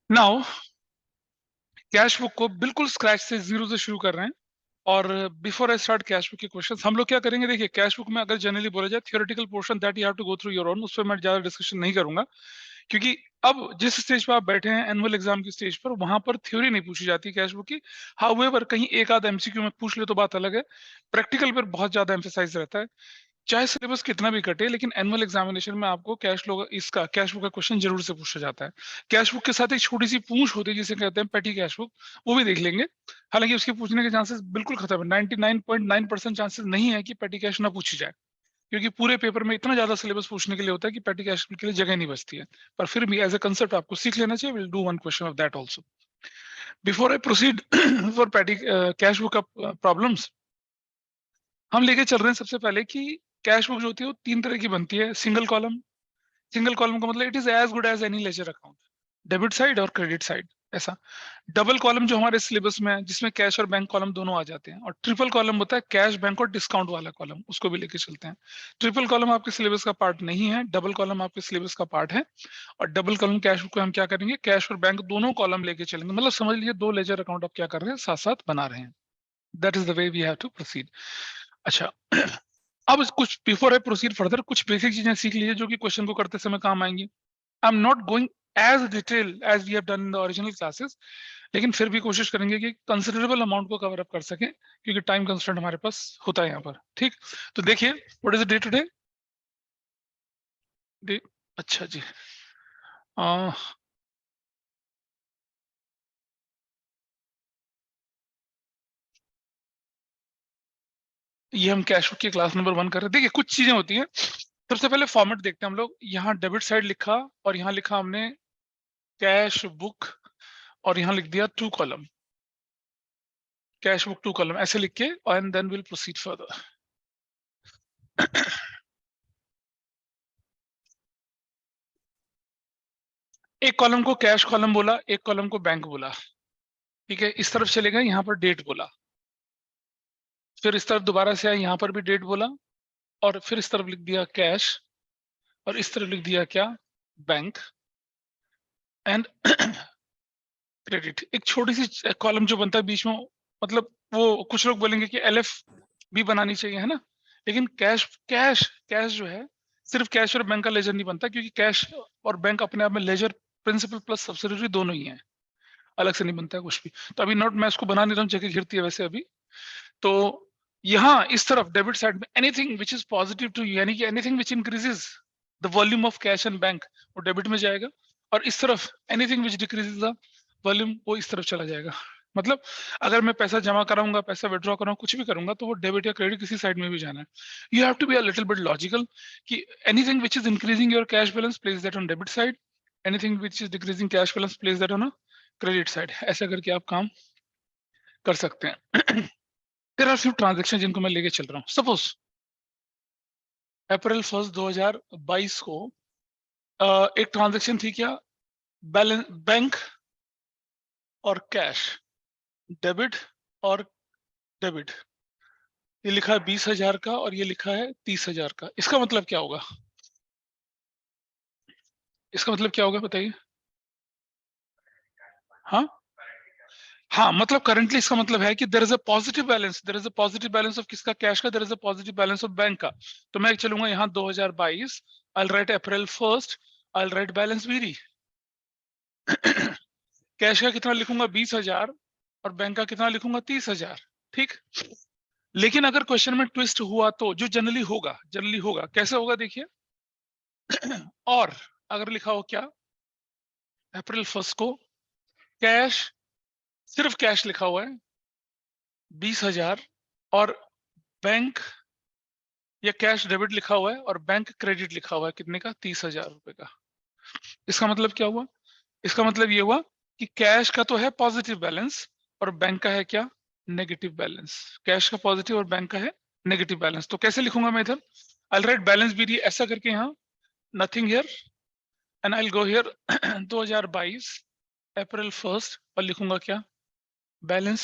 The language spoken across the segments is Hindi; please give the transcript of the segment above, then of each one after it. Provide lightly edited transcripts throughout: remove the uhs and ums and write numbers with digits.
नाउ कैश बुक को बिल्कुल स्क्रैच से जीरो से शुरू कर रहे हैं। और before I start cash book के क्वेश्चन हम लोग क्या करेंगे, देखिए कैश बुक में अगर जनरली बोला जाए theoretical portion that you have to go through your own, उस पर मैं ज्यादा डिस्कशन नहीं करूंगा, क्योंकि अब जिस स्टेज पर आप बैठे हैं एनुअल एग्जाम की स्टेज पर, वहां पर थ्योरी नहीं पूछी जाती कैश बुक की। हाउएवर कहीं एक आध एमसीक्यू में पूछ ले तो बात अलग है, प्रैक्टिकल पर बहुत ज्यादा एम्फेसाइज रहता है। चाहे सिलेबस कितना भी कटे, लेकिन एनुअल एग्जामिनेशन में आपको कैश बुक का क्वेश्चन जरूर से पूछा जाता है। कैश बुक के साथ एक छोटी सी पूंछ होती है जिसे कहते हैं पेटी कैश बुक, वो भी देख लेंगे। हालांकि उसके पूछने के चांसेस बिल्कुल खत्म है, 99.9% चांसेस नहीं है कि पेटी कैश ना पूछी जाए, क्योंकि पूरे पेपर में इतना ज्यादा सिलेबस पूछने के लिए होता है कि पेटी कैश के लिए जगह नहीं बचती है। पर फिर भी एज ए कंसेप्ट आपको सीख लेना चाहिए। Will do one question of that also before I proceed for पेटी कैश बुक प्रॉब्लम्स। हम लेके चल रहे हैं सबसे पहले कि कैश बुक जो होती है वो तीन तरह की बनती है। सिंगल कॉलम का मतलब it is as good as any ledger account, debit side और क्रेडिट साइड ऐसा। डबल कॉलम जो हमारे सिलेबस में है, जिसमें कैश और बैंक कॉलम दोनों आ जाते हैं। और ट्रिपल कॉलम होता है कैश, बैंक और डिस्काउंट वाला कॉलम, उसको भी लेके चलते हैं। ट्रिपल कॉलम आपके सिलेबस का पार्ट नहीं है, डबल कॉलम आपके सिलेबस का पार्ट है। और डबल कॉलम कैश बुक को हम क्या करेंगे, कैश और बैंक दोनों कॉलम लेके चलेंगे, मतलब समझ लीजिए दो लेजर अकाउंट आप क्या कर रहे हैं, साथ साथ बना रहे हैं। That is the way we have to proceed. अच्छा, अब कुछ बिफोर आई प्रोसीड फर्दर कुछ बेसिक चीजें सीख लीजिए जो कि क्वेश्चन को करते समय काम आएंगी। I am not going as detail as we have done in the original classes, लेकिन फिर भी कोशिश करेंगे कि कंसिडरेबल अमाउंट को कवर अप कर सकें, क्योंकि टाइम कंस्ट्रेंट हमारे पास होता है यहाँ पर। ठीक, तो देखिए what is the day today day. अच्छा जी, अह, ये हम कैश बुक की क्लास नंबर 1 कर रहे हैं। देखिए कुछ चीजें होती हैं, सबसे पहले फॉर्मेट देखते हैं हम लोग। यहाँ डेबिट साइड लिखा और यहाँ लिखा हमने कैश बुक, और यहाँ लिख दिया 2 कॉलम, कैश बुक 2 कॉलम ऐसे लिख के, and then will proceed further. एक कॉलम को कैश कॉलम बोला, एक कॉलम को बैंक बोला। ठीक है, इस तरफ चले गए, यहाँ पर डेट बोला। फिर इस तरफ दोबारा से आए, यहाँ पर भी डेट बोला। और फिर इस तरफ लिख दिया कैश, और इस तरफ लिख दिया क्या, बैंक एंड क्रेडिट। एक छोटी सी कॉलम जो बनता है बीच में, मतलब वो कुछ लोग बोलेंगे कि एलएफ भी बनानी चाहिए, है ना। लेकिन कैश कैश कैश जो है, सिर्फ कैश और बैंक का लेजर नहीं बनता, क्योंकि कैश और बैंक अपने आप में लेजर, प्रिंसिपल प्लस सब्सिडियरी दोनों ही है, अलग से नहीं बनता है कुछ भी। तो अभी नोट मैं इसको बना नहीं रहा हूँ, जगह घिरती है वैसे अभी। तो यहाँ इस तरफ डेबिट साइड में anything which is positive to you, यानी कि anything which increases the volume of cash and bank, वो डेबिट में जाएगा। और इस तरफ anything which decreases the volume, वो इस तरफ चला जाएगा। मतलब अगर मैं पैसा जमा कराऊंगा, पैसा विड्रॉ कराऊंगा, कुछ भी करूंगा, तो वो डेबिट या क्रेडिट किसी साइड में भी जाना है। You have to be a little bit logical कि anything which is increasing your cash balance place that on debit side, anything which is decreasing cash balance place that on a credit side. ऐसा करके आप काम कर सकते हैं। देयर आर फ्यू ट्रांजेक्शन जिनको मैं लेके चल रहा हूँ। सपोज अप्रैल 1 2022 को एक ट्रांजेक्शन थी क्या, बैलेंस बैंक और कैश, डेबिट और डेबिट। ये लिखा है 20,000 का और ये लिखा है 30,000 का। इसका मतलब क्या होगा, इसका मतलब क्या होगा बताइए। हाँ, हाँ मतलब करंटली इसका मतलब है कि there is a positive balance, there is a positive balance of किसका, कैश का, there is a positive balance of bank का। तो मैं चलूंगा यहाँ 2022, I write April 1, I write balance BD. Cash का कितना लिखूंगा 20,000, और बैंक का कितना लिखूंगा 30,000। ठीक, लेकिन अगर क्वेश्चन में ट्विस्ट हुआ तो जो जनरली होगा कैसे होगा देखिए। और अगर लिखा हो क्या, अप्रैल 1 को कैश, सिर्फ कैश लिखा हुआ है 20,000, और बैंक या कैश डेबिट लिखा हुआ है और बैंक क्रेडिट लिखा हुआ है कितने का, 30,000 रुपए का। इसका मतलब क्या हुआ, इसका मतलब ये हुआ कि कैश का तो है पॉजिटिव बैलेंस और बैंक का है क्या, नेगेटिव बैलेंस। कैश का पॉजिटिव और बैंक का है नेगेटिव बैलेंस। तो कैसे लिखूंगा मैं इधर, आई राइट बैलेंस बी ऐसा करके यहाँ, nothing here and I go here 2022 April 1 और लिखूंगा क्या, बैलेंस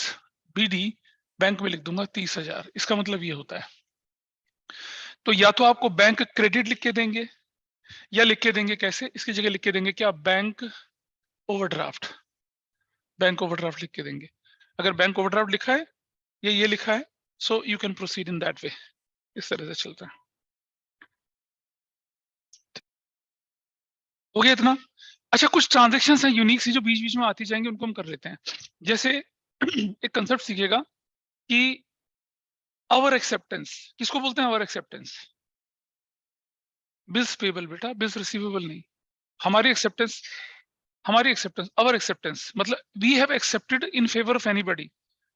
बीडी, बैंक में लिख दूंगा 30,000। इसका मतलब ये होता है। तो या तो आपको बैंक क्रेडिट लिख के देंगे, या लिख के देंगे कैसे, इसकी जगह लिख के देंगे क्या, बैंक ओवरड्राफ्ट, बैंक ओवरड्राफ्ट लिख के देंगे। अगर बैंक ओवरड्राफ्ट लिखा है या ये लिखा है, so you can proceed in that way. इस तरह से चलता है। हो गया इतना? अच्छा, कुछ ट्रांजेक्शन है यूनिक सी जो बीच बीच में आती जाएंगे, उनको हम कर लेते हैं। जैसे एक कंसेप्ट सीखिएगा कि अवर एक्सेप्टेंस किसको बोलते हैं? अवर एक्सेप्टेंस बिल्स पेबल बेटा, बिल्स रिसीवेबल नहीं। हमारी एक्सेप्टेंस, अवर एक्सेप्टेंस मतलब we have accepted in favour of anybody.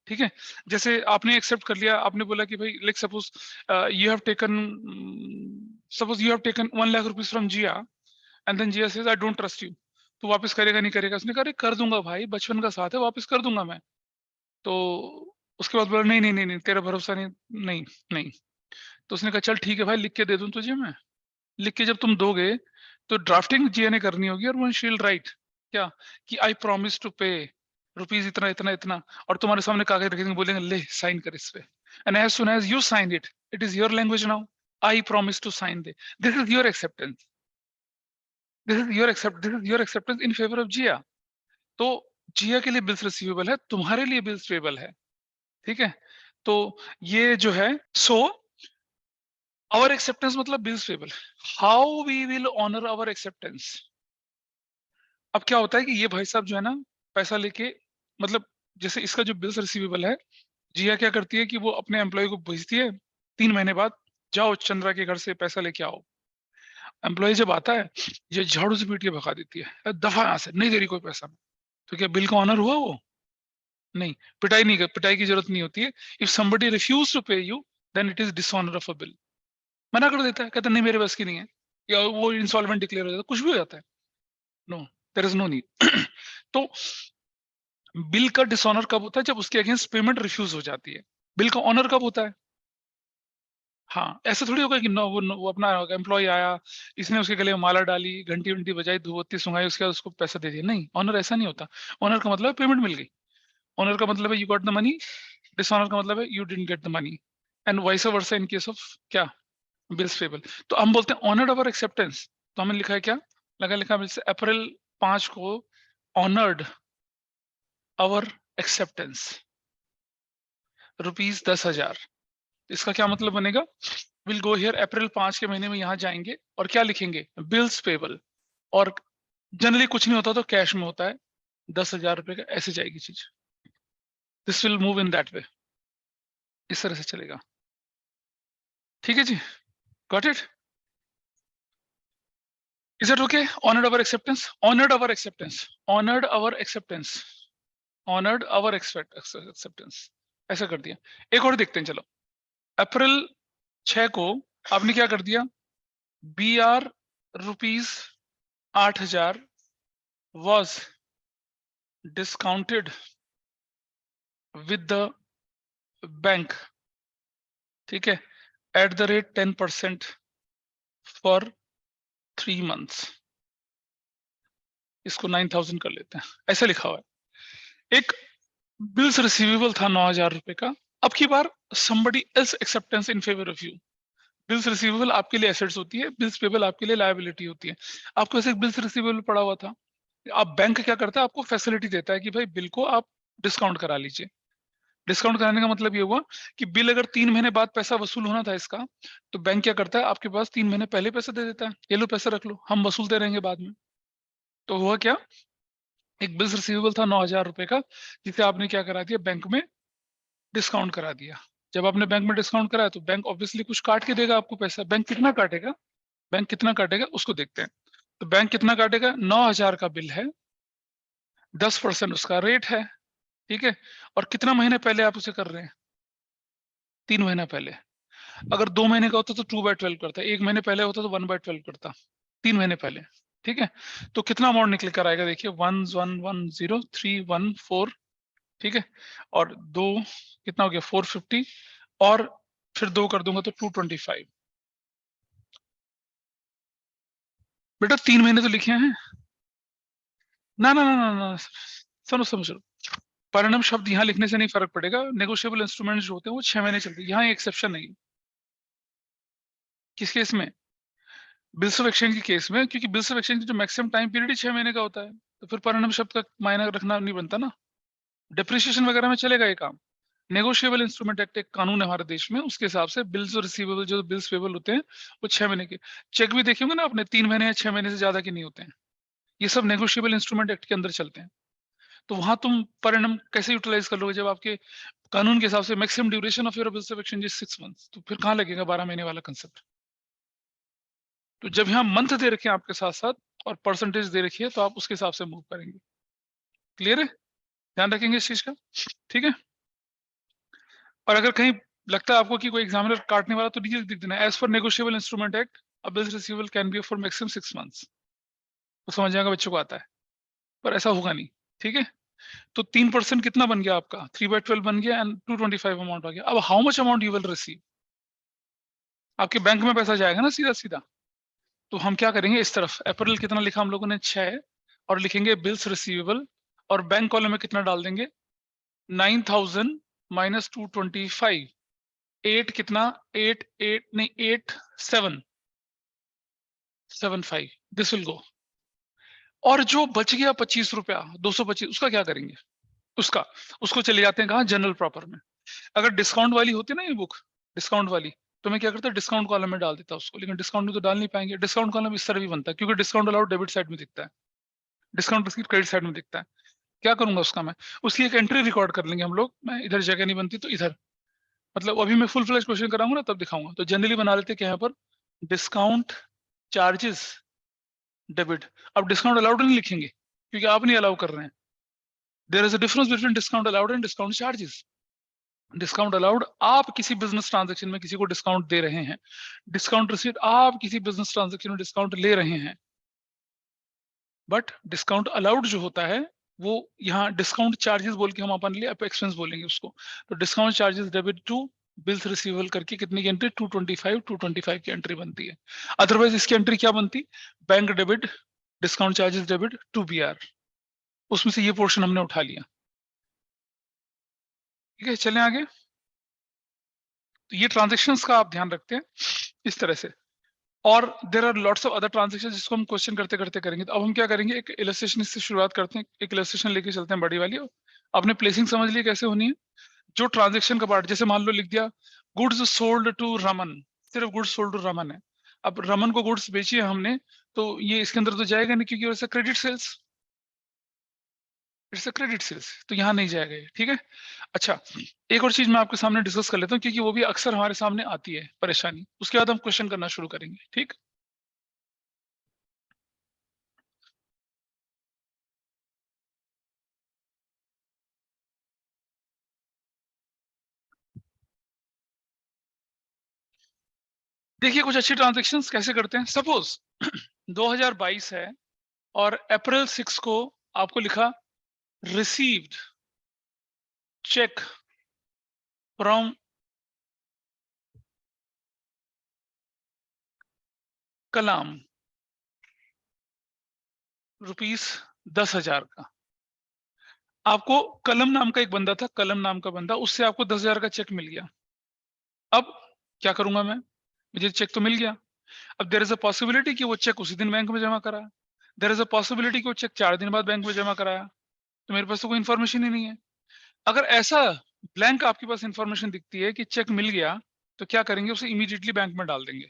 ठीक है, जैसे आपने एक्सेप्ट कर लिया, आपने बोला कि भाई let suppose you have taken, suppose you have taken 1 lakh rupees from Jiya, and then Jiya says I don't trust you. तो वापस करेगा नहीं करेगा? उसने कहा अरे कर दूंगा भाई, बचपन का साथ है, वापस कर दूंगा मैं। तो उसके बाद बोला नहीं नहीं नहीं नहीं, तेरा भरोसा नहीं, नहीं नहीं। तो उसने कहा चल ठीक है भाई, लिख के दे दूं तुझे मैं। लिख के जब तुम दोगे तो ड्राफ्टिंग जिया ने करनी होगी, और वन शील राइट क्या कि I promise to pay rupees इतना इतना इतना, और तुम्हारे सामने कागज रखेंगे, बोलेंगे ले साइन कर इस पे। And as soon as you sign it is your language now, I promise to sign they, this is your acceptance, this is your acceptance in favour of Jiya. तो जिया के लिए बिल्स रिसीवेबल है, तुम्हारे लिए बिल्स पेबल है। ठीक है, तो ये जो है, सो आवर एक्सेप्टेंस मतलब bills payable. How we will honour our acceptance? अब क्या होता है कि ये भाई साहब जो है ना, पैसा लेके, मतलब जैसे इसका जो बिल्स रिसीवेबल है, जिया क्या करती है कि वो अपने एम्प्लॉय को भेजती है 3 महीने बाद, जाओ चंद्रा के घर से पैसा लेके आओ। एम्प्लॉय जब आता है, ये झाड़ू से पीट के भगा देती है, दफा यहाँ से, नहीं दे रही कोई पैसा। तो क्या बिल का ऑनर हुआ वो? नहीं। पिटाई नहीं कर, पिटाई की जरूरत नहीं होती है। If somebody refuse to pay you, then it is dishonor of a bill। मना कर देता है, कहता है, नहीं मेरे बस की नहीं है, या वो इंसॉल्वेंट डिक्लेयर हो जाता है, कुछ भी हो जाता है। No, there is no need. तो बिल का डिसऑनर कब होता है? जब उसके अगेंस्ट पेमेंट रिफ्यूज हो जाती है। बिल का ऑनर कब होता है? हाँ, ऐसा थोड़ी होगा कि वो अपना एम्प्लॉय आया, इसने उसके गले में माला डाली, घंटी वंटी बजाई, धूपबत्ती सुंघाई, उसके बाद उसको पैसा दे दिया। नहीं, ऑनर ऐसा नहीं होता। ऑनर का मतलब है पेमेंट मिल गई। ऑनर का मतलब है you got the money, dishonour का मतलब है you didn't get the money, and vice versa in case of क्या, बिल्स पेबल। तो हम बोलते हैं ऑनर्ड अवर एक्सेप्टेंस। तो हमने लिखा है क्या, लिखा अप्रैल 5 को ऑनर्ड अवर एक्सेप्टेंस ₹10,000। इसका क्या मतलब बनेगा? विल गो हियर, अप्रैल 5 के महीने में यहाँ जाएंगे और क्या लिखेंगे? Bills payable. और जनरली कुछ नहीं होता तो कैश में होता है, 10,000 रुपए का, ऐसे जाएगी चीज। This will move in that way, इस तरह से चलेगा। ठीक है जी, got it? Is it okay? Honoured our acceptance, honoured our acceptance, honoured our acceptance, honoured our acceptance, ऐसा कर दिया। एक और देखते हैं, चलो। अप्रैल 6 को आपने क्या कर दिया? BR ₹8,000 was discounted with the bank, ठीक है, at the rate 10% for 3 months। इसको 9,000 कर लेते हैं, ऐसा लिखा हुआ है। एक बिल्स रिसीवेबल था 9,000 रुपए का। अब की बार somebody else acceptance in favor of you। Bills receivable आपके लिए एसेट्स होती है, बिल्स पेबल आपके लिए लायबिलिटी होती है। आपको ऐसे बिल्स रिसीवेबल पड़ा हुआ था, अब बैंक क्या करता है? आपको फैसिलिटी देता है कि भाई बिल को आप डिस्काउंट करा लीजिए। डिस्काउंट कराने का मतलब ये हुआ कि बिल अगर 3 महीने बाद पैसा वसूल होना था इसका, तो बैंक क्या करता है? आपके पास 3 महीने पहले पैसा दे देता है, ये लो पैसा रख लो, हम वसूलते रहेंगे बाद में। तो हुआ क्या, एक बिल्स रिसीवेबल था 9,000 रुपए का, जिसे आपने क्या करा दिया? बैंक में डिस्काउंट करा दिया। जब आपने बैंक में डिस्काउंट कराया तो बैंक ऑब्वियसली कुछ काट के देगा आपको पैसा। बैंक कितना काटेगा? बैंक कितना काटेगा उसको देखते हैं। तो बैंक कितना काटेगा? 9,000 का बिल है, 10% उसका रेट है, ठीक है। और कितना महीने पहले आप उसे कर रहे हैं? 3 महीना पहले। अगर 2 महीने का होता तो 2/12 करता, 1 महीने पहले होता तो 1/12 करता, 3 महीने पहले, ठीक है। तो कितना अमाउंट निकल कर आएगा? देखिए 110314, ठीक है, और 2 कितना हो गया? 450, और फिर 2 कर दूंगा तो 225। बेटा 3 महीने तो लिखे हैं ना ना ना ना ना, सुनो सुनो सुनो। परिणाम शब्द यहाँ लिखने से नहीं फर्क पड़ेगा। नेगोशिएबल इंस्ट्रूमेंट्स जो होते हैं वो 6 महीने चलते हैं, यहाँ एक्सेप्शन नहीं। किस केस में? बिल्स ऑफ एक्सचेंज के केस में, क्योंकि बिल्स ऑफ एक्सचेंज की जो मैक्सिमम टाइम पीरियड ही 6 महीने का होता है। तो फिर पर एनम शब्द का मायने रखना नहीं बनता ना। डेप्रिसिएशन वगैरह में चलेगा ये काम। नेगोशिएबल इंस्ट्रूमेंट एक्ट एक कानून है हमारे देश में, उसके हिसाब से बिल्स और रिसीवेबल, जो बिल्स पेबल होते हैं वो 6 महीने के, चेक भी देखे होंगे ना आपने, 3 महीने या 6 महीने से ज्यादा के नहीं होते हैं, ये सब नेगोशिएबल इंस्ट्रूमेंट एक्ट के अंदर चलते हैं। तो वहां तुम पर एनम कैसे यूटिलाइज कर लोगे जब आपके कानून के हिसाब से maximum duration of your bills of exchange 6 months, तो फिर कहाँ लगेगा 12 महीने वाला कंसेप्ट। तो जब यहाँ मंथ दे रखे हैं आपके साथ साथ और परसेंटेज दे रखी है, तो आप उसके हिसाब से मूव करेंगे। क्लियर है, ध्यान रखेंगे इस चीज का, ठीक है। और अगर कहीं लगता है आपको कि कोई एग्जामिनर काटने वाला, तो नीचे लिख देना, as for negotiable instrument act a bills receivable can be for maximum 6 months. तो समझ जाएगा बच्चों को आता है, पर ऐसा होगा नहीं, ठीक है। तो 3% कितना बन गया आपका, 3/12 बन गया एंड 225 अमाउंट आ गया। अब how much amount you will receive, आपके बैंक में पैसा जाएगा ना सीधा सीधा। तो हम क्या करेंगे, इस तरफ अप्रैल कितना लिखा हम लोगों ने 6, और लिखेंगे बिल्स रिसीवेबल, और बैंक कॉलम में कितना डाल देंगे 9000 माइनस 225, 8 कितना 8 नहीं 8775, दिस विल गो। और जो बच गया 25 रुपया 225, उसका क्या करेंगे, उसका उसको चले जाते हैं कहाँ, जनरल प्रॉपर में। अगर डिस्काउंट वाली होती ना ये बुक, डिस्काउंट वाली, तो मैं क्या करता डिस्काउंट कॉलम में डाल देता उसको, लेकिन डिस्काउंट में तो डाल नहीं पाएंगे। डिस्काउंट कॉलम इस तरह भी बनता है, क्योंकि डिस्काउंट अलाउड डेबिट साइड में दिखता है, डिस्काउंट रिसीट क्रेडिट साइड में दिखता है। क्या करूंगा उसका मैं, उसकी एक एंट्री रिकॉर्ड कर लेंगे हम लोग, मैं इधर जगह नहीं बनती तो इधर, मतलब अभी मैं फुल फ्लैश क्वेश्चन कराऊंगा ना तब दिखाऊंगा। तो जनरली बना लेते हैं यहाँ पर डिस्काउंट चार्जेस डेबिट। अब डिस्काउंट अलाउड नहीं लिखेंगे, क्योंकि आप नहीं अलाउ कर रहे हैं। There is a difference between discount allowed and discount charges. Discount allowed आप किसी बिजनेस ट्रांजैक्शन में किसी को डिस्काउंट दे रहे हैं, डिस्काउंट रिसीट आप किसी बिजनेस ट्रांजैक्शन में डिस्काउंट ले रहे हैं। बट डिस्काउंट अलाउड जो होता है वो यहाँ डिस्काउंट चार्जेस बोल के हम अपन लिए एक्सपेंस बोलेंगे उसको। तो discount charges debit to bills receivable करके कितनी की एंट्री 225 की एंट्री बनती है। अदरवाइज इसकी एंट्री क्या बनती, bank debit discount charges debit to BR, उसमें से ये पोर्शन हमने उठा लिया। ठीक है, चलें आगे। तो ये ट्रांजेक्शन्स का आप ध्यान रखते हैं इस तरह से। और there are lots of other transaction जिसको हम क्वेश्चन करते करते करेंगे। तो अब हम क्या करेंगे, एक इलस्ट्रेशन से शुरुआत करते हैं, एक इलस्ट्रेशन लेके चलते हैं बड़ी वाली। आपने प्लेसिंग समझ ली कैसे होनी है। जो ट्रांजेक्शन का पार्ट, जैसे मान लो लिख दिया गुड्स सोल्ड टू रमन, सिर्फ गुड्स सोल्ड टू रमन है। अब रमन को गुड्स बेची है हमने, तो ये इसके अंदर तो जाएगा नहीं, क्योंकि वैसे credit sales, it's a credit sales, तो यहाँ नहीं जाएगा ये, ठीक है। अच्छा, एक और चीज मैं आपके सामने डिस्कस कर लेता हूँ, क्योंकि वो भी अक्सर हमारे सामने आती है परेशानी, उसके बाद हम क्वेश्चन करना शुरू करेंगे, ठीक। देखिए कुछ अच्छी ट्रांजेक्शन्स कैसे करते हैं। सपोज 2022 है और अप्रैल 6 को आपको लिखा रिसीव्ड चेक फ्रॉम कलाम ₹10,000 का। आपको कलम नाम का एक बंदा था, कलम नाम का बंदा, उससे आपको 10,000 का चेक मिल गया। अब क्या करूंगा मैं, मुझे चेक तो मिल गया। अब देयर इज अ पॉसिबिलिटी कि वो चेक उसी दिन बैंक में जमा कराया, देयर इज अ पॉसिबिलिटी कि वो चेक 4 दिन बाद बैंक में जमा कराया। तो मेरे पास तो कोई इन्फॉर्मेशन ही नहीं है। अगर ऐसा ब्लैंक आपके पास इंफॉर्मेशन दिखती है कि चेक मिल गया, तो क्या करेंगे, उसे इमीडिएटली बैंक में डाल देंगे,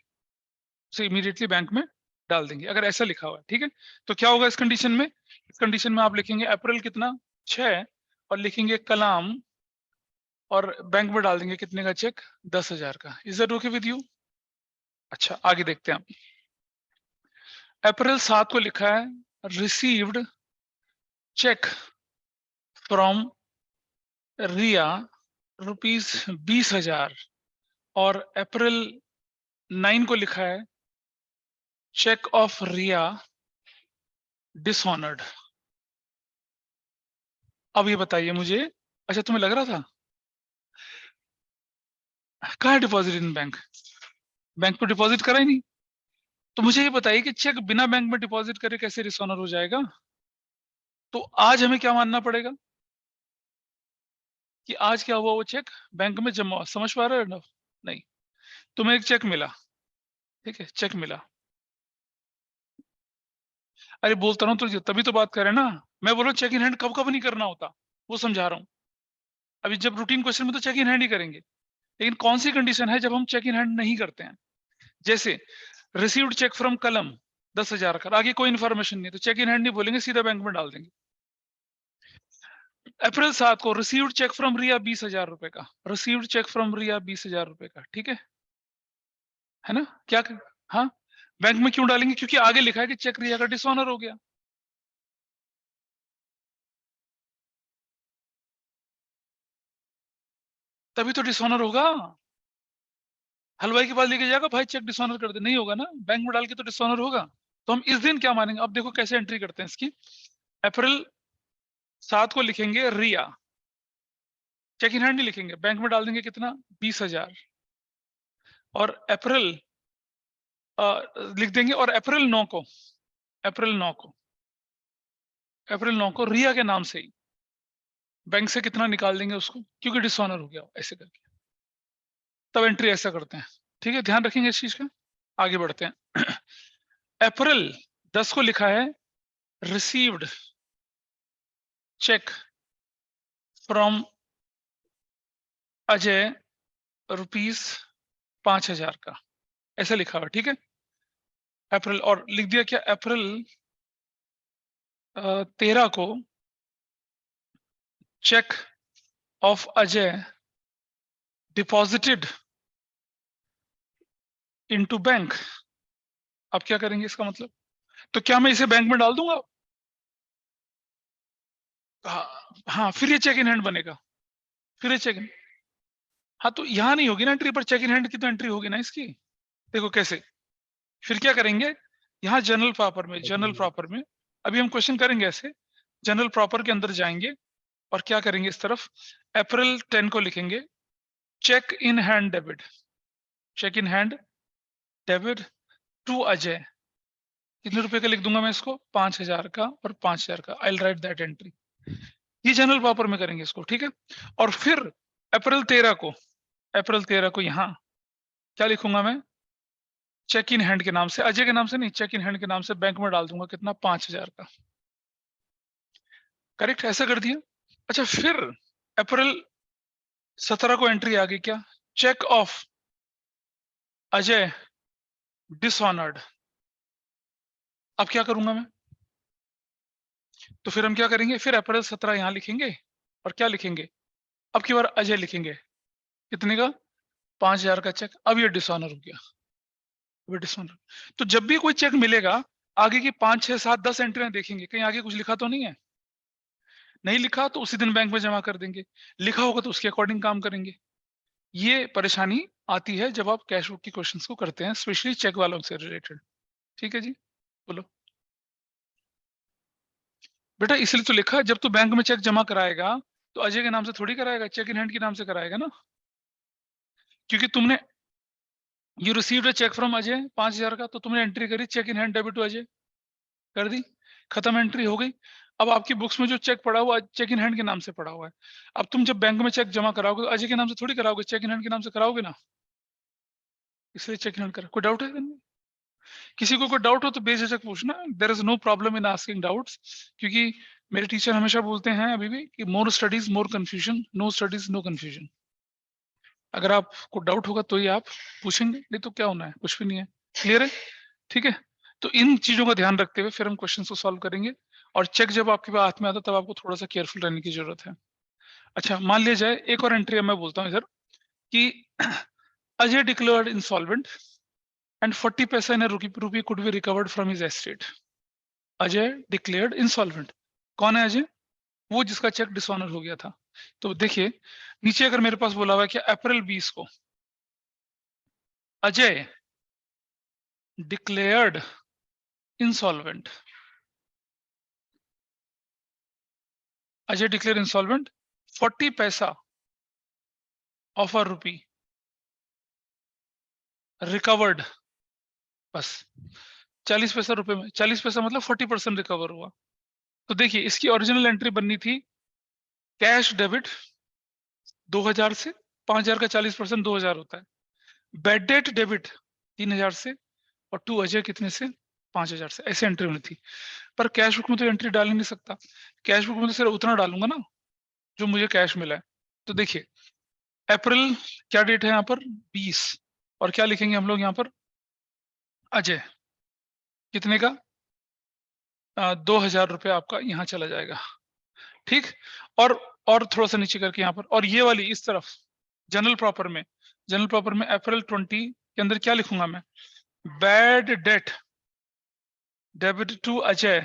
उसे इमीडिएटली बैंक में डाल देंगे, अगर ऐसा लिखा हुआ है, ठीक है। तो क्या होगा इस कंडीशन में, इस कंडीशन में आप लिखेंगे अप्रैल कितना 6, और लिखेंगे कलाम, और बैंक में डाल देंगे कितने का चेक, 10,000 का। Is that okay with you. अच्छा आगे देखते हैं। अप्रैल 7 को लिखा है रिसीव्ड चेक फ्रॉम रिया ₹20,000, और अप्रैल 9 को लिखा है चेक ऑफ रिया डिसऑनर्ड। अब ये बताइए मुझे, अच्छा तुम्हें लग रहा था कहाँ है डिपॉजिट इन बैंक, बैंक में डिपॉजिट करा ही नहीं। तो मुझे ये बताइए कि चेक बिना बैंक में डिपॉजिट करे कैसे डिसऑनर हो जाएगा। तो आज हमें क्या मानना पड़ेगा कि आज क्या हुआ, वो चेक बैंक में जमा हुआ। समझ पा रहे हो ना, नहीं। तुम्हें एक चेक मिला, ठीक है, चेक मिला। अरे बोलता रहा हूँ तो तभी तो बात कर रहे हैं ना। मैं बोल रहा हूँ चेक इन हैंड कब कब नहीं करना होता, वो समझा रहा हूँ। अभी जब रूटीन क्वेश्चन में तो चेक इन हैंड ही करेंगे, लेकिन कौन सी कंडीशन है जब हम चेक इन हैंड नहीं करते हैं? जैसे रिसीव्ड चेक फ्रॉम कलम 10,000 का, आगे कोई इन्फॉर्मेशन नहीं, तो चेक इन हैंड नहीं बोलेंगे, सीधा बैंक में डाल देंगे। अप्रैल 7 को रिसीव्ड चेक फ्रॉम रिया 20,000 रुपए का, रिसीव्ड चेक फ्रॉम रिया 20,000 रुपए का, ठीक है ना? क्या हाँ, बैंक में क्यों डालेंगे? क्योंकि आगे लिखा है कि चेक रिया का डिसऑनर हो गया, तभी तो डिसऑनर होगा। हलवाई के पास लेके जाएगा, भाई चेक डिसऑनर कर दे, नहीं होगा ना, बैंक में डाल के तो डिसऑनर होगा। तो हम इस दिन क्या मानेंगे? अब देखो कैसे एंट्री करते हैं इसकी। अप्रैल 7 को लिखेंगे रिया, चेक इन हैंड नहीं लिखेंगे, बैंक में डाल देंगे कितना, 20,000। और अप्रैल लिख देंगे, और अप्रैल 9 को रिया के नाम से ही बैंक से कितना निकाल देंगे उसको, क्योंकि डिसऑनर हो गया ऐसे करके, तब एंट्री ऐसा करते हैं। ठीक है, ध्यान रखेंगे इस चीज का। आगे बढ़ते हैं। अप्रैल 10 को लिखा है रिसीव्ड चेक फ्रॉम अजय ₹5,000 का, ऐसा लिखा हुआ, ठीक है। अप्रैल, और लिख दिया क्या, अप्रैल 13 को cheque of Ajay deposited into bank. अब क्या करेंगे इसका मतलब? तो क्या मैं इसे बैंक में डाल दूंगा? हाँ, फिर ये चेक इन हैंड बनेगा, फिर ये चेक इन, हाँ तो यहाँ नहीं होगी ना एंट्री, पर चेक इन हैंड की तो एंट्री होगी ना इसकी। देखो कैसे, फिर क्या करेंगे, यहाँ जनरल प्रॉपर में अभी हम क्वेश्चन करेंगे ऐसे, जनरल प्रॉपर के अंदर जाएंगे और क्या करेंगे, इस तरफ अप्रैल 10 को लिखेंगे cheque in hand debit, cheque in hand debit to Ajay. कितने रुपए का लिख दूंगा मैं इसको, 5,000 का और 5,000 का, आई राइट दैट एंट्री। ये जनरल प्रॉपर में करेंगे इसको, ठीक है। और फिर अप्रैल 13 को, यहाँ क्या लिखूंगा मैं, चेक इन हैंड के नाम से, अजय के नाम से नहीं, चेक इन हैंड के नाम से बैंक में डाल दूंगा कितना, 5,000 का। करेक्ट, ऐसा कर दिया। अच्छा, फिर अप्रैल 17 को एंट्री आ गई क्या, चेक ऑफ अजय डिसऑनर्ड। अब क्या करूंगा मैं, तो फिर हम क्या करेंगे, फिर अप्रैल 17 यहाँ लिखेंगे और क्या लिखेंगे, अब की बार अजय लिखेंगे, कितने का, 5,000 का चेक। अब ये डिसऑनर हो गया, अब ये डिसऑनर। तो जब भी कोई चेक मिलेगा, आगे की 5, 6, 7, 10 एंट्रियां देखेंगे, कहीं आगे कुछ लिखा तो नहीं है। नहीं लिखा तो उसी दिन बैंक में जमा कर देंगे, लिखा होगा तो उसके अकॉर्डिंग काम करेंगे। ये परेशानी आती है जब आप कैश बुक की क्वेश्चंस को करते हैं, स्पेशली चेक वालों से रिलेटेड। ठीक है जी, बोलो बेटा, इसलिए तो लिखा, जब तू बैंक में चेक जमा कराएगा तो अजय के नाम से थोड़ी कराएगा, चेक इन हैंड के नाम से कराएगा ना, क्योंकि तुमने you received a cheque from Ajay 5,000 का, तो तुमने एंट्री करी cheque in hand debit to Ajay, कर दी, खत्म, एंट्री हो गई। अब आपकी बुक्स में जो चेक पड़ा हुआ, चेक इन हैंड के नाम से पड़ा हुआ है। अब तुम जब बैंक में चेक जमा कराओगे तो अजय के नाम से थोड़ी कराओगे, चेक इन हैंड के नाम से कराओगे ना, इसलिए चेक इन हैंड करा। कोई डाउट है इनमें? किसी को कोई डाउट हो तो बेझिझक पूछना, there is no problem in asking doubts, क्योंकि मेरे टीचर हमेशा बोलते हैं अभी भी कि more studies more confusion, no studies no confusion. अगर आपको डाउट होगा तो ही आप पूछेंगे, नहीं तो क्या होना है, कुछ भी नहीं है। क्लियर है? ठीक है, तो इन चीजों का ध्यान रखते हुए फिर हम क्वेश्चन को सॉल्व करेंगे। और चेक जब आपके पास हाथ में आता तब आपको थोड़ा सा केयरफुल रहने की जरूरत है। अच्छा, मान लिया जाए, एक और एंट्री मैं बोलता हूँ इधर कि अजय डिक्लेयर्ड इंसॉल्वेंट एंड 40 पैसा इन रूपी could be recovered from his estate. Ajay declared insolvent, कौन है अजय? वो जिसका चेक डिसऑनर हो गया था। तो देखिए नीचे अगर मेरे पास बोला हुआ है कि अप्रैल 20 को Ajay declared insolvent, Ajay declare insolvent, 40 पैसा ऑफ अ रूपी रिकवर्ड, बस 40 पैसा रुपए में, 40 पैसा मतलब 40% रिकवर हुआ। तो देखिए इसकी ओरिजिनल एंट्री बननी थी कैश डेबिट 2,000 से, 5,000 का 40% 2,000 होता है, बैड डेट डेबिट 3,000 से, और टू अजय कितने से, 5,000 से, ऐसे एंट्री होनी थी। पर कैश बुक में तो एंट्री डाल ही नहीं सकता, कैश बुक में तो सिर्फ उतना डालूंगा ना जो मुझे कैश मिला है। तो देखिए अप्रैल, क्या डेट है यहाँ पर 20, और क्या लिखेंगे हम लोग यहाँ पर, अजय, कितने का 2,000 रुपये आपका यहाँ चला जाएगा, ठीक। और थोड़ा सा नीचे करके यहाँ पर, और ये वाली इस तरफ जनरल प्रॉपर में, जनरल प्रॉपर में अप्रैल 20 के अंदर क्या लिखूंगा मैं, bad debt debit to Ajay,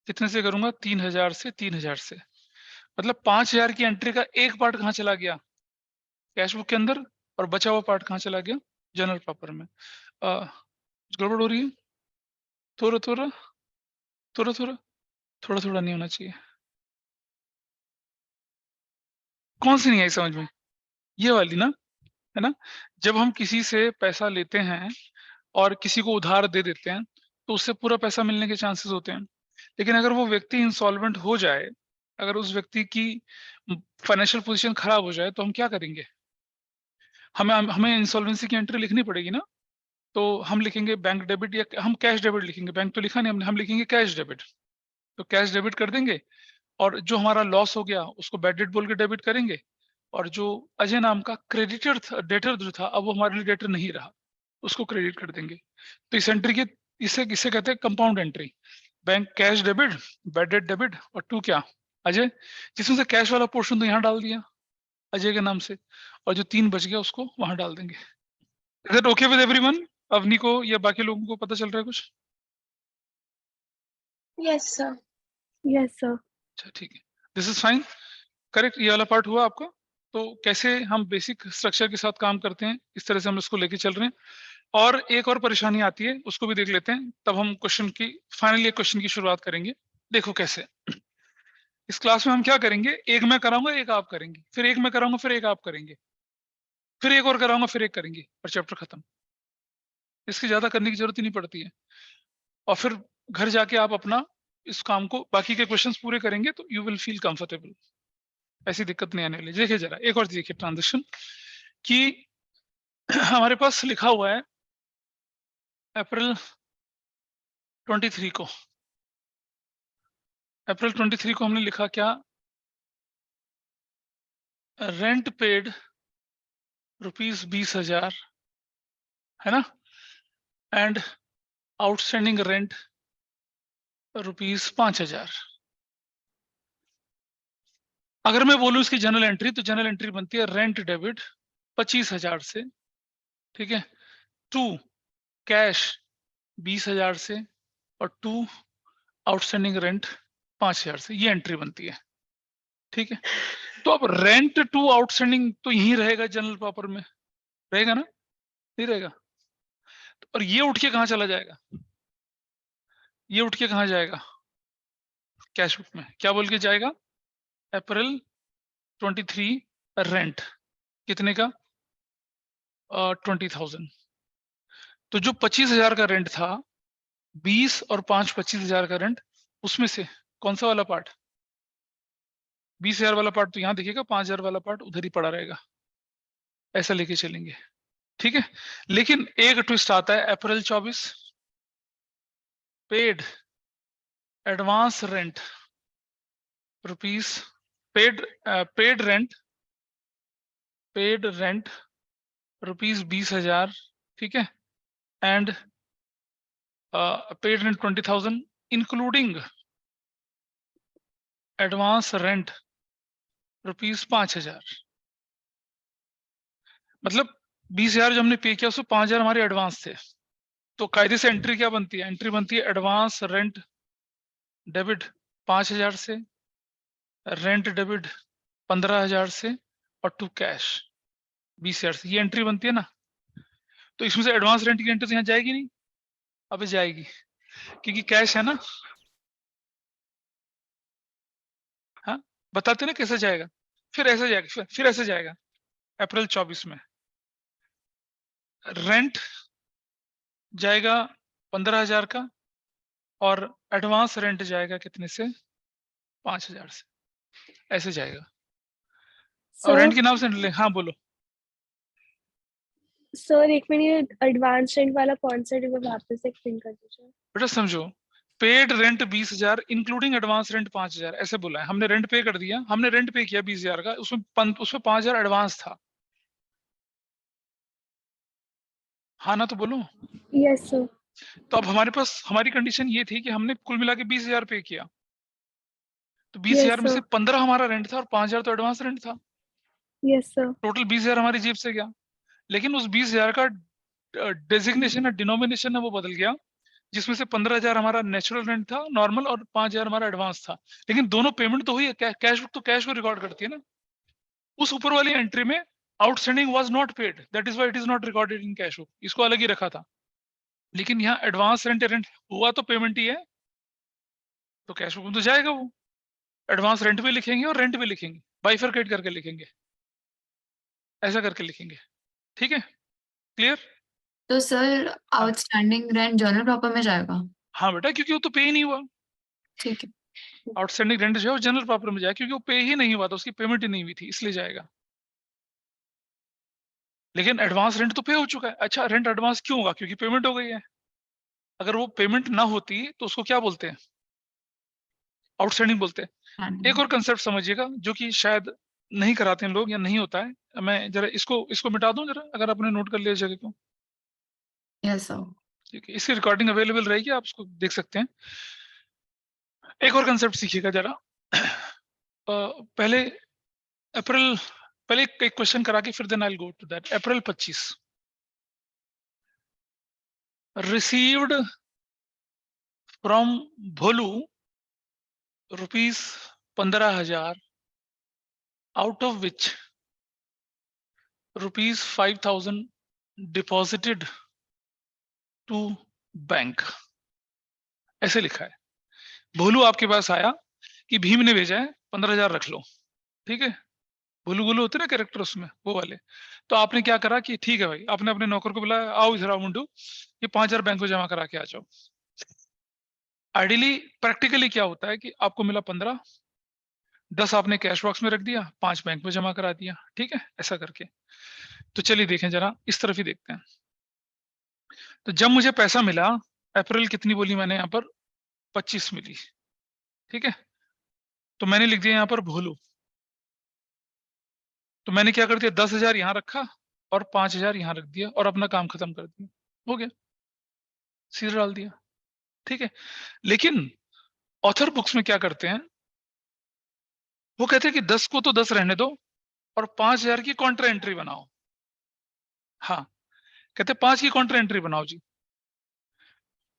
कितने से करूंगा, 3,000 से, 3,000 से। मतलब 5,000 की एंट्री का एक पार्ट कहाँ चला गया, कैश बुक के अंदर, और बचा हुआ पार्ट कहाँ चला गया, जनरल प्रॉपर में। गड़बड़ हो रही है, थोड़ा थोड़ा थोड़ा थोड़ा थोड़ा थोड़ा नहीं होना चाहिए। कौन सी नहीं आई समझ में, ये वाली ना, है ना। जब हम किसी से पैसा लेते हैं और किसी को उधार दे देते हैं तो उससे पूरा पैसा मिलने के चांसेस होते हैं, लेकिन अगर वो व्यक्ति इंसॉल्वेंट हो जाए, अगर उस व्यक्ति की फाइनेंशियल पोजीशन खराब हो जाए तो हम क्या करेंगे, हमें हमें इंसॉल्वेंसी की एंट्री लिखनी पड़ेगी ना। तो हम लिखेंगे बैंक डेबिट, या हम कैश डेबिट लिखेंगे, बैंक तो लिखा नहीं हमने, हम लिखेंगे कैश डेबिट। तो कैश डेबिट कर देंगे, और जो हमारा लॉस हो गया उसको बैड डेट बोल के डेबिट करेंगे, और जो अजय नाम का क्रेडिटर था, डेटर जो था, अब वो हमारे लिए डेटर नहीं रहा, उसको क्रेडिट कर देंगे। तो इस एंट्री की, इसे किसे कहते हैं, compound entry. Bank cash debit, bad debt debit, और टू क्या, अजय, जिसमें से कैश वाला पोर्शन तो यहाँ डाल दिया अजय के नाम से, और जो 3 बच गया उसको वहां डाल देंगे। Is it okay with everyone, Avni को या बाकी लोगों को पता चल रहा है कुछ? Yes sir. Yes sir. अच्छा ठीक है, दिस इज फाइन, करेक्ट, ये वाला पार्ट हुआ आपका। तो कैसे हम बेसिक स्ट्रक्चर के साथ काम करते हैं, इस तरह से हम इसको लेके चल रहे हैं। और एक और परेशानी आती है, उसको भी देख लेते हैं, तब हम क्वेश्चन की, फाइनली एक क्वेश्चन की शुरुआत करेंगे। देखो कैसे, इस क्लास में हम क्या करेंगे, एक मैं कराऊंगा एक आप करेंगे, फिर एक मैं कराऊंगा फिर एक आप करेंगे, फिर एक और कराऊंगा फिर एक करेंगे, और चैप्टर खत्म। इसकी ज्यादा करने की जरूरत ही नहीं पड़ती है। और फिर घर जाके आप अपना इस काम को, बाकी के क्वेश्चंस पूरे करेंगे तो यू विल फील कंफर्टेबल, ऐसी दिक्कत नहीं आने वाली। देखिए जरा एक और देखिए ट्रांजेक्शन कि हमारे पास लिखा हुआ है अप्रैल 23 को, अप्रैल 23 को हमने लिखा क्या, रेंट पेड ₹20,000, है ना, एंड आउटस्टैंडिंग रेंट ₹5,000। अगर मैं बोलूं इसकी जनरल एंट्री, तो जनरल एंट्री बनती है रेंट डेबिट 25,000 से, ठीक है, टू कैश 20,000 से, और टू आउटस्टैंडिंग रेंट 5,000 से, ये एंट्री बनती है, ठीक है। तो अब रेंट टू आउटस्टैंडिंग तो यही रहेगा जनरल प्रॉपर में, रहेगा ना, नहीं रहेगा। और ये उठ के कहाँ चला जाएगा, ये उठ के कहाँ जाएगा, कैश बुक में क्या बोल के जाएगा, अप्रैल 23 रेंट, कितने का, 20,000। तो जो 25,000 का रेंट था, 20 और 5 25,000 का रेंट, उसमें से कौन सा वाला पार्ट, 20,000 वाला पार्ट तो यहाँ दिखेगा, 5,000 वाला पार्ट उधर ही पड़ा रहेगा, ऐसा लेके चलेंगे, ठीक है। लेकिन एक ट्विस्ट आता है, अप्रैल 24 paid advance rent rupees, paid rent ₹20,000, ठीक है, and paid rent 20,000 including advance rent ₹5,000। मतलब 20,000 जो हमने पे किया उसमें 5,000 हमारे एडवांस थे। तो कायदे से एंट्री क्या बनती है, एंट्री बनती है एडवांस रेंट डेबिट 5,000 से, रेंट डेबिट 15,000 से, और टू कैश 20,000 से, ये एंट्री बनती है ना। तो इसमें से एडवांस रेंट की एंट्री तो यहाँ जाएगी नहीं, अबे जाएगी, क्योंकि कैश है ना। हाँ, बताते ना कैसे जाएगा, फिर ऐसे जाएगा, फिर ऐसे जाएगा। अप्रैल 24 में रेंट जाएगा 15,000 का, और एडवांस रेंट जाएगा कितने से, 5,000 से, ऐसे जाएगा। और सर रेंट के नाम से हाँ बोलो। सर एक मिनट, एडवांस रेंट वाला कॉन्सेप्ट में वापस एक्सप्लेन कर दीजिए। बेटा समझो, paid rent 20,000 including advance rent 5,000 ऐसे बोला है। हमने रेंट पे कर दिया, हमने रेंट पे किया 20,000 का, उसमें 5,000 एडवांस था। हाँ ना, तो बोलो। Yes sir. तो अब हमारे पास हमारी कंडीशन ये थी कि हमने कुल मिला के 20,000 पे किया, तो 20,000 यस में से सर। 15 हमारा रेंट था और 5,000 तो एडवांस रेंट था। Yes sir. टोटल 20,000 हमारी जेब से गया। लेकिन उस 20,000 का डेजिग्नेशन है, डिनोमिनेशन है, वो बदल गया, जिसमें से 15,000 हमारा नेचुरल रेंट था नॉर्मल और 5,000 हमारा एडवांस था। लेकिन दोनों पेमेंट तो हुई है, कैश बुक तो कैश को रिकॉर्ड करती है ना। उस ऊपर वाली एंट्री में outstanding was not paid, that is why it is not recorded in cash book, इसको अलग ही रखा था। लेकिन यहाँ एडवांस रेंट रेंट हुआ तो पेमेंट ही है, तो कैश बुक में तो जाएगा वो। एडवांस रेंट भी लिखेंगे और रेंट भी लिखेंगे, बाइफरकेट करके लिखेंगे, ऐसा करके लिखेंगे। ठीक है, क्लियर? तो सर हाँ आउटस्टैंडिंग रेंट जनरल प्रॉपर में जाएगा? हाँ बेटा, क्योंकि वो तो पे ही नहीं हुआ। ठीक है। आउटस्टैंडिंग रेंट जो है वो जनरल प्रॉपर में जाएगा, क्योंकि वो पे ही नहीं हुआ था, उसकी पेमेंट ही नहीं हुई थी, इसलिए जाएगा। लेकिन एडवांस रेंट तो पे हो चुका है। अच्छा, रेंट एडवांस क्यों होगा? क्योंकि पेमेंट हो गई है। अगर वो पेमेंट ना होती तो उसको क्या बोलते हैं? आउटस्टैंडिंग बोलते हैं। एक और कंसेप्ट समझिएगा जो कि शायद नहीं कराते हैं लोग या नहीं होता है। मैं जरा इसको मिटा दूं जरा, अगर आपने नोट कर लिया जगह को। Yes sir. ठीक है, इसकी रिकॉर्डिंग अवेलेबल रहेगी, आप उसको देख सकते हैं। एक और कंसेप्ट सीखिएगा जरा। पहले अप्रैल, पहले एक क्वेश्चन करा के फिर then I will go to that. April 25 received from Bholu ₹15,000, out of which ₹5,000 deposited to bank, ऐसे लिखा है। भोलू आपके पास आया कि भीम ने भेजा है 15,000 रख लो, ठीक है। भोलू भोलू होते ना कैरेक्टर उसमें, वो वाले। तो आपने क्या करा कि ठीक है भाई, आपने अपने नौकर को बुलाया, आओ इधर आओ मुंडू, ये 5,000 बैंक में जमा करा के आ जाओ। आइडियली प्रैक्टिकली क्या होता है कि आपको मिला 15, 10 आपने कैश बॉक्स में रख दिया, 5 बैंक में जमा करा दिया, ठीक है, ऐसा करके। तो चलिए देखें जरा, इस तरफ ही देखते हैं। तो जब मुझे पैसा मिला, अप्रैल कितनी बोली मैंने यहाँ पर, 25 मिली, ठीक है। तो मैंने लिख दिया यहाँ पर भोलू। तो मैंने क्या कर दिया, 10,000 यहाँ रखा और 5,000 यहाँ रख दिया और अपना काम खत्म कर दिया, हो गया, सीधे डाल दिया, ठीक है। लेकिन ऑथर बुक्स में क्या करते हैं, वो कहते हैं कि 10 को तो 10 रहने दो और 5,000 की कॉन्ट्रा एंट्री बनाओ। हाँ, कहते 5 की कॉन्ट्रा एंट्री बनाओ जी,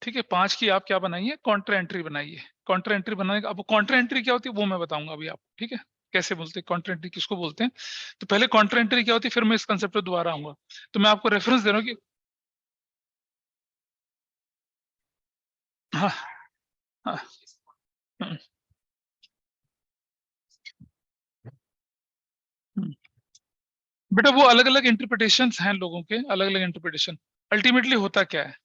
ठीक है। 5 की आप क्या बनाइए, कॉन्ट्रा एंट्री बनाइए। कॉन्ट्रा एंट्री बनाने का, अब कॉन्ट्रा एंट्री क्या होती है वो मैं बताऊंगा अभी आपको, ठीक है, कैसे बोलते हैं कॉन्ट्रा एंट्री, किसको बोलते हैं। तो पहले कॉन्ट्रा एंट्री क्या होती है, फिर मैं इस कंसेप्ट पे दोबारा आऊंगा। तो मैं आपको रेफरेंस दे रहा हूँ कि हाँ हाँ हम्म, हम्म। बेटा वो अलग अलग इंटरप्रिटेशन हैं लोगों के, अलग अलग इंटरप्रिटेशन। अल्टीमेटली होता क्या है,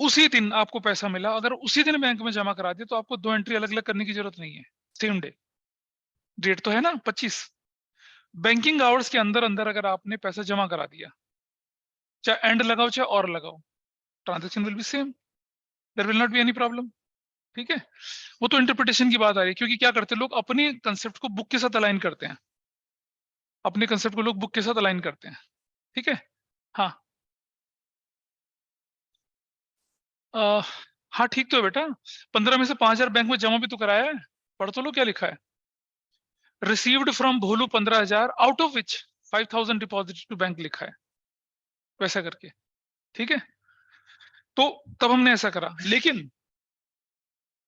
उसी दिन आपको पैसा मिला, अगर उसी दिन बैंक में जमा करा दिया तो आपको 2 एंट्री अलग अलग करने की जरूरत नहीं है, सेम डे। डेट तो है ना 25, बैंकिंग आवर्स के अंदर अंदर अगर आपने पैसा जमा करा दिया, चाहे एंड लगाओ चाहे और लगाओ, transaction will be same, there will not be any problem, ठीक है। वो तो इंटरप्रिटेशन की बात आ रही है, क्योंकि क्या करते हैं लोग, अपने कंसेप्ट को बुक के साथ अलाइन करते हैं, अपने कंसेप्ट को लोग बुक के साथ अलाइन करते हैं, ठीक है। हाँ अ, हाँ ठीक तो है बेटा, 15 में से 5,000 बैंक में जमा भी तो कराया है। पढ़ तो लो क्या लिखा है, received from Bholu 15,000 out of which 5,000 deposit to bank लिखा है, वैसा करके, ठीक है। तो तब हमने ऐसा करा। लेकिन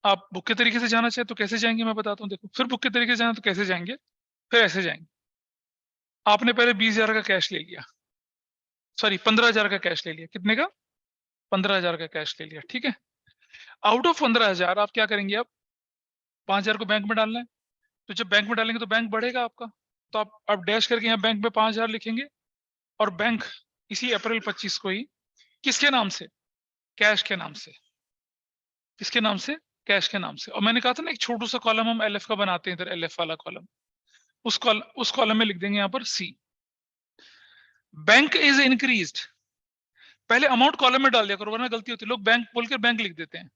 आप बुक के तरीके से जाना चाहे तो कैसे जाएंगे मैं बताता हूँ, देखो। फिर बुक के तरीके से जाना तो कैसे जाएंगे, फिर ऐसे जाएंगे। आपने पहले 20,000 का कैश ले लिया, सॉरी 15,000 का कैश ले लिया, कितने का, 15,000 का कैश ले लिया, ठीक है। आउट ऑफ 15,000 आप क्या करेंगे, अब 5,000 को बैंक में डालना है। तो जब बैंक में डालेंगे तो बैंक बढ़ेगा आपका, तो आप डैश करके यहाँ बैंक में 5,000 लिखेंगे, और बैंक इसी अप्रैल 25 को ही किसके नाम से, कैश के नाम से, किसके नाम से, कैश के नाम से। और मैंने कहा था ना एक छोटू सा कॉलम हम एलएफ का बनाते हैं, इधर एलएफ वाला कॉलम, उस कॉलम में लिख देंगे यहाँ पर सी। बैंक इज इंक्रीज्ड, पहले अमाउंट कॉलम में डाल दिया करो वरना गलती होती है, लोग बैंक बोल के बैंक लिख देते हैं।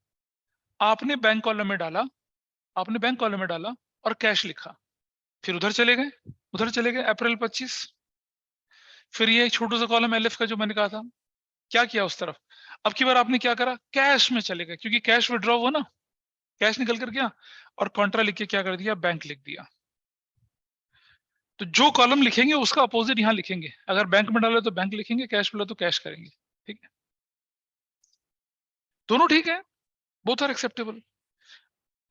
आपने बैंक कॉलम में डाला, आपने बैंक कॉलम में डाला और कैश लिखा, फिर उधर चले गए अप्रैल 25। फिर ये छोटू सा कॉलम एलएफ का जो मैंने कहा था, क्या किया उस तरफ। अब की बार आपने क्या करा, कैश में चले गए क्योंकि कैश विड्रॉ हुआ ना, कैश निकल कर गया और कॉन्ट्रा लिख के क्या कर दिया, बैंक लिख दिया। तो जो कॉलम लिखेंगे उसका अपोजिट यहां लिखेंगे, अगर बैंक में डाले तो बैंक लिखेंगे, कैश मिला तो कैश करेंगे। ठीक है, दोनों ठीक है, both are acceptable,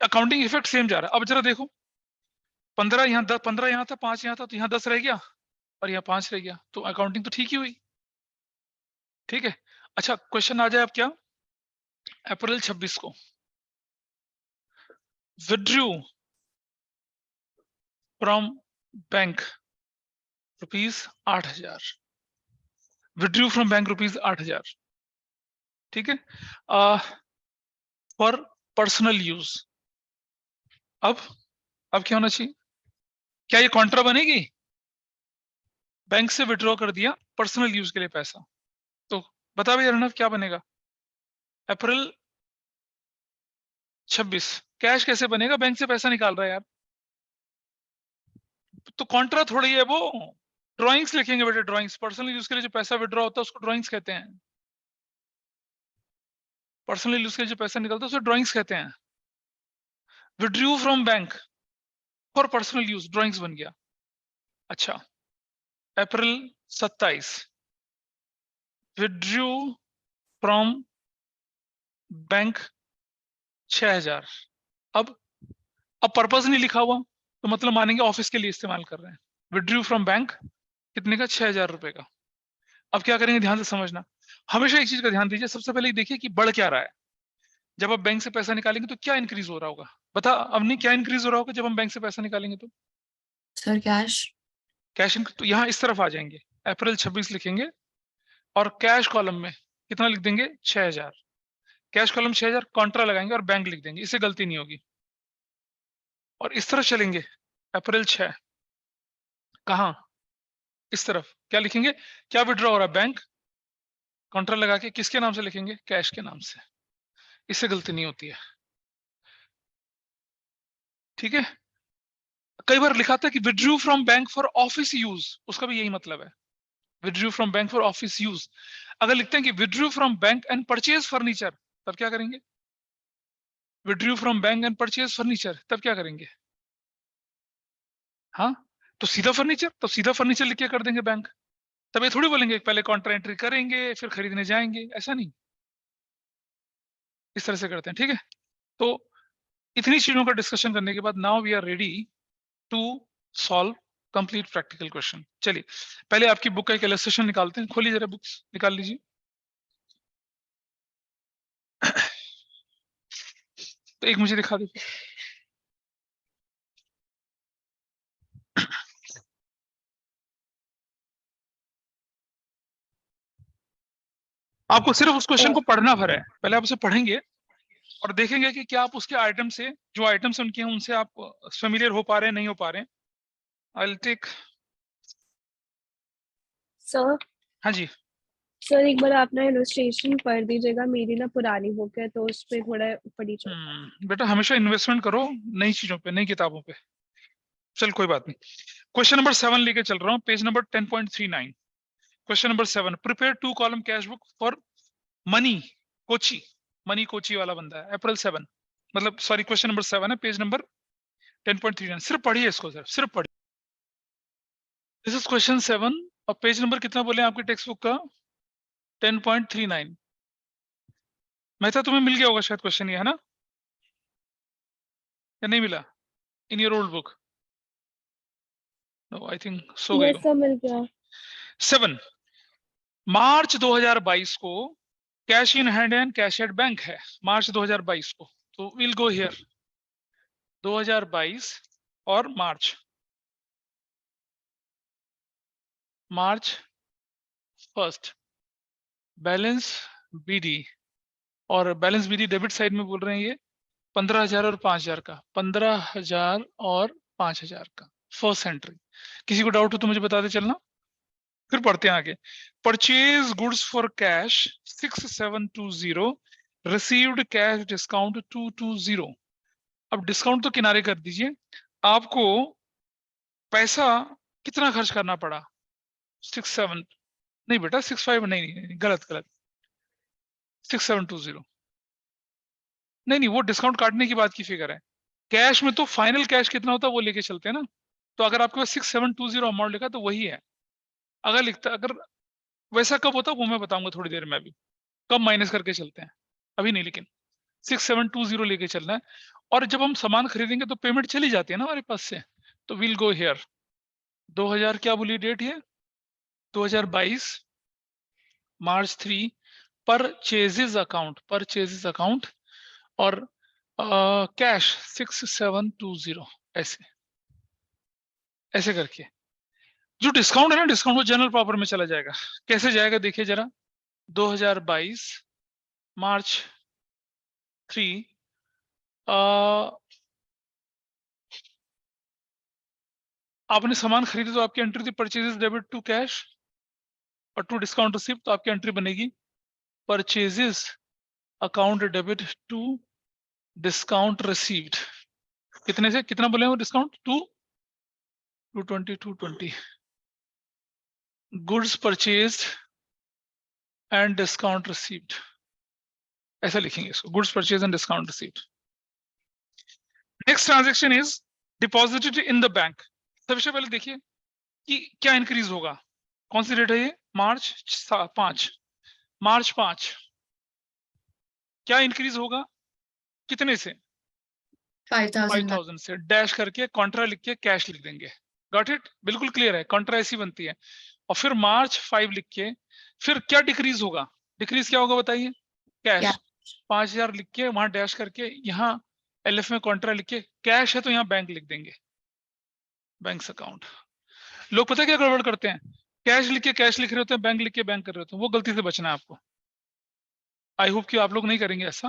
accounting effect same जा रहा है। अब जरा देखो 15 यहाँ 10, 15 यहाँ था, 5 यहाँ था, तो यहाँ 10 रह गया और यहाँ 5 रह गया, तो अकाउंटिंग तो ठीक ही हुई। ठीक है, अच्छा क्वेश्चन आ जाए अब क्या, अप्रैल 26 को withdrew from bank ₹8,000, withdrew from bank ₹8,000। ठीक है, फॉर पर्सनल यूज। अब क्या होना चाहिए, क्या ये कॉन्ट्रा बनेगी, बैंक से विड्रॉ कर दिया पर्सनल यूज के लिए पैसा, तो बता भाई अर्णव क्या बनेगा, अप्रैल 26 कैश कैसे बनेगा, बैंक से पैसा निकाल रहा है यार, तो कॉन्ट्रा थोड़ी है वो, ड्राइंग्स लिखेंगे बेटे, ड्राइंग्स, पर्सनल यूज के लिए जो पैसा विड्रॉ होता है उसको ड्राइंग्स कहते हैं, पर्सनल यूज के लिए जो पैसा निकलता है उसे ड्राइंग्स कहते हैं। Withdrew from bank for personal use, drawings बन गया। अच्छा, अप्रैल 27 विड्रू फ्रॉम बैंक 6,000। अब पर्पस नहीं लिखा हुआ तो मतलब मानेंगे ऑफिस के लिए इस्तेमाल कर रहे हैं। विड्रू फ्रॉम बैंक कितने का, 6,000 रुपए का। अब क्या करेंगे, ध्यान से समझना, हमेशा एक चीज का ध्यान दीजिए, सबसे पहले देखिए कि बढ़ क्या रहा है। जब आप बैंक से पैसा निकालेंगे तो क्या इंक्रीज हो रहा होगा, बता अवनी, क्या इंक्रीज हो रहा होगा जब हम बैंक से पैसा निकालेंगे तो, सर कैश। कैश तो यहाँ इस तरफ आ जाएंगे, अप्रैल 26 लिखेंगे और कैश कॉलम में कितना लिख देंगे, 6,000, कैश कॉलम 6,000, कॉन्ट्रा लगाएंगे और बैंक लिख देंगे, इससे गलती नहीं होगी। और इस तरफ चलेंगे, अप्रैल 6 कहाँ, इस तरफ क्या लिखेंगे, क्या विड्रॉ हो रहा है, बैंक, कॉन्ट्रा लगा के किसके नाम से लिखेंगे, कैश के नाम से, इससे गलती नहीं होती है। ठीक है, कई बार लिखा था कि withdrew from bank for office use, उसका भी यही मतलब है, withdrew from bank for office use. अगर लिखते हैं कि withdrew from bank and purchase furniture, तब क्या करेंगे, withdrew from bank and purchase furniture, तब क्या करेंगे, हाँ तो सीधा फर्नीचर, तो सीधा फर्नीचर लिख के कर देंगे बैंक, तब ये थोड़ी बोलेंगे पहले कॉन्ट्रा एंट्री करेंगे फिर खरीदने जाएंगे, ऐसा नहीं, इस तरह से करते हैं। ठीक है, तो इतनी चीजों का डिस्कशन करने के बाद now we are ready to solve complete practical question. चलिए पहले आपकी बुक का एक इलस्ट्रेशन निकालते हैं, खोलिए जरा, बुक्स निकाल लीजिए। तो एक मुझे दिखा दीजिए, आपको सिर्फ उस क्वेश्चन को पढ़ना भर है, पहले आप उसे पढ़ेंगे और देखेंगे कि क्या आप उसके आइटम से, जो आइटम्स उनके हैं उनसे आप फेमिलियर हो पा रहे हैं, नहीं हो पा रहे हैं। आई विल टेक, सर हाँ जी, सर एक बार आप ना इलस्ट्रेशन पढ़ दीजिएगा, मेरी ना पुरानी बुक है तो उस पे थोड़ा ऊपर नीचे होता है। बेटा हमेशा इन्वेस्टमेंट करो नई चीजों पे, नई किताबों पे। चल कोई बात नहीं, क्वेश्चन नंबर 7 लेके चल रहा हूँ, page number 10.39। Question number 7, prepare 2 column cash book for money Kochi, money Kochi वाला बंदा है, अप्रैल 7, मतलब सॉरी क्वेश्चन नंबर 7 है, पेज नंबर 10.39। सिर्फ पढ़िए इसको सर, सिर्फ पढ़िए, दिस इज क्वेश्चन 7 और पेज नंबर कितना बोले आपकी टेक्स्ट बुक का, 10.39। मेहता तुम्हें मिल गया होगा शायद क्वेश्चन ये, है ना, या नहीं मिला in your old book, no I think so गई यस हो। सर मिल गया। 7, मार्च 2022 को cash in hand and cash at bank है, मार्च 2022 को, तो विल गो हियर 2022 और मार्च 1 बैलेंस बीडी, और बैलेंस बीडी डेबिट साइड में बोल रहे हैं ये 15,000 और 5,000 का, 15,000 और 5,000 का फर्स्ट एंट्री। किसी को डाउट हो तो मुझे बताते चलना, फिर पढ़ते हैं आगे। Purchase goods for cash 6720, received cash discount 220। अब डिस्काउंट तो किनारे कर दीजिए, आपको पैसा कितना खर्च करना पड़ा? 67 नहीं बेटा, 65 नहीं, गलत गलत, 6720 नहीं, वो डिस्काउंट काटने की बात की फिगर है। कैश में तो फाइनल कैश कितना होता है वो लेके चलते हैं ना। तो अगर आपके पास 6720 अमाउंट लिखा तो वही है। अगर वैसा कब होता है वो मैं बताऊंगा थोड़ी देर में। अभी कब माइनस करके चलते हैं अभी नहीं, लेकिन 6720 लेके चलना है। और जब हम सामान खरीदेंगे तो पेमेंट चली जाती है ना हमारे पास से, तो विल गो हियर 2000 क्या बोली डेट है, 2022 मार्च 3, परचेजेस अकाउंट और कैश 6720, ऐसे ऐसे करके जो डिस्काउंट है ना, डिस्काउंट वो जनरल प्रॉपर में चला जाएगा। कैसे जाएगा देखिए जरा, 2022 मार्च 3, आपने सामान खरीदे तो आपकी एंट्री थी परचेजेस डेबिट टू कैश और टू डिस्काउंट रिसीव, तो आपकी एंट्री बनेगी purchases account debit to discount received. कितने से कितना बोले हो discount? 220 goods purchased and discount received, ऐसा लिखेंगे इसको, goods purchase and discount received. Next transaction is deposited in the bank. सबसे पहले देखिए कि क्या इंक्रीज होगा। कौन सी डेट है ये? मार्च 5 क्या इंक्रीज होगा, कितने से? 5000 से डैश करके कॉन्ट्रा लिख के कैश लिख देंगे। Got it? बिल्कुल क्लियर है, कॉन्ट्रा ऐसी बनती है। और फिर मार्च 5 लिख के फिर क्या डिक्रीज होगा? डिक्रीज क्या होगा बताइए? कैश 5000 लिख के वहां डैश करके यहाँ एलएफ में कॉन्ट्रा लिख के, कैश है तो यहाँ बैंक लिख देंगे, बैंक अकाउंट। लोग पता है क्या गड़बड़ करते हैं, कैश लिख के कैश लिख रहे होते हैं, बैंक लिख के बैंक कर रहे होते हैं। वो गलती से बचना है आपको। आई होप कि आप लोग नहीं करेंगे ऐसा,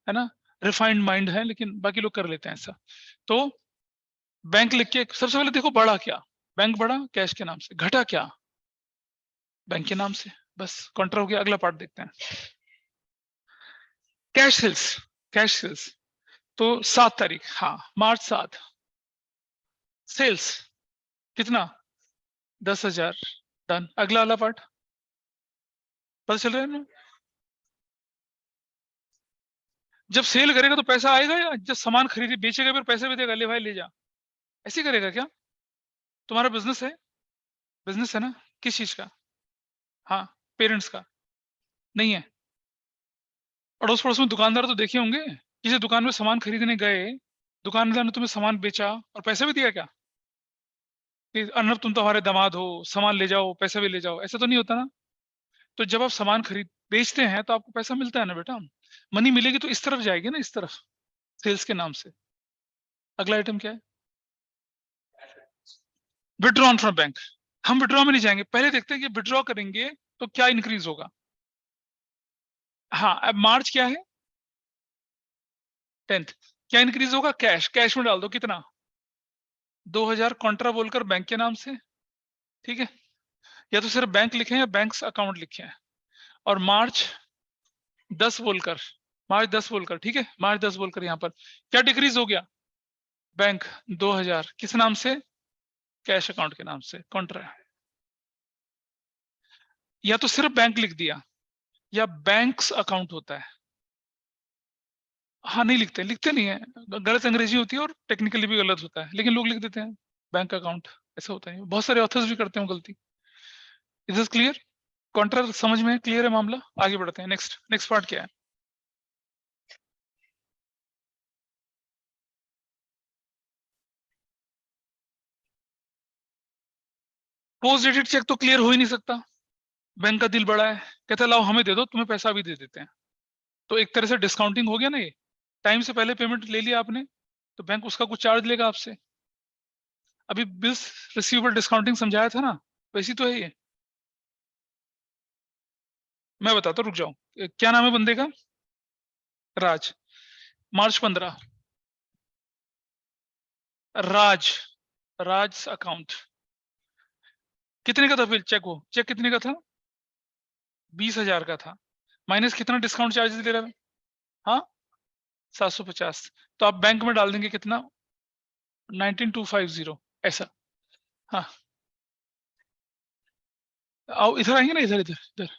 है ना, रिफाइंड माइंड है, लेकिन बाकी लोग कर लेते हैं ऐसा। तो बैंक लिख के सबसे पहले देखो बढ़ा क्या, बैंक बढ़ा कैश के नाम से, घटा क्या, बैंक के नाम से, बस कॉन्ट्रा हो गया। अगला पार्ट देखते हैं, कैश सेल्स तो 7 तारीख, हाँ मार्च 7 सेल्स कितना? 10,000, डन। अगला वाला पार्ट पता चल रहा है ना? जब सेल करेगा तो पैसा आएगा, या जब सामान खरीदे बेचेगा फिर पैसे भी देगा, ले भाई ले जा, ऐसे करेगा क्या? तुम्हारा बिजनेस है ना, किस चीज का? हाँ, पेरेंट्स का नहीं है। अड़ोस पड़ोस में दुकानदार तो देखे होंगे, किसी दुकान में सामान खरीदने गए, दुकानदार ने तुम्हें सामान बेचा और पैसे भी दिया क्या? कि अर्नब तुम तो हमारे दामाद हो, सामान ले जाओ पैसे भी ले जाओ, ऐसा तो नहीं होता ना। तो जब आप सामान खरीद बेचते हैं तो आपको पैसा मिलता है ना बेटा, मनी मिलेगी तो इस तरफ जाएगी ना, इस तरफ, सेल्स के नाम से। अगला आइटम क्या है? Withdrawn from bank. हम विड्रॉ में नहीं जाएंगे, पहले देखते हैं कि विड्रॉ करेंगे तो क्या इंक्रीज होगा। हाँ, अब मार्च क्या है? 10th। क्या इंक्रीज होगा? कैश में डाल दो, कितना? 2000 कॉन्ट्रा बोलकर बैंक के नाम से, ठीक है, या तो सिर्फ बैंक लिखे हैं या बैंक अकाउंट लिखे हैं। और मार्च 10 बोलकर, ठीक है, मार्च 10 बोलकर यहाँ पर क्या डिक्रीज हो गया? बैंक 2000 किस नाम से? कैश अकाउंट के नाम से, कॉन्ट्रा। या तो सिर्फ बैंक लिख दिया या बैंक्स अकाउंट होता है। हाँ नहीं लिखते नहीं है, गलत अंग्रेजी होती है और टेक्निकली भी गलत होता है, लेकिन लोग लिख देते हैं बैंक अकाउंट, ऐसा होता है। बहुत सारे ऑथर्स भी करते हैं गलती। Is this clear? कॉन्ट्रा समझ में क्लियर है मामला? आगे बढ़ते हैं। नेक्स्ट पार्ट क्या है? पोस्ट डेटेड चेक तो क्लियर हो ही नहीं सकता। बैंक का दिल बड़ा है, कहता है लाओ हमें दे दो, तुम्हें पैसा भी दे देते हैं। तो एक तरह से डिस्काउंटिंग हो गया ना ये, टाइम से पहले पेमेंट ले लिया आपने तो बैंक उसका कुछ चार्ज लेगा आपसे। अभी बिल्स रिसीवेबल डिस्काउंटिंग समझाया था ना, वैसी तो है ये। मैं बताता, रुक जाओ, क्या नाम है बंदे का? राज। मार्च 15, राज अकाउंट। कितने का था बिल? चेक, वो चेक कितने का था? 20,000 का था। माइनस कितना डिस्काउंट चार्जेस ले रहा है? हाँ 750। तो आप बैंक में डाल देंगे कितना? 19250 ऐसा। हाँ आओ इधर आएंगे ना, इधर इधर इधर।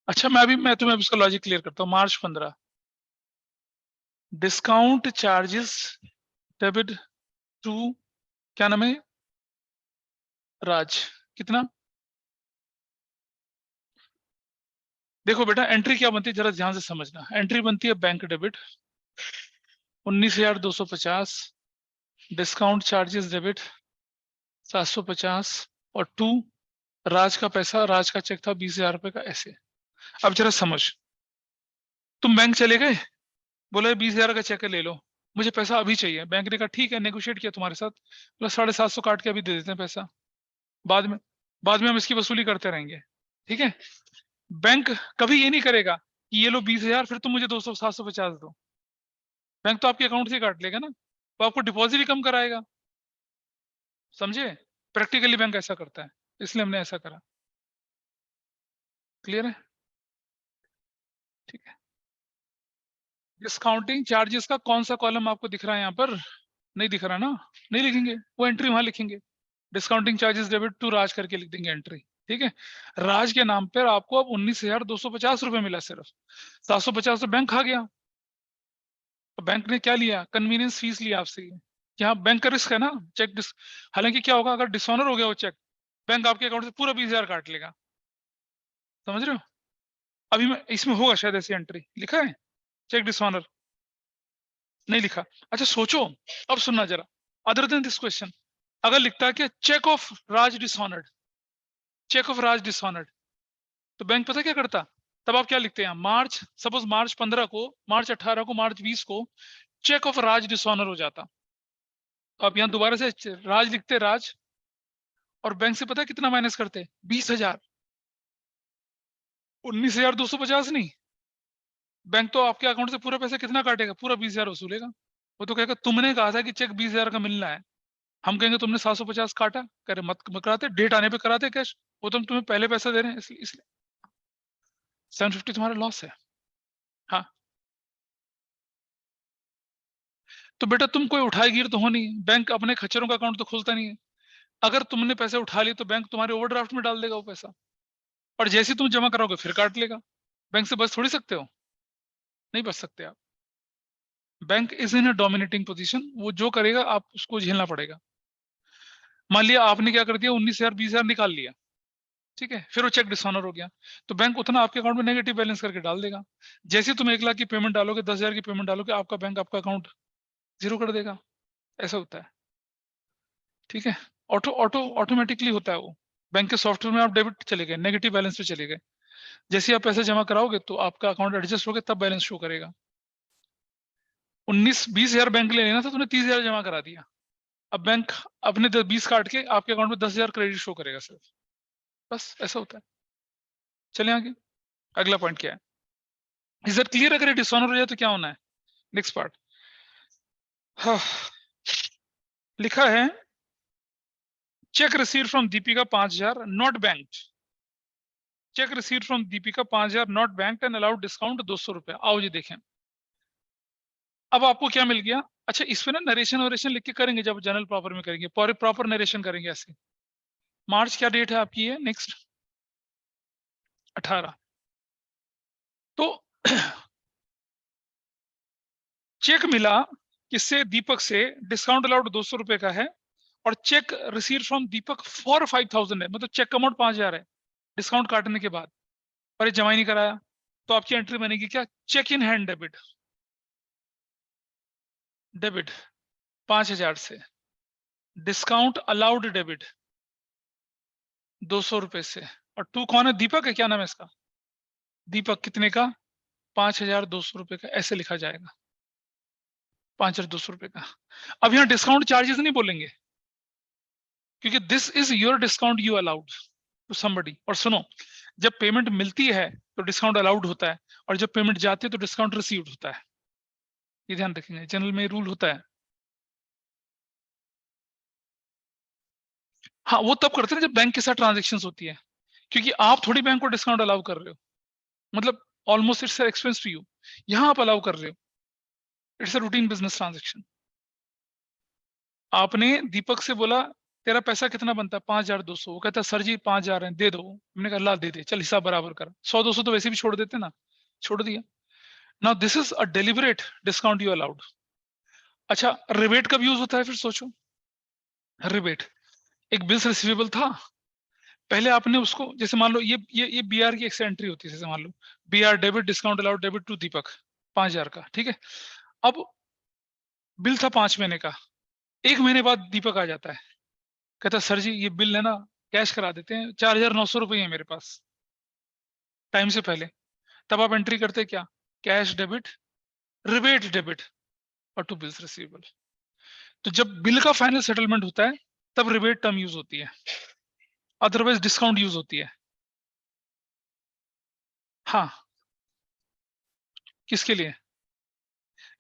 अच्छा मैं तुम्हें इसका लॉजिक क्लियर करता हूँ। मार्च 15 डिस्काउंट चार्जेस डेबिट टू, क्या नाम है, राज, कितना? देखो बेटा एंट्री क्या बनती है जरा ध्यान से समझना। एंट्री बनती है bank debit 19,250, discount charges debit 750, और टू राज का पैसा, राज का चेक था 20,000 रुपए का, ऐसे। अब जरा समझ, तुम बैंक चले गए, बोले 20,000 का चेक है, ले लो, मुझे पैसा अभी चाहिए। बैंक ने कहा ठीक है, नेगोशिएट किया तुम्हारे साथ, बोला 750 काट के अभी दे देते हैं पैसा, बाद में हम इसकी वसूली करते रहेंगे। ठीक है, बैंक कभी ये नहीं करेगा कि ये लो 20,000 फिर तुम मुझे 750 दो। बैंक तो आपके अकाउंट से काट लेगा ना, तो आपको डिपॉजिट ही कम कराएगा। समझे? प्रैक्टिकली बैंक ऐसा करता है, इसलिए हमने ऐसा करा। क्लियर है? ठीक है। डिस्काउंटिंग चार्जेस का कौन सा कॉलम आपको दिख रहा है यहाँ पर? नहीं दिख रहा ना, नहीं लिखेंगे, वो एंट्री वहां लिखेंगे। डिस्काउंटिंग चार्जेस डेबिट टू राज करके लिख देंगे एंट्री। ठीक है, राज के नाम पर आपको अब 19,250 रुपए मिला सिर्फ। 750 तो बैंक खा गया। तो बैंक ने क्या लिया? कन्वीनियंस फीस लिया आपसे। यहाँ बैंक का रिस्क है ना, चेक हालांकि क्या होगा अगर डिसऑनर हो गया वो चेक, बैंक आपके अकाउंट से पूरा 20,000 काट लेगा। समझ रहे हो? अभी मैं इसमें होगा शायद ऐसी एंट्री, लिखा है चेक डिसऑनर? नहीं लिखा। अच्छा सोचो, अब सुनना जरा, अदर देन दिस क्वेश्चन, अगर लिखता है कि cheque of Raj dishonoured, cheque of Raj dishonoured, तो बैंक पता क्या करता? तब आप क्या लिखते हैं? मार्च, सपोज मार्च 15 को, मार्च 18 को, मार्च 20 को चेक ऑफ राज डिसऑनर हो जाता, तो आप यहाँ दोबारा से राज लिखते, राज, और बैंक से पता है कितना माइनस करते? 20,000। 19,250 नहीं, बैंक तो आपके अकाउंट से पूरा पैसा कितना काटेगा? पूरा 20,000 वसूलेगा। वो तो कहेगा तुमने कहा था कि चेक 20,000 का मिलना है, हम कहेंगे तुमने 750 काटा, कह रहे मत कराते, डेट आने पे कराते कैश, वो तो हम तुम्हें पहले पैसा दे रहे हैं, इसलिए 750 तुम्हारा लॉस है। हाँ तो बेटा तुम कोई उठाईगिर तो हो नहीं, बैंक अपने खच्चरों का अकाउंट तो खोलता नहीं है। अगर तुमने पैसे उठा लिए तो बैंक तुम्हारे ओवरड्राफ्ट में डाल देगा वो पैसा, और जैसे तुम जमा कराओगे फिर काट लेगा। बैंक से बच थोड़ी सकते हो, नहीं बच सकते आप। Bank is in a dominating position, वो जो करेगा आप उसको झेलना पड़ेगा। मान लिया आपने क्या कर दिया, 19,000 20,000 निकाल लिया, ठीक है, फिर वो चेक डिसऑनर हो गया, तो बैंक उतना आपके अकाउंट में नेगेटिव बैलेंस करके डाल देगा। जैसे तुम 1 लाख की पेमेंट डालोगे, 10,000 की पेमेंट डालोगे, आपका बैंक आपका अकाउंट जीरो कर देगा। ऐसा होता है। ठीक है, ऑटोमेटिकली होता है वो। बैंक के सॉफ्टवेयर में आप डेबिट चले गए, नेगेटिव बैलेंस पे चले गए, जैसे आप पैसे जमा कराओगे तो आपका अकाउंट एडजस्ट हो गया, तब बैलेंस शो करेगा। 19-20,000 बैंक ले लेना था, तुमने 30,000 जमा करा दिया, अब बैंक अपने 20 काट के आपके अकाउंट में 10,000 क्रेडिट शो करेगा सिर्फ, बस ऐसा होता है। चले आगे, अगला पॉइंट क्या है? Is that clear? अगर डिसऑनर हो जाए तो क्या होना है? Next part. हाँ, लिखा है check receive from Deepika 5,000 not bank, check receive from Deepika 5,000 not bank and allowed discount 200 रुपए। आओ जी देखें, अब आपको क्या मिल गया? अच्छा इस पे ना नरेशन वरेशन लिख के करेंगे, जब जनरल प्रॉपर में करेंगे, प्रॉपर नरेशन करेंगे ऐसे। मार्च क्या डेट है आपकी? है नेक्स्ट 18। तो चेक मिला किससे? दीपक से, डिस्काउंट अलाउड 200 रुपए का है, और check receive from Deepak for 5,000 है, मतलब चेक का अमाउंट 5,000 है डिस्काउंट काटने के बाद, पर ये जमा ही नहीं कराया। तो आपकी एंट्री बनेगी क्या? Cheque in hand debit, debit 5,000 से, डिस्काउंट अलाउड डेबिट 200 रुपए से, और टू कौन है? दीपक है, क्या नाम है इसका? दीपक कितने का? 5,200 रुपए का, ऐसे लिखा जाएगा 5,200 रुपए का। अब यहाँ डिस्काउंट चार्जेस नहीं बोलेंगे, क्योंकि this is your discount you allowed to somebody. और सुनो, जब पेमेंट मिलती है तो डिस्काउंट अलाउड होता है, और जब पेमेंट जाती है तो डिस्काउंट रिसीव्ड होता है। ये ध्यान रखेंगे, जनरल में रूल होता है। हाँ, वो तब करते हैं जब बैंक के साथ ट्रांजेक्शन्स होती है, क्योंकि आप थोड़ी बैंक को डिस्काउंट अलाउ कर रहे हो, मतलब almost it's expense to you, यहाँ आप अलाउ कर रहे हो, it's a routine business transaction. आपने दीपक से बोला तेरा पैसा कितना बनता है, 5,200, वो कहता है सर जी 5,000 है, दे दो। हमने कहा ला दे दे, चल हिसाब बराबर कर, 100-200 तो वैसे भी छोड़ देते ना, छोड़ दिया। Now this is a deliberate discount you allowed. अच्छा, रिबेट कब यूज होता है फिर सोचो। रिबेट एक बिल्स रिसीवेबल था, पहले आपने उसको, जैसे मान लो ये बीआर की एक एंट्री होती है, जैसे मान लो BR debit discount allowed debit to Deepak 5,000 का, ठीक है। अब बिल था 5 महीने का, 1 महीने बाद दीपक आ जाता है, कहता सर जी ये बिल है ना, कैश करा देते हैं, 4,900 रुपये है मेरे पास टाइम से पहले। तब आप एंट्री करते क्या, कैश डेबिट रिबेट डेबिट और टू बिल्स रिसीवेबल। तो जब बिल का फाइनल सेटलमेंट होता है तब रिबेट टर्म यूज होती है, अदरवाइज डिस्काउंट यूज होती है। हाँ, किसके लिए,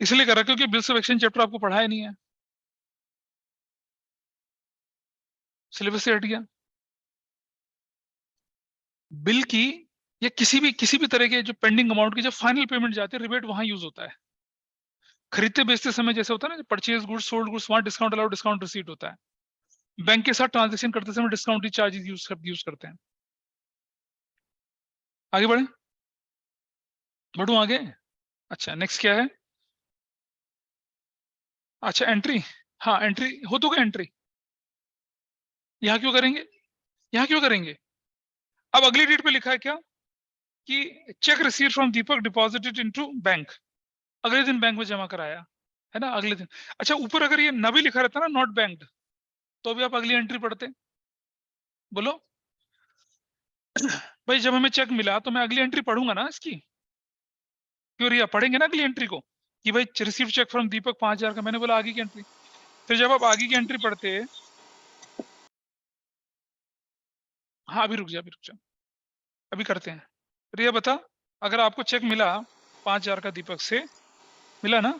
इसलिए करा क्योंकि बिल्स ऑफ एक्सचेंज चैप्टर आपको पढ़ाया नहीं है, सिलेबस से हट गया। बिल की या किसी भी तरह के जो पेंडिंग अमाउंट की जब फाइनल पेमेंट जाती है, रिबेट वहां यूज होता है। खरीदते बेचते समय जैसे होता है ना, परचेज गुड्स सोल्ड गुड्स, वहां डिस्काउंट अलाउड डिस्काउंट रिसीट होता है। बैंक के साथ ट्रांजेक्शन करते समय डिस्काउंट चार्जेस यूज करते हैं। आगे बढ़े, बढ़ू आगे। अच्छा, नेक्स्ट क्या है। अच्छा, एंट्री, हाँ एंट्री हो तो क्या एंट्री, यहाँ क्यों करेंगे, यहाँ क्यों करेंगे। अब अगली डेट पे लिखा है क्या कि check receive from Deepak deposited into bank, अगले दिन बैंक में जमा कराया, है ना, अगले दिन। अच्छा, ऊपर अगर ये न भी लिखा रहता ना नॉट बैंक्ड, तो भी आप अगली एंट्री पढ़ते, बोलो। भाई जब हमें चेक मिला तो मैं अगली एंट्री पढ़ूंगा ना इसकी, क्यों रिया, पढ़ेंगे ना अगली एंट्री को कि भाई रिसीव चेक फ्रॉम दीपक 5,000 का, मैंने बोला आगे की एंट्री। फिर जब आप आगे की एंट्री पढ़ते, हाँ अभी रुक जा, अभी रुक जा, अभी करते हैं। रिया बता, अगर आपको चेक मिला 5,000 का दीपक से, मिला ना,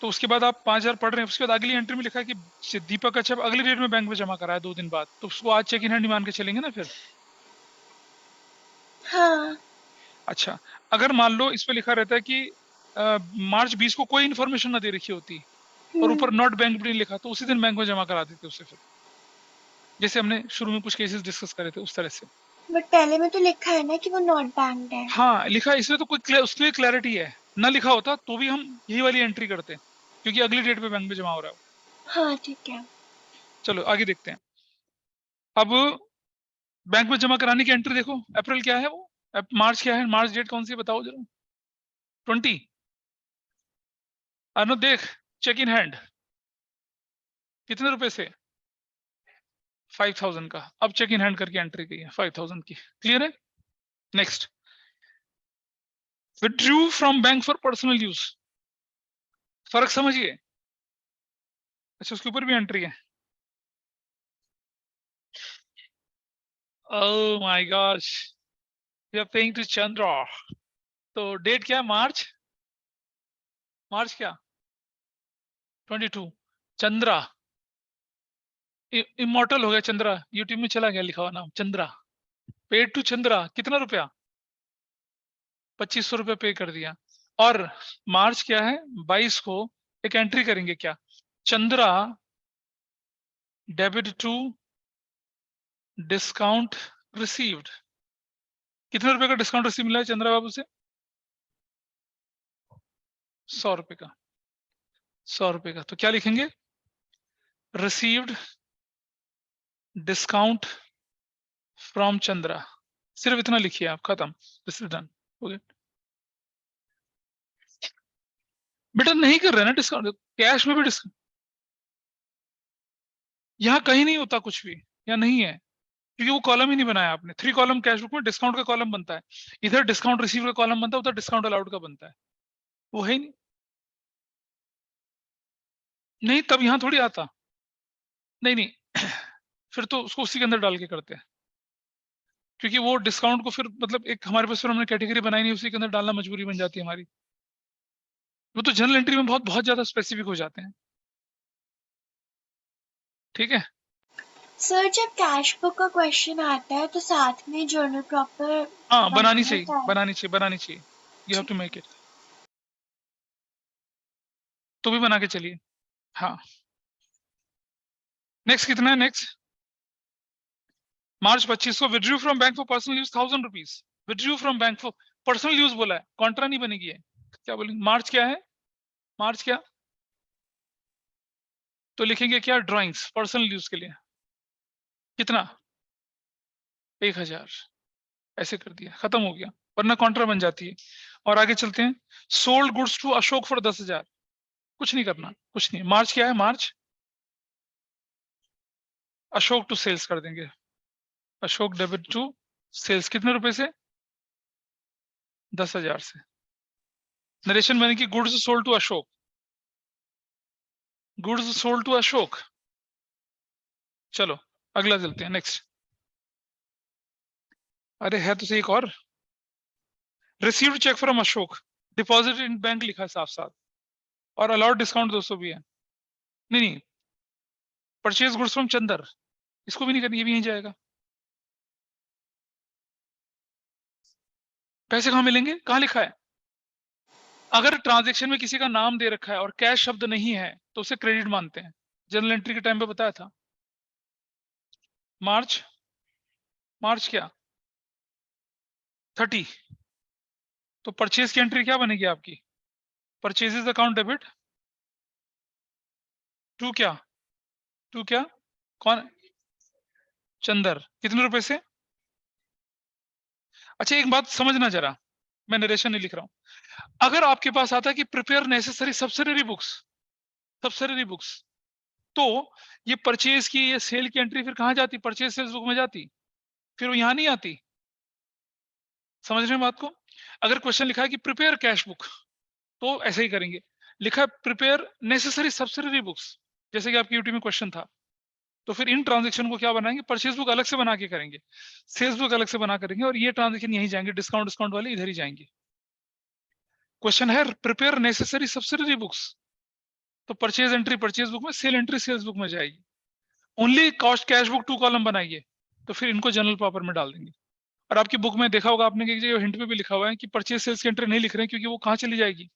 तो उसके बाद आप 5,000 पढ़ रहे हैं, उसके बाद अगली एंट्री में लिखा है कि दीपक का चेक अगली डेट में बैंक में जमा कराया 2 दिन बाद, तो उसको आज चेक इन हैंड मान के चलेंगे ना फिर। हाँ। अच्छा, अगर मान लो इस पे लिखा रहता है कि मार्च 20 को कोई इन्फॉर्मेशन ना दे रखी होती और ऊपर नॉट बैंक नहीं लिखा, तो उसी दिन बैंक में जमा करा देते उसे, फिर जैसे हमने शुरू में कुछ केसेस डिस्कस करे थे उस तरह से। बट पहले में तो लिखा है ना कि वो नॉट बैंक्ड है। हाँ लिखा है, इसलिए तो कोई उसके लिए क्लैरिटी है, ना लिखा होता तो भी हम यही वाली एंट्री करते हैं, क्योंकि अगली डेट पे बैंक में जमा हो रहा है। हाँ ठीक है। चलो आगे देखते हैं। अब बैंक में जमा कराने की एंट्री देखो, अप्रैल क्या है वो, मार्च क्या है, मार्च डेट कौन सी है बताओ जरा, 20। अनु देख, चेक इन हैंड कितने रुपए से, 5,000 का। अब चेक इन हैंड करके एंट्री की है 5,000 की, क्लियर है। Next, withdrew from bank for personal use, फर्क समझिए। अच्छा, उसके ऊपर भी एंट्री है, oh my gosh, we are paying to Chandra. तो डेट क्या है, मार्च, मार्च क्या, 22, चंद्रा, इमोर्टल हो गया चंद्रा, यूट्यूब में चला गया लिखा हुआ नाम चंद्रा, पेड टू चंद्रा, कितना रुपया, 2,500 रुपया पे कर दिया। और मार्च क्या है, 22 को एक एंट्री करेंगे क्या, Chandra debit to discount received, कितने रुपए का डिस्काउंट रिसीव मिला है चंद्रा बाबू से, 100 रुपए का, 100 रुपए का। तो क्या लिखेंगे, रिसीव्ड डिस्काउंट फ्रॉम चंद्रा, सिर्फ इतना लिखिए आप, खत्म, दिस इज डन, ओके। बेटा नहीं कर रहे ना डिस्काउंट, कैश में भी डिस्काउंट, यहाँ कहीं नहीं होता कुछ भी, यहाँ नहीं है, क्योंकि वो कॉलम ही नहीं बनाया आपने। 3 कॉलम कैश बुक में डिस्काउंट का कॉलम बनता है, इधर डिस्काउंट रिसीव का कॉलम बनता है, उधर डिस्काउंट अलाउड का बनता है, वो है ही नहीं। नहीं तब यहाँ थोड़ी आता, नहीं नहीं फिर तो उसको उसी के अंदर डाल के करते हैं, क्योंकि वो डिस्काउंट को फिर मतलब एक हमारे पास फिर हमने कैटेगरी बनाई नहीं, उसी के अंदर डालना मजबूरी बन जाती है हमारी। वो तो जनरल एंट्री में बहुत बहुत ज्यादा स्पेसिफिक हो जाते हैं, ठीक है। सर जब कैश बुक का क्वेश्चन आता है तो साथ में जर्नल प्रॉपर हाँ बनानी होता चाहिए, है। बनानी चाहिए, बनानी चाहिए। You have to make it. तो भी बना के चलिए। हाँ, नेक्स्ट कितना है? नेक्स्ट मार्च 25 को withdrew from bank for personal use 1000 rupees. Withdrew from bank for personal use बोला है, कॉन्ट्रा नहीं बनेगी है। क्या बोलेंगे? मार्च क्या है? मार्च क्या? तो लिखेंगे क्या? ड्राइंग्स पर्सनल यूज के लिए। कितना? 1000। ऐसे कर दिया, खत्म हो गया, वरना कॉन्ट्रा बन जाती है। और आगे चलते हैं। Sold goods to Ashok for 10,000। कुछ नहीं करना, कुछ नहीं। मार्च क्या है? मार्च अशोक टू सेल्स कर देंगे। अशोक डेबिट टू सेल्स कितने रुपए से? 10,000 से। नरेशन बनेगी goods sold to Ashok. Goods sold to Ashok. चलो अगला चलते हैं, नेक्स्ट। अरे है तो सही एक और। Received cheque from Ashok, deposit in bank लिखा है साफ साफ, और अलाउड डिस्काउंट 200 भी है। नहीं नहीं, परचेज गुड्स फ्रॉम चंदर, इसको भी नहीं करनी, ये भी यहीं जाएगा। पैसे कहाँ मिलेंगे? कहाँ लिखा है? अगर ट्रांजैक्शन में किसी का नाम दे रखा है और कैश शब्द नहीं है तो उसे क्रेडिट मानते हैं। जनरल एंट्री के टाइम पे बताया था। मार्च, मार्च क्या? 30। तो परचेज की एंट्री क्या बनेगी आपकी? परचेजेस अकाउंट डेबिट टू क्या? टू क्या? कौन? चंदर। कितने रुपए से? अच्छा एक बात समझना जरा, मैं नरेशन नहीं लिख रहा हूं। अगर आपके पास आता है कि prepare necessary subsidiary books, subsidiary books, तो ये परचेज की, ये सेल की एंट्री फिर कहां जाती? परचेज सेल्स बुक में जाती, फिर वो यहां नहीं आती। समझ रहे हैं बात को? अगर क्वेश्चन लिखा है कि प्रिपेयर कैश बुक, तो ऐसे ही करेंगे। लिखा है प्रिपेयर नेसेसरी सब्सिडरी बुक्स, जैसे कि आपकी यूटी में क्वेश्चन था, तो फिर इन ट्रांजेक्शन को क्या बनाएंगे? परचेज बुक अलग से बना के करेंगे, सेल्स बुक अलग से बना करेंगे, और ये ट्रांजेक्शन यहीं जाएंगे, डिस्काउंट डिस्काउंट वाले इधर ही जाएंगे। क्वेश्चन है प्रिपेयर नेसेसरी सब्सिडरी बुक्स, तो परचेज एंट्री परचेज बुक में, सेल एंट्री सेल्स बुक में जाएगी। Only cost cash book 2 column बनाइए, तो फिर इनको जनरल प्रॉपर में डाल देंगे। और आपकी बुक में देखा होगा आपने कि जो हिंट में भी लिखा हुआ है कि परचेज सेल्स की एंट्री नहीं लिख रहे हैं, क्योंकि वो कहाँ चली जाएगी।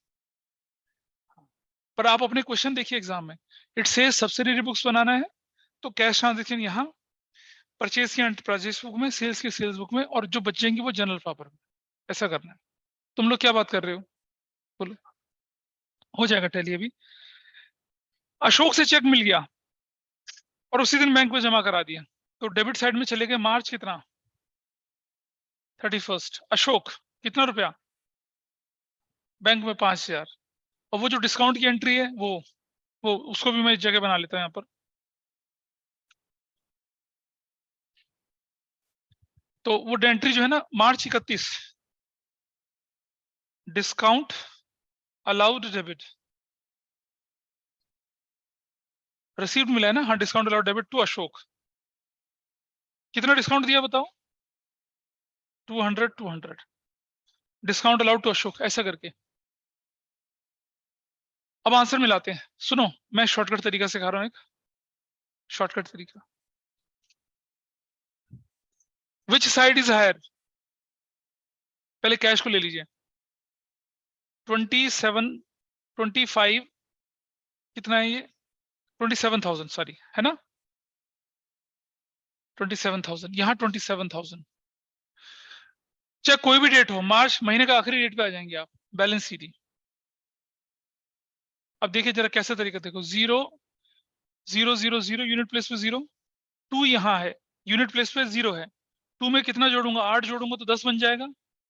पर आप अपने क्वेश्चन देखिए एग्जाम में, इट सेज सब्सिडरी बुक्स बनाना है, तो कैश ट्रांजेक्शन यहाँ, परचेज की परचेज बुक में, सेल्स की सेल्स बुक में, और जो बचेंगी वो जनरल प्रॉपर में। ऐसा करना है। तुम लोग क्या बात कर रहे हो? बोलो। हो जाएगा टैली अभी। अशोक से चेक मिल गया और उसी दिन बैंक में जमा करा दिया, तो डेबिट साइड में चले गए। मार्च कितना? 31। अशोक कितना रुपया? बैंक में 5,000। और वो जो डिस्काउंट की एंट्री है वो उसको भी मैं इस जगह बना लेता हूं यहाँ पर। तो वो एंट्री जो है ना, March 31, discount allowed debit, received मिला है ना? हाँ, discount allowed debit to Ashok. कितना डिस्काउंट दिया बताओ? 200 200 डिस्काउंट अलाउड टू अशोक, ऐसा करके। अब आंसर मिलाते हैं। सुनो, मैं शॉर्टकट तरीका सिखा रहा हूं, एक शॉर्टकट तरीका। Which side is higher? पहले कैश को ले लीजिए। 27 25 कितना है ये? 27,000, सॉरी, है ना? 27,000, यहाँ 27,000। चाहे कोई भी डेट हो, मार्च महीने का आखिरी डेट पे आ जाएंगे आप, बैलेंस शीट। अब देखिए जरा कैसे तरीका, देखो 0 0 0 0 यूनिट प्लेस पे 0, 2 यहाँ है, यूनिट प्लेस पे 0 है। 2 में कितना जोड़ूंगा? 8 जोड़ूंगा तो 10 बन जाएगा,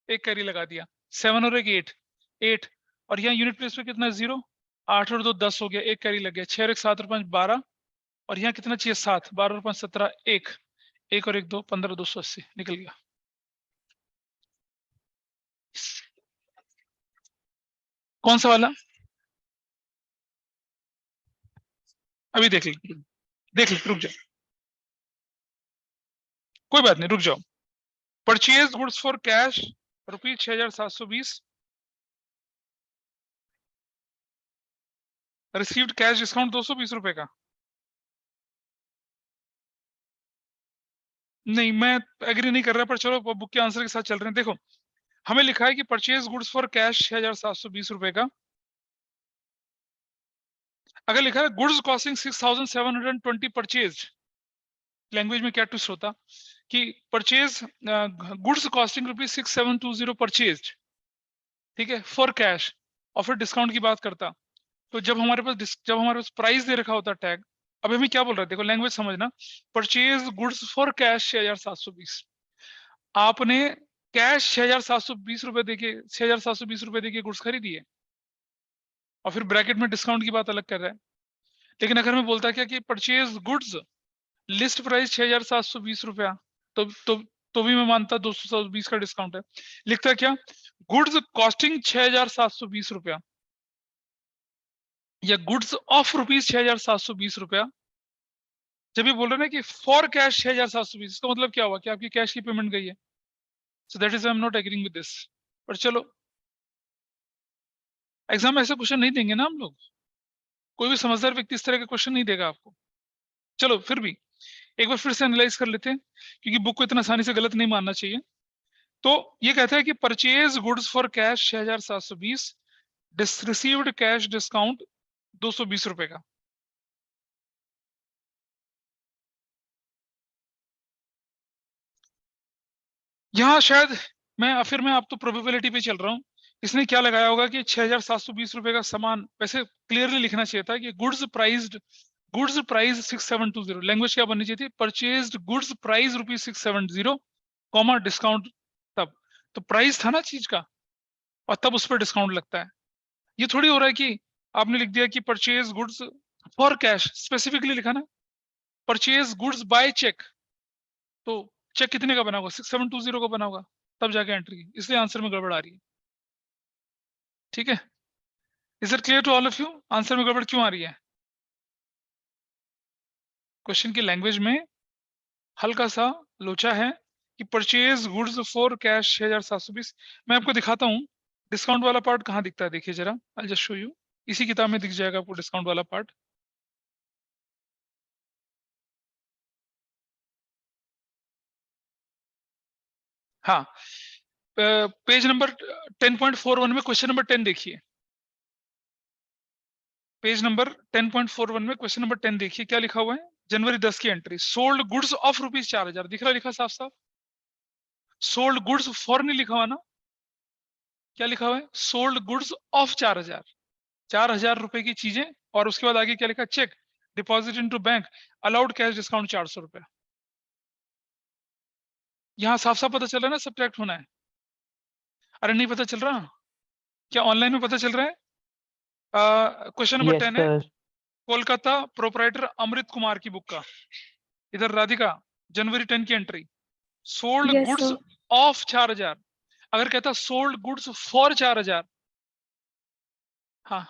एक कैरी लगा दिया। 7 और एक 8, 8, और यहाँ यूनिट प्लेस पे कितना? 0, 8 और 2 10 हो गया, एक कैरी लग गया। 6 और 1 7 और 5 12, और यहाँ कितना चाहिए? 7, 12 और 5 17, 1, 1 और 1 2, 15, 280 निकल गया। कौन सा वाला? अभी देख ली, देख ली, रुक जाओ, कोई बात नहीं, रुक जाओ। Purchase goods for cash rupees 6,720, received cash discount 220 रुपए का। नहीं, मैं एग्री नहीं कर रहा, पर चलो बुक के आंसर के साथ चल रहे हैं। देखो, हमें लिखा है कि परचेज गुड्स फॉर कैश 6,720 रुपए का। अगर लिखा है गुड्स कॉस्टिंग 6,720 परचेज, लैंग्वेज में क्या ट्विस्ट होता कि परचेज गुड्स कॉस्टिंग ₹6,720 परचेज, ठीक है, फॉर कैश, और फिर डिस्काउंट की बात करता। तो जब हमारे पास प्राइस दे रखा होता टैग, अब हमें क्या बोल रहा है, देखो लैंग्वेज समझना, परचेज गुड्स फॉर कैश 6,720, आपने कैश 6,720 रुपए देके 6,720 रुपए देके गुड्स खरीदी है, और फिर ब्रैकेट में डिस्काउंट की बात अलग कर रहा है। लेकिन अगर मैं बोलता क्या कि परचेज गुड्स लिस्ट प्राइस 6,720 रुपया, तो भी मैं मानता 220 का डिस्काउंट है। लिखता क्या, गुड्स कॉस्टिंग 6,720 रुपया, या गुड्स ऑफ रुपीज 6,720 रुपया। जब ये बोल रहे हैं ना कि फॉर कैश 6,720, इसका मतलब क्या हुआ कि आपकी कैश की पेमेंट गई है। So that is I am not agreeing with this. पर चलो, एग्जाम में ऐसे क्वेश्चन नहीं देंगे ना हम लोग, कोई भी समझदार व्यक्ति इस तरह के क्वेश्चन नहीं देगा आपको। चलो फिर भी एक बार फिर से एनालाइज कर लेते हैं, क्योंकि बुक को इतना आसानी से गलत नहीं मानना चाहिए। तो ये कहता है कि purchase goods for cash 6,720, received cash discount 220 रुपए का। यहाँ शायद मैं आप तो प्रोबेबिलिटी पे चल रहा हूँ। इसने क्या लगाया होगा कि 6,720 रुपए का सामान, वैसे क्लियरली लिखना चाहिए था कि गुड्स प्राइस 6,720, लैंग्वेज क्या बननी चाहिए थी, purchased goods price ₹670, comma discount. तब तो प्राइस था ना चीज का, और तब उस पर डिस्काउंट लगता है। ये थोड़ी हो रहा है कि आपने लिख दिया कि purchase goods for cash, specifically लिखा ना, परचेज गुड्स बाय चेक, तो चेक कितने का बना होगा, 6,720 का बना होगा, तब जाके एंट्री की, इसलिए आंसर में गड़बड़ आ रही है। ठीक है, is it clear to all of you, answer में गड़बड़ क्यों आ रही है? क्वेश्चन की लैंग्वेज में हल्का सा लोचा है कि परचेज गुड्स फॉर कैश 6,720। मैं आपको दिखाता हूँ डिस्काउंट वाला पार्ट कहाँ दिखता है, देखिए जरा, आई जस्ट शो यू। इसी किताब में दिख जाएगा आपको डिस्काउंट वाला पार्ट। हाँ, पेज नंबर 10.41 में क्वेश्चन नंबर 10 देखिए। पेज नंबर 10.41 में क्वेश्चन नंबर 10 देखिए, क्या लिखा हुआ है, जनवरी 10 की एंट्री, सोल्ड गुड्स ऑफ ₹4,000, दिख रहा, लिखा साफ साफ, सोल्ड गुड्स फॉर नहीं लिखा हुआ ना, क्या लिखा हुआ है, सोल्ड गुड्स ऑफ 4,000, 4,000 रुपए की चीजें, और उसके बाद आगे क्या लिखा, cheque deposit into bank, allowed cash discount 400 रुपए। यहाँ साफ साफ पता चल रहा है ना, सब्ट्रैक्ट होना है। अरे नहीं पता चल रहा, क्या ऑनलाइन में पता चल रहा है? क्वेश्चन नंबर 10 है, कोलकाता प्रोपराइटर अमृत कुमार की बुक का, इधर राधिका, जनवरी 10 की entry, sold Yes, goods sir. Of 4,000। अगर कहता सोल्ड गुड्स फॉर 4,000, हाँ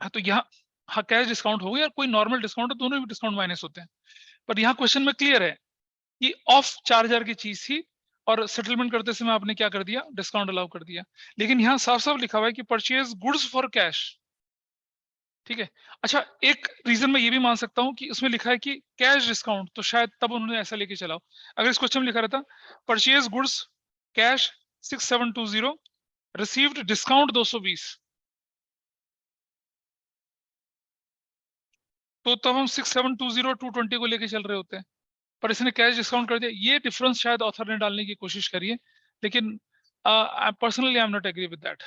हाँ, तो यहाँ हाँ कैश डिस्काउंट हो या कोई नॉर्मल डिस्काउंट हो, दोनों भी डिस्काउंट माइनस होते हैं। पर यहाँ क्वेश्चन में क्लियर है कि ऑफ 4,000 की चीज थी, और सेटलमेंट करते समय आपने क्या कर दिया, डिस्काउंट अलाउ कर दिया। लेकिन यहाँ साफ साफ लिखा हुआ है कि परचेज गुड्स फॉर कैश। ठीक है, अच्छा एक रीजन मैं ये भी मान सकता हूँ कि उसमें लिखा है कि कैश डिस्काउंट, तो शायद तब उन्होंने ऐसा लेके चलाओ। अगर इस क्वेश्चन में लिखा रहता purchase goods cash 6,720, received discount 220, तो तब हम 6,720 220 को लेके चल रहे होते हैं, पर इसने कैश डिस्काउंट कर दिया। ये डिफरेंस शायद ऑथर ने डालने की कोशिश करी है, लेकिन personally I am not agree with that,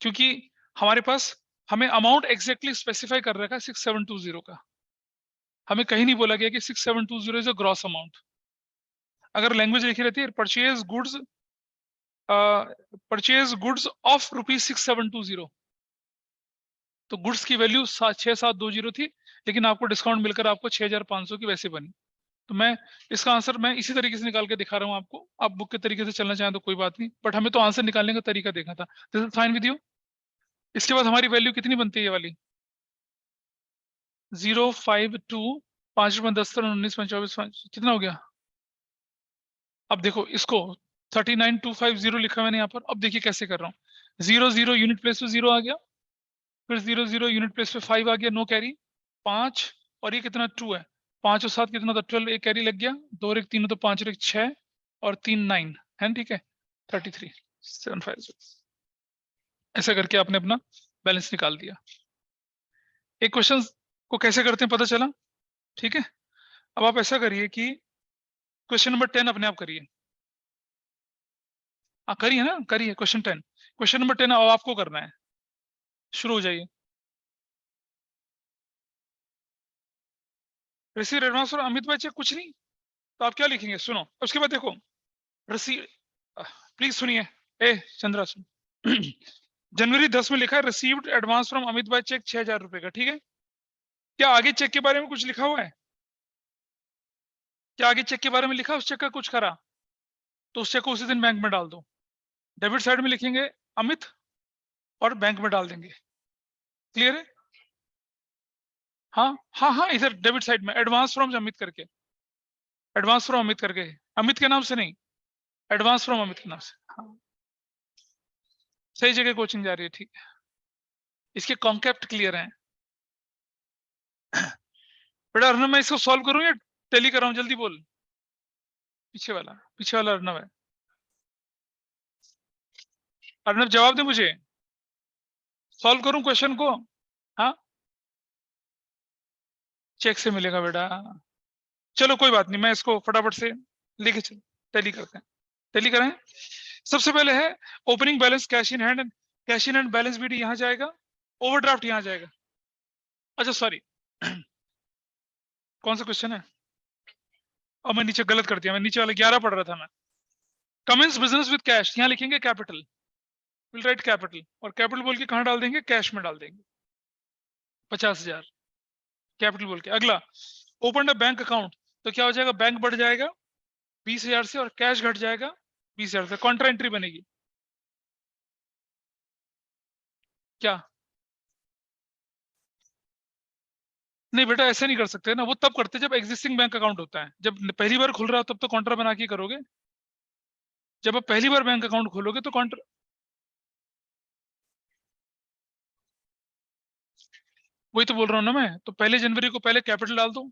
क्योंकि हमारे पास हमें अमाउंट एग्जैक्टली स्पेसिफाई कर रखा है 6,720 का, हमें कहीं नहीं बोला गया कि 6,720 इज अ ग्रॉस अमाउंट। अगर लैंग्वेज लिखी रहती है परचेज गुड्स ऑफ ₹6,720, तो गुड्स की वैल्यू 6,720 थी, लेकिन आपको डिस्काउंट मिलकर आपको 6,500 की वैसे बनी। तो मैं इसका आंसर मैं इसी तरीके से निकाल के दिखा रहा हूँ आपको, आप बुक के तरीके से चलना चाहें तो कोई बात नहीं, बट हमें तो आंसर निकालने का तरीका देखा था। This is fine with you. इसके बाद हमारी वैल्यू कितनी बनती है, ये वाली 052, 5 रुपये 10 19 24, कितना हो गया? अब देखो इसको 39,250 लिखा मैंने यहाँ पर। अब देखिए कैसे कर रहा हूँ, 0 यूनिट प्लेस पे 0 आ गया, फिर 0 यूनिट प्लेस पे 5 आ गया, नो कैरी 5, और ये कितना 2 है, 5 और 7 कितना होता है 12, एक कैरी लग गया, 2 और 1 3 तो 5 और 1 6 और 3 9 है ना, ठीक है 33 756 ऐसा करके आपने अपना बैलेंस निकाल दिया। एक क्वेश्चन को कैसे करते हैं पता चला, ठीक है। अब आप ऐसा करिए कि क्वेश्चन नंबर 10 अपने आप करिए, करिए ना, करिए क्वेश्चन 10, क्वेश्चन नंबर 10 अब आपको करना है, शुरू हो जाइए। रिसीव एडवांस और अमित भाई चेक कुछ नहीं, तो आप क्या लिखेंगे सुनो, उसके बाद देखो रिसीव, प्लीज सुनिए, ए चंद्रा सुन जनवरी 10 में लिखा है रिसीव्ड एडवांस फ्रॉम अमित भाई चेक 6,000 रुपए का, ठीक है। क्या आगे चेक के बारे में कुछ लिखा हुआ है, क्या आगे चेक के बारे में लिखा है, उस चेक का कुछ करा तो उस चेक को उसी दिन बैंक में डाल दो। डेबिट साइड में लिखेंगे अमित और बैंक में डाल देंगे, क्लियर है। हाँ हाँ हाँ, इधर डेबिट साइड में एडवांस फ्रॉम अमित करके, एडवांस फ्रॉम अमित करके, अमित के नाम से नहीं, एडवांस फ्रॉम अमित के नाम से। हाँ सही जगह कोचिंग जा रही है, ठीक है। इसके कॉन्सेप्ट क्लियर हैं बेटा। अर्नब मैं इसको सॉल्व करूं या टेली कर रहा हूं, जल्दी बोल। पीछे वाला अर्नब है। अर्नब जवाब दे मुझे, सॉल्व करूं क्वेश्चन को। हाँ चेक से मिलेगा बेटा, चलो कोई बात नहीं, मैं इसको फटाफट से लेके चल, टेली करते हैं, टेली करें। सबसे पहले है opening balance cash in hand, cash in hand balance BD यहां जाएगा, ओवरड्राफ्ट यहां जाएगा। अच्छा सॉरी कौन सा क्वेश्चन है, और मैं नीचे गलत कर दिया, मैं नीचे वाला 11 पढ़ रहा था मैं। कमेंस बिजनेस विद कैश, यहां लिखेंगे कैपिटल, विल राइट कैपिटल, और कैपिटल बोल के कहां डाल देंगे, कैश में डाल देंगे 50,000 कैपिटल बोल के। अगला ओपन अ बैंक अकाउंट, तो क्या हो जाएगा, बैंक बढ़ जाएगा 20,000 से और कैश घट जाएगा 20,000 से, कॉन्ट्रा एंट्री बनेगी क्या। नहीं बेटा ऐसे नहीं कर सकते ना, वो तब करते जब एग्जिस्टिंग बैंक अकाउंट होता है, जब पहली बार खुल रहा हो तब तो कॉन्ट्रा बना के करोगे, जब आप पहली बार बैंक अकाउंट खोलोगे तो कॉन्ट्रा, वही तो बोल रहा हूँ ना मैं, तो पहले जनवरी को पहले कैपिटल डाल दो,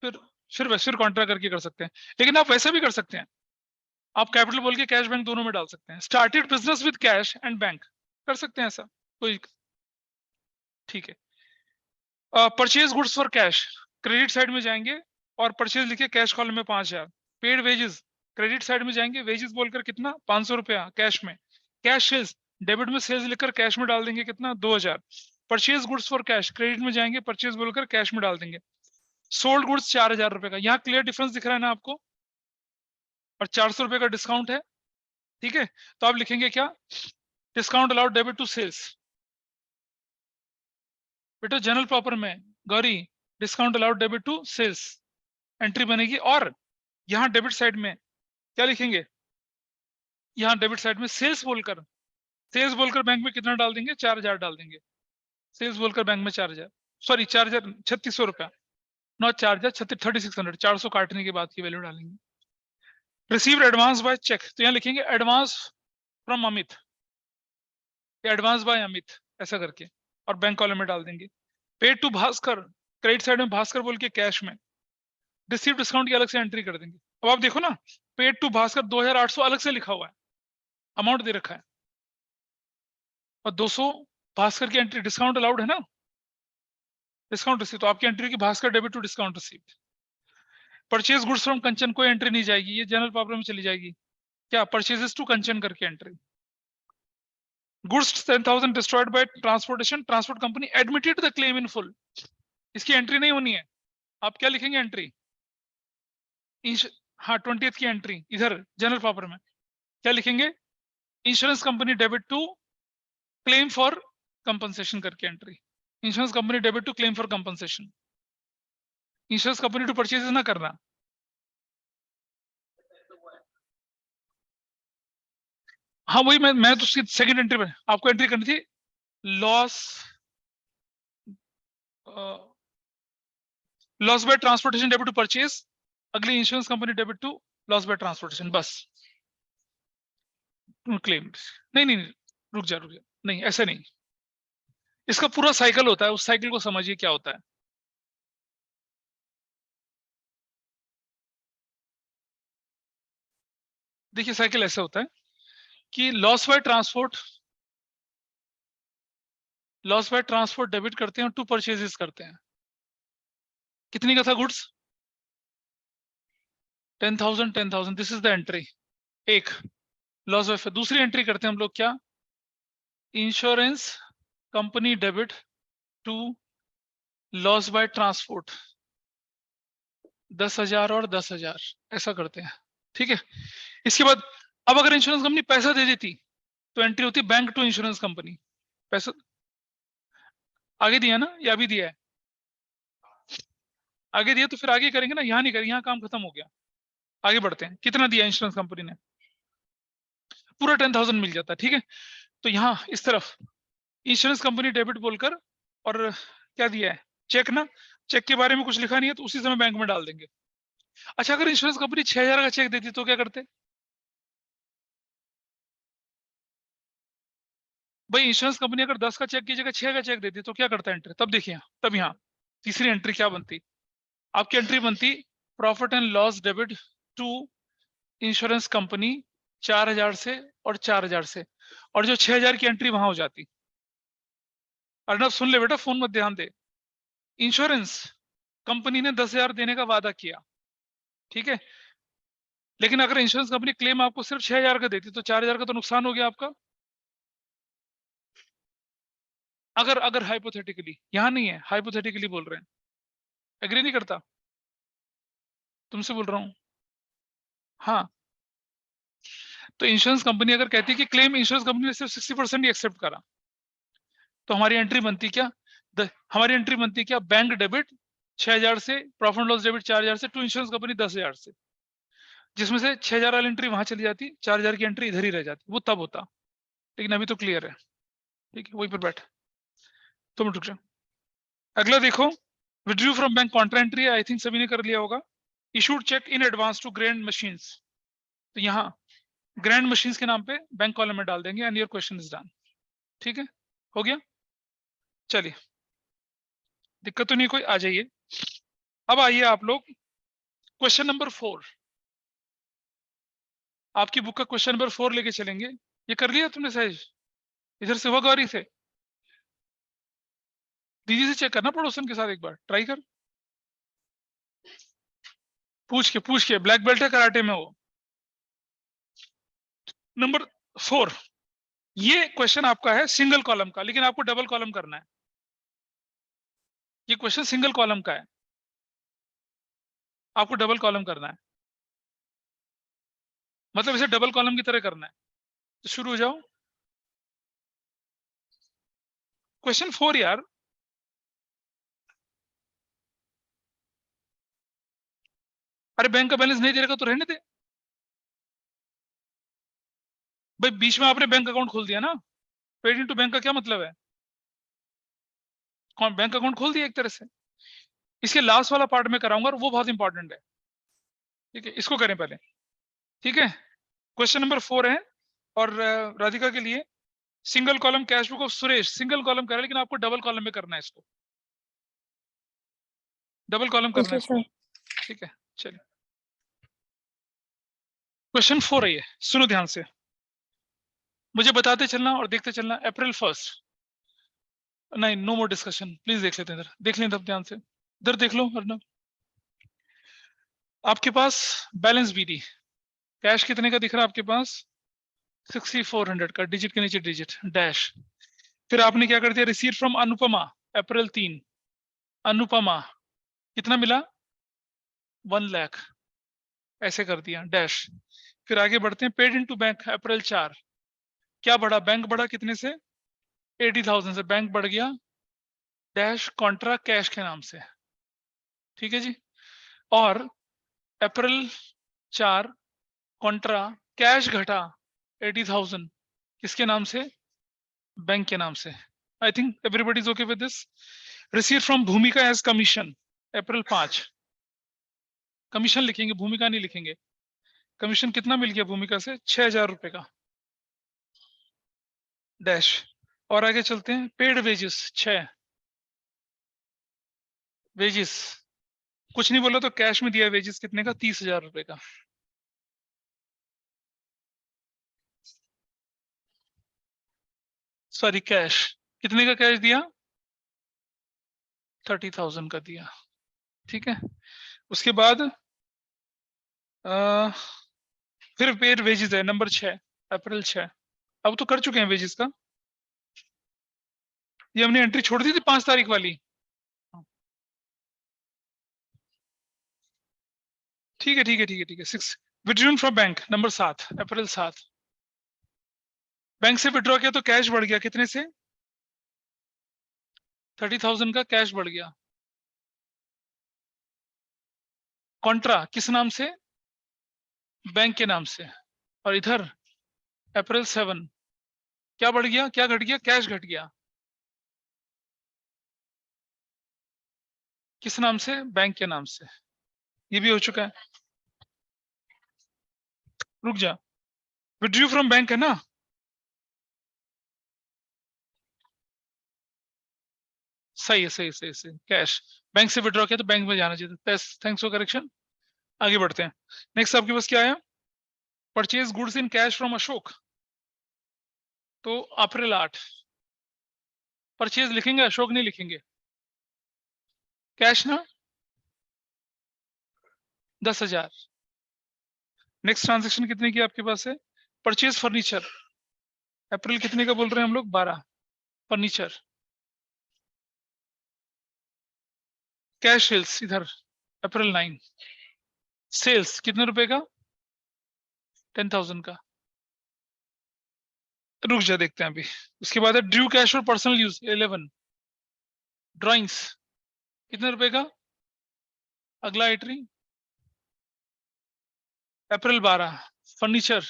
फिर फिर कॉन्ट्रा करके कर सकते हैं। लेकिन आप वैसे भी कर सकते हैं, आप कैपिटल बोल के कैश बैंक दोनों में डाल सकते हैं, started business with cash and bank कर सकते हैं ऐसा कोई, ठीक है। Purchase goods for cash, credit side में जाएंगे और परचेज लिखे कैश कॉलम में 5,000। पेड वेजेस, क्रेडिट साइड में जाएंगे, वेजेस बोलकर कितना 500 रुपया कैश में, कैश सेल्स, डेबिट में सेल्स लिखकर कैश में डाल देंगे कितना 2,000। Purchase goods for cash, credit में जाएंगे, परचेज बोलकर कैश में डाल देंगे। सोल्ड गुड्स 4,000 रुपए का, यहाँ क्लियर डिफरेंस दिख रहा है ना आपको, और 400 रुपए का डिस्काउंट है, ठीक है। तो आप लिखेंगे क्या, discount allowed debit to sales, बेटा जनरल प्रॉपर में गौरी discount allowed debit to sales entry बनेगी। और यहाँ डेबिट साइड में क्या लिखेंगे, यहाँ डेबिट साइड में सेल्स बोलकर बैंक में कितना डाल देंगे 4,000 डाल देंगे, सेल्स बोलकर बैंक में 4,000, सॉरी 4,000 3600 रुपया, नॉट 4,000 3600, 400 काटने के बाद की वैल्यू डालेंगे। रिसीव्ड एडवांस बाय चेक, तो यहाँ लिखेंगे advance from Amit, advance by Amit ऐसा करके, और बैंक कॉलम में डाल देंगे। Paid to Bhaskar, credit side में भास्कर बोल के कैश में, रिसीव डिस्काउंट की अलग से एंट्री कर देंगे। अब आप देखो ना, पेड टू भास्कर 2,800 अलग से लिखा हुआ है, अमाउंट दे रखा है, और 200 भास्कर की एंट्री, डिस्काउंट अलाउड है ना, डिस्काउंट रिसीव, तो आपकी एंट्री की Bhaskar debit to discount receive. Purchase goods from Kanchan, कोई एंट्री नहीं जाएगी, ये जनरल प्रॉब्लम में चली जाएगी, क्या परचेजेस टू कंचन करके entry. Goods 10,000 destroyed by transportation, transport company admitted the claim in full, इसकी एंट्री नहीं होनी है, आप क्या लिखेंगे एंट्री, हाँ 20th की एंट्री इधर जनरल प्रॉपर में क्या लिखेंगे, insurance company debit to claim for compensation करके entry, insurance company debit to claim for compensation, insurance company to purchase ना करना। हाँ वही मैं तो उसकी सेकंड एंट्री में आपको एंट्री करनी थी, loss loss by transportation debit to purchase, अगली insurance company debit to loss by transportation, बस क्लेम। नहीं रुक जा, नहीं ऐसे नहीं, इसका पूरा साइकिल होता है, उस साइकिल को समझिए क्या होता है। देखिए साइकिल ऐसा होता है कि लॉस बाय ट्रांसपोर्ट डेबिट करते हैं और टू परचेजेस करते हैं। कितनी का था goods? 10,000 this is the entry एक लॉस बाय। दूसरी एंट्री करते हैं हम लोग क्या? Insurance company debit to loss by transport 10,000 और 10,000 ऐसा करते हैं। ठीक है, इसके बाद अब अगर इंश्योरेंस कंपनी पैसा दे देती तो एंट्री होती बैंक टू इंश्योरेंस कंपनी। पैसा आगे दिया ना या अभी दिया है? आगे दिया तो फिर आगे करेंगे ना, यहाँ नहीं करेंगे, यहाँ काम खत्म हो गया। आगे बढ़ते हैं। कितना दिया इंश्योरेंस कंपनी ने? पूरा 10,000 मिल जाता है। ठीक है, तो यहाँ इस तरफ इंश्योरेंस कंपनी डेबिट बोलकर और क्या दिया है? चेक ना। चेक के बारे में कुछ लिखा नहीं है तो उसी समय बैंक में डाल देंगे। अच्छा, अगर इंश्योरेंस कंपनी 6,000 का चेक देती तो क्या करते? भाई इंश्योरेंस कंपनी अगर 10 का चेक की जगह 6 का चेक देती तो क्या करता एंट्री? तब देखिए, तब यहाँ तीसरी एंट्री क्या बनती? आपकी एंट्री बनती profit and loss debit to insurance company 4,000 से और 4,000 से, और जो 6,000 की एंट्री वहां हो जाती। अर्नब सुन ले बेटा, फोन मत ध्यान दे। इंश्योरेंस कंपनी ने 10,000 देने का वादा किया, ठीक है, लेकिन अगर इंश्योरेंस कंपनी क्लेम आपको सिर्फ 6,000 का देती तो 4,000 का तो नुकसान हो गया आपका। अगर हाइपोथेटिकली, यहां नहीं है, हाइपोथेटिकली बोल रहे हैं। एग्री नहीं करता? तुमसे बोल रहा हूं। हाँ, तो इंश्योरेंस कंपनी अगर कहती है कि क्लेम इंश्योरेंस कंपनी ने सिर्फ 60% ही एक्सेप्ट करा, तो हमारी एंट्री बनती क्या? हमारी एंट्री बनती क्या? बैंक डेबिट 6,000 से, प्रॉफिट लॉस डेबिट 4,000 से, टू इंश्योरेंस कंपनी 10,000 से, जिसमें से 6,000 वाली एंट्री वहां चली जाती, 4,000 की एंट्री इधर ही रह जाती। वो तब होता, लेकिन अभी तो क्लियर है। ठीक है, वहीं पर बैठ, तुम रुक जाओ। अगला देखो, withdrew from bank contra entry, I think सभी ने कर लिया होगा। Issued cheque in advance to grand machines, तो यहाँ ग्रैंड मशीन्स के नाम पे बैंक कॉलम में डाल देंगे and your question is done. ठीक है, हो गया। चलिए, दिक्कत तो नहीं कोई, आ जाइए। अब आइए आप लोग क्वेश्चन नंबर 4। आपकी बुक का क्वेश्चन नंबर 4 लेके चलेंगे। ये कर लिया तुमने सहज? इधर से हुआ गौरी से? दीदी से चेक करना, पड़ोसन के साथ एक बार ट्राई कर, पूछ के ब्लैक बेल्ट है कराटे में वो। नंबर 4, ये क्वेश्चन आपका है सिंगल कॉलम का, लेकिन आपको डबल कॉलम करना है। ये क्वेश्चन सिंगल कॉलम का है, आपको डबल कॉलम करना है, मतलब इसे डबल कॉलम की तरह करना है। तो शुरू हो जाओ। क्वेश्चन 4 यार, अरे बैंक का बैलेंस नहीं दे रखा तो रहने दे भाई। बीच में आपने बैंक अकाउंट खोल दिया ना, पेड इनटू बैंक का क्या मतलब है? कौन बैंक अकाउंट खोल दिया एक तरह से। इसके लास्ट वाला पार्ट में कराऊंगा और वो बहुत इंपॉर्टेंट है। ठीक है, इसको करें पहले। ठीक है, क्वेश्चन नंबर 4 है, और राधिका के लिए single column cash book of Suresh, single column कर रहा है, लेकिन आपको डबल कॉलम में करना है इसको, डबल कॉलम करना है इसको। ठीक है, चलिए क्वेश्चन 4 है ये, सुनो ध्यान से, मुझे बताते चलना और देखते चलना। अप्रैल 1, नहीं, नो मोर डिस्कशन, प्लीज देख लेते हैं, इधर देख लें तब ध्यान से, इधर देख लो अर्नब। आपके पास बैलेंस बीडी कैश कितने का दिख रहा है आपके पास? 6,400 का, डिजिट के नीचे डिजिट डैश। फिर आपने क्या कर दिया? रिसीव फ्रॉम अनुपमा, अप्रैल 3, अनुपमा कितना मिला? 1 लाख, ऐसे कर दिया डैश। फिर आगे बढ़ते हैं, पेड इनटू बैंक अप्रैल 4, क्या बढ़ा? बैंक बढ़ा कितने से? 80,000 से, बैंक बढ़ गया डैश कॉन्ट्रा कैश के नाम से। ठीक है जी, और अप्रैल 4 कॉन्ट्रा कैश घटा 80,000, किसके नाम से? बैंक के नाम से। I think everybody is okay with this. Receive from भूमिका एज कमीशन अप्रैल 5, कमीशन लिखेंगे, भूमिका नहीं लिखेंगे। कमीशन कितना मिल गया भूमिका से? 6,000 रुपए का डैश। और आगे चलते हैं, पेड वेजेस 6, वेजेस कुछ नहीं बोला तो कैश में दिया वेजेस कितने का? 30,000 रुपए का। सॉरी कैश, कितने का कैश दिया? 30,000 का दिया, ठीक है। उसके बाद फिर पेड वेजेस है नंबर 6, अप्रैल 6। अब तो कर चुके हैं वेजेस का, ये हमने एंट्री छोड़ दी थी 5 तारीख वाली, ठीक है ठीक है ठीक है ठीक है। 6 withdrawn from bank number 7, April 7। Bank से विड्रॉ किया तो कैश बढ़ गया, कितने से? 30,000 का कैश बढ़ गया। कॉन्ट्रा किस नाम से? बैंक के नाम से। और इधर अप्रैल 7 क्या बढ़ गया, क्या घट गया? कैश घट गया, किस नाम से? बैंक के नाम से। ये भी हो चुका है। रुक जा, विड्रू फ्रॉम बैंक है ना, सही है सही सही सही। कैश बैंक से विड्रॉ किया तो बैंक में जाना चाहिए। Thanks for correction. आगे बढ़ते हैं। नेक्स्ट आपके पास क्या है? Purchase goods in cash from Ashok, तो अप्रैल 8। परचेज लिखेंगे, अशोक नहीं लिखेंगे। कैश ना 10,000। नेक्स्ट ट्रांजेक्शन कितने की आपके पास है? परचेज फर्नीचर, अप्रैल कितने का बोल रहे हैं हम लोग? 12। फर्नीचर कैश सेल्स इधर अप्रैल 9। सेल्स कितने रुपए का? 10,000 का। रुक जा देखते हैं अभी। उसके बाद है ड्रू कैश और पर्सनल यूज 11। ड्राइंग्स कितने रुपए का? अगला एंट्री अप्रैल 12। फर्नीचर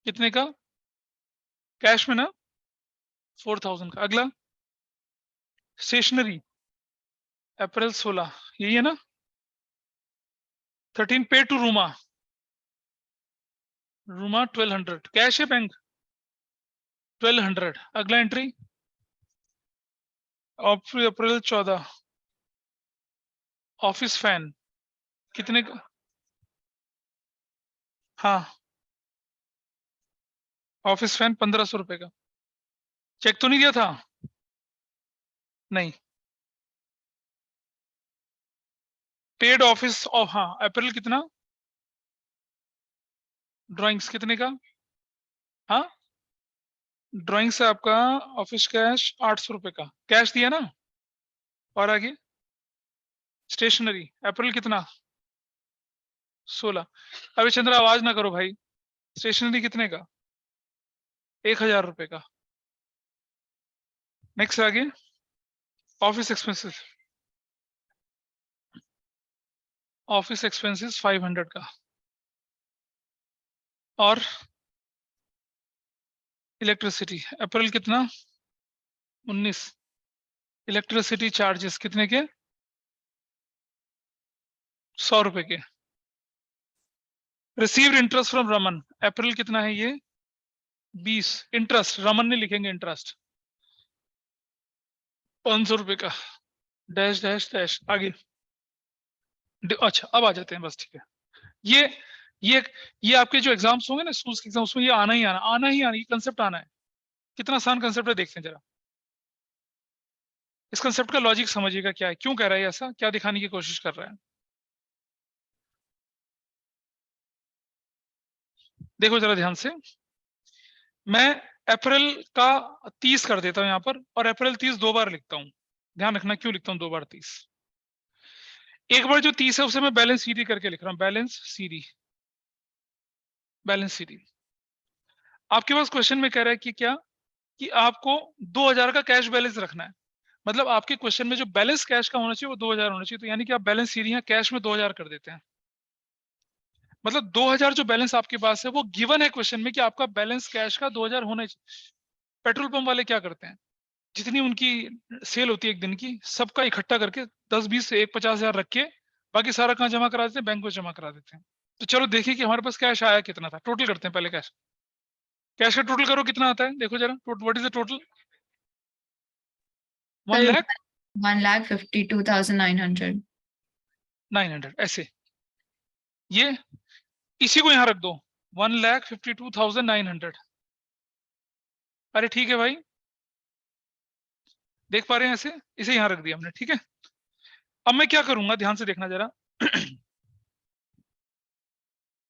कितने का? कैश में ना 4,000 का। अगला स्टेशनरी अप्रैल 16, यही है ना। 13 पे टू रूमा, रूमा 1200। कैश है बैंक 1200। अगला एंट्री अप्रैल 14। ऑफिस फैन कितने का? हाँ ऑफिस फैन 1500 रुपए का। चेक तो नहीं दिया था? नहीं। पेड ऑफिस ऑफ, हाँ अप्रैल कितना? ड्राइंग्स कितने का? हाँ ड्राइंग से आपका ऑफिस कैश 800 रुपए का कैश दिया ना। और आगे स्टेशनरी अप्रैल कितना? 16। अभी चंद्र आवाज ना करो भाई। स्टेशनरी कितने का? 1,000 रुपए का। नेक्स्ट आगे ऑफिस एक्सपेंसेस, ऑफिस एक्सपेंसेस 500 का। और इलेक्ट्रिसिटी अप्रैल कितना? 19। इलेक्ट्रिसिटी चार्जेस कितने के? 100 रुपए के। रिसीव्ड इंटरेस्ट फ्रॉम रमन अप्रैल कितना है ये? 20। इंटरेस्ट रमन ने लिखेंगे इंटरेस्ट 500 रुपए का। डैश डैश डैश आगे। अच्छा अब आ जाते हैं बस, ठीक है। ये ये ये आपके जो एग्जाम्स होंगे ना स्कूल्स के एग्जाम्स में, ये आना ही आना, आना ही आना, ये कंसेप्ट आना है। कितना आसान कंसेप्ट है देखते हैं जरा। इस कंसेप्ट का लॉजिक समझिएगा क्या है, क्यों कह रहा है ऐसा, क्या दिखाने की कोशिश कर रहा है। देखो जरा ध्यान से, मैं अप्रैल का 30 कर देता हूं यहां पर, और अप्रैल 30 2 बार लिखता हूं। ध्यान रखना क्यों लिखता हूं 2 बार 30। एक बार जो 30 है उसे मैं बैलेंस सीडी करके लिख रहा हूं, बैलेंस सीडी, बैलेंस सीडी। आपके पास क्वेश्चन में कह रहा है कि क्या, कि आपको 2,000 का कैश बैलेंस रखना है। मतलब आपके क्वेश्चन में जो बैलेंस कैश का होना चाहिए वो 2,000 होना चाहिए। तो यानी कि आप बैलेंस सीडी यहाँ कैश में 2,000 कर देते हैं। मतलब 2,000 जो बैलेंस आपके पास है वो गिवन है क्वेश्चन में कि आपका बैलेंस कैश का 2,000 होना चाहिए। पेट्रोल पंप वाले क्या करते हैं, जितनी उनकी सेल होती है एक दिन की, सबका इकट्ठा करके 10-20 से 50,000 रख के बाकी सारा कहाँ जमा करा देते हैं? बैंक में जमा करा देते हैं। तो चलो देखिए कि हमारे पास कैश आया कितना था, टोटल करते हैं पहले। कैश कैश का टोटल करो कितना आता है, देखो जरा what is the total? 1 lakh 1,52,900। 900 ऐसे, ये इसी को यहां रख दो 1,52,900। अरे ठीक है भाई, देख पा रहे हैं ऐसे, इसे यहां रख दिया हमने, ठीक है। अब मैं क्या करूंगा, ध्यान से देखना जरा।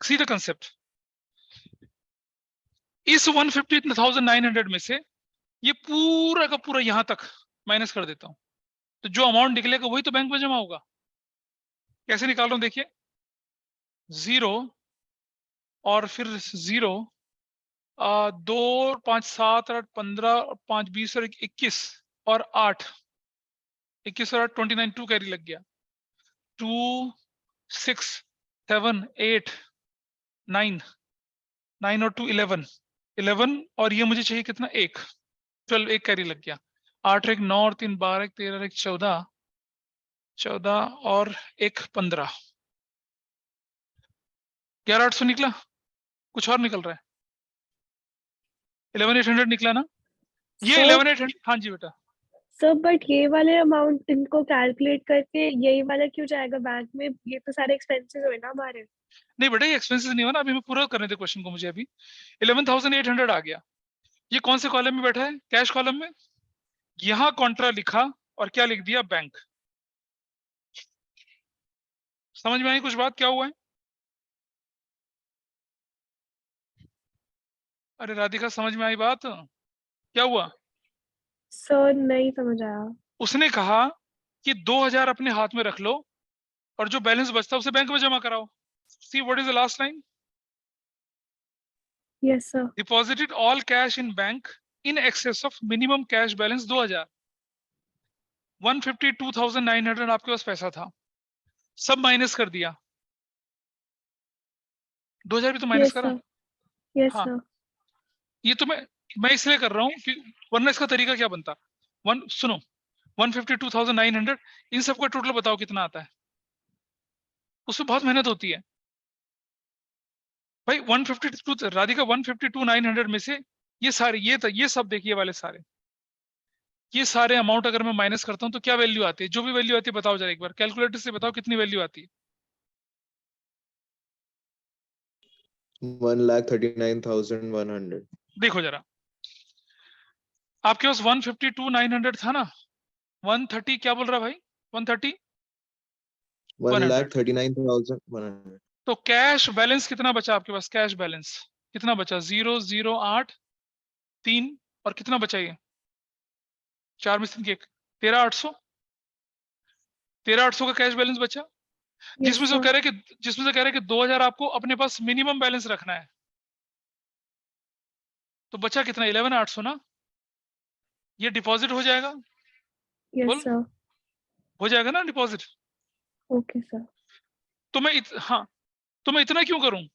See the concept. इस 150,900 में से ये पूरा का पूरा यहां तक माइनस कर देता हूं, तो जो अमाउंट निकलेगा वही तो बैंक में जमा होगा। कैसे निकाल रहा हूं देखिए, 0 और फिर 0, 2, 5, 7, 8, 15, 5, 20 और 21 और 8, 21 और 8, 29, 2 कैरी लग गया। 2, 6, 7, 8, 9, 9 और 2 11, 11 और ये मुझे चाहिए कितना, 1, 12, 1 कैरी लग गया। 8 और 1 9 और 3 12, 13 और 1 14, 14 और 1 15, 11,800 निकला। कुछ और निकल रहा है, 11,800 निकला ना, ये 11,800। हाँ जी बेटा। सर बट ये वाले अमाउंट इनको कैलकुलेट करके यही वाला क्यों जाएगा बैंक में? ये तो सारे एक्सपेंसेस हुए ना हमारे। नहीं बेटा, ये एक्सपेंसेस नहीं हुआ ना, अभी मैं पूरा करने थे क्वेश्चन को मुझे। अभी 11,800 आ गया। ये कौन से कॉलम में बैठा है, कैश कॉलम में। यहां कॉन्ट्रा लिखा और क्या लिख दिया, बैंक। समझ में आई कुछ बात, क्या हुआ है? अरे राधिका, समझ में आई बात, क्या हुआ? सर नहीं समझ आया। उसने कहा कि 2,000 अपने हाथ में रख लो और जो बैलेंस बचता है उसे बैंक में जमा कराओ। See what is the last line? Yes sir. Deposited all cash in bank in excess of minimum cash balance 2,000। 152,900 आपके पास पैसा था, सब माइनस कर दिया। 2,000 भी तो माइनस यस करा। सर। यस हाँ, सर। ये तो मैं इसलिए कर रहा हूँ कि वरना इसका तरीका क्या बनता। सुनो, 152,900, इन सबका टोटल बताओ कितना आता है। उसमें बहुत मेहनत होती है भाई। 152, राधिका, 152,900 में से ये सारे, ये सब देखिए वाले सारे, ये सारे अमाउंट अगर मैं माइनस करता हूं तो क्या वैल्यू आती है? जो भी वैल्यू आती है बताओ जरा एक बार, कैलकुलेटर से बताओ कितनी वैल्यू आती है। 1,39,100। देखो जरा, आपके पास 152,900 था ना, 130 क्या बोल रहा भाई, 130, 1,39,100। तो कैश बैलेंस कितना बचा आपके पास? कैश बैलेंस कितना बचा? 008 3 और कितना बचा ये, 4 में से 1, 13,800। 13,800 का कैश बैलेंस बचा, जिसमें से वो कह रहे हैं कि 2,000 आपको अपने पास मिनिमम बैलेंस रखना है। तो बचा कितना, 11,800 ना। ये डिपॉजिट हो जाएगा, यस बोल, सर। हो जाएगा ना डिपॉजिट। Okay sir. तो हाँ, तो मैं इतना क्यों करूं?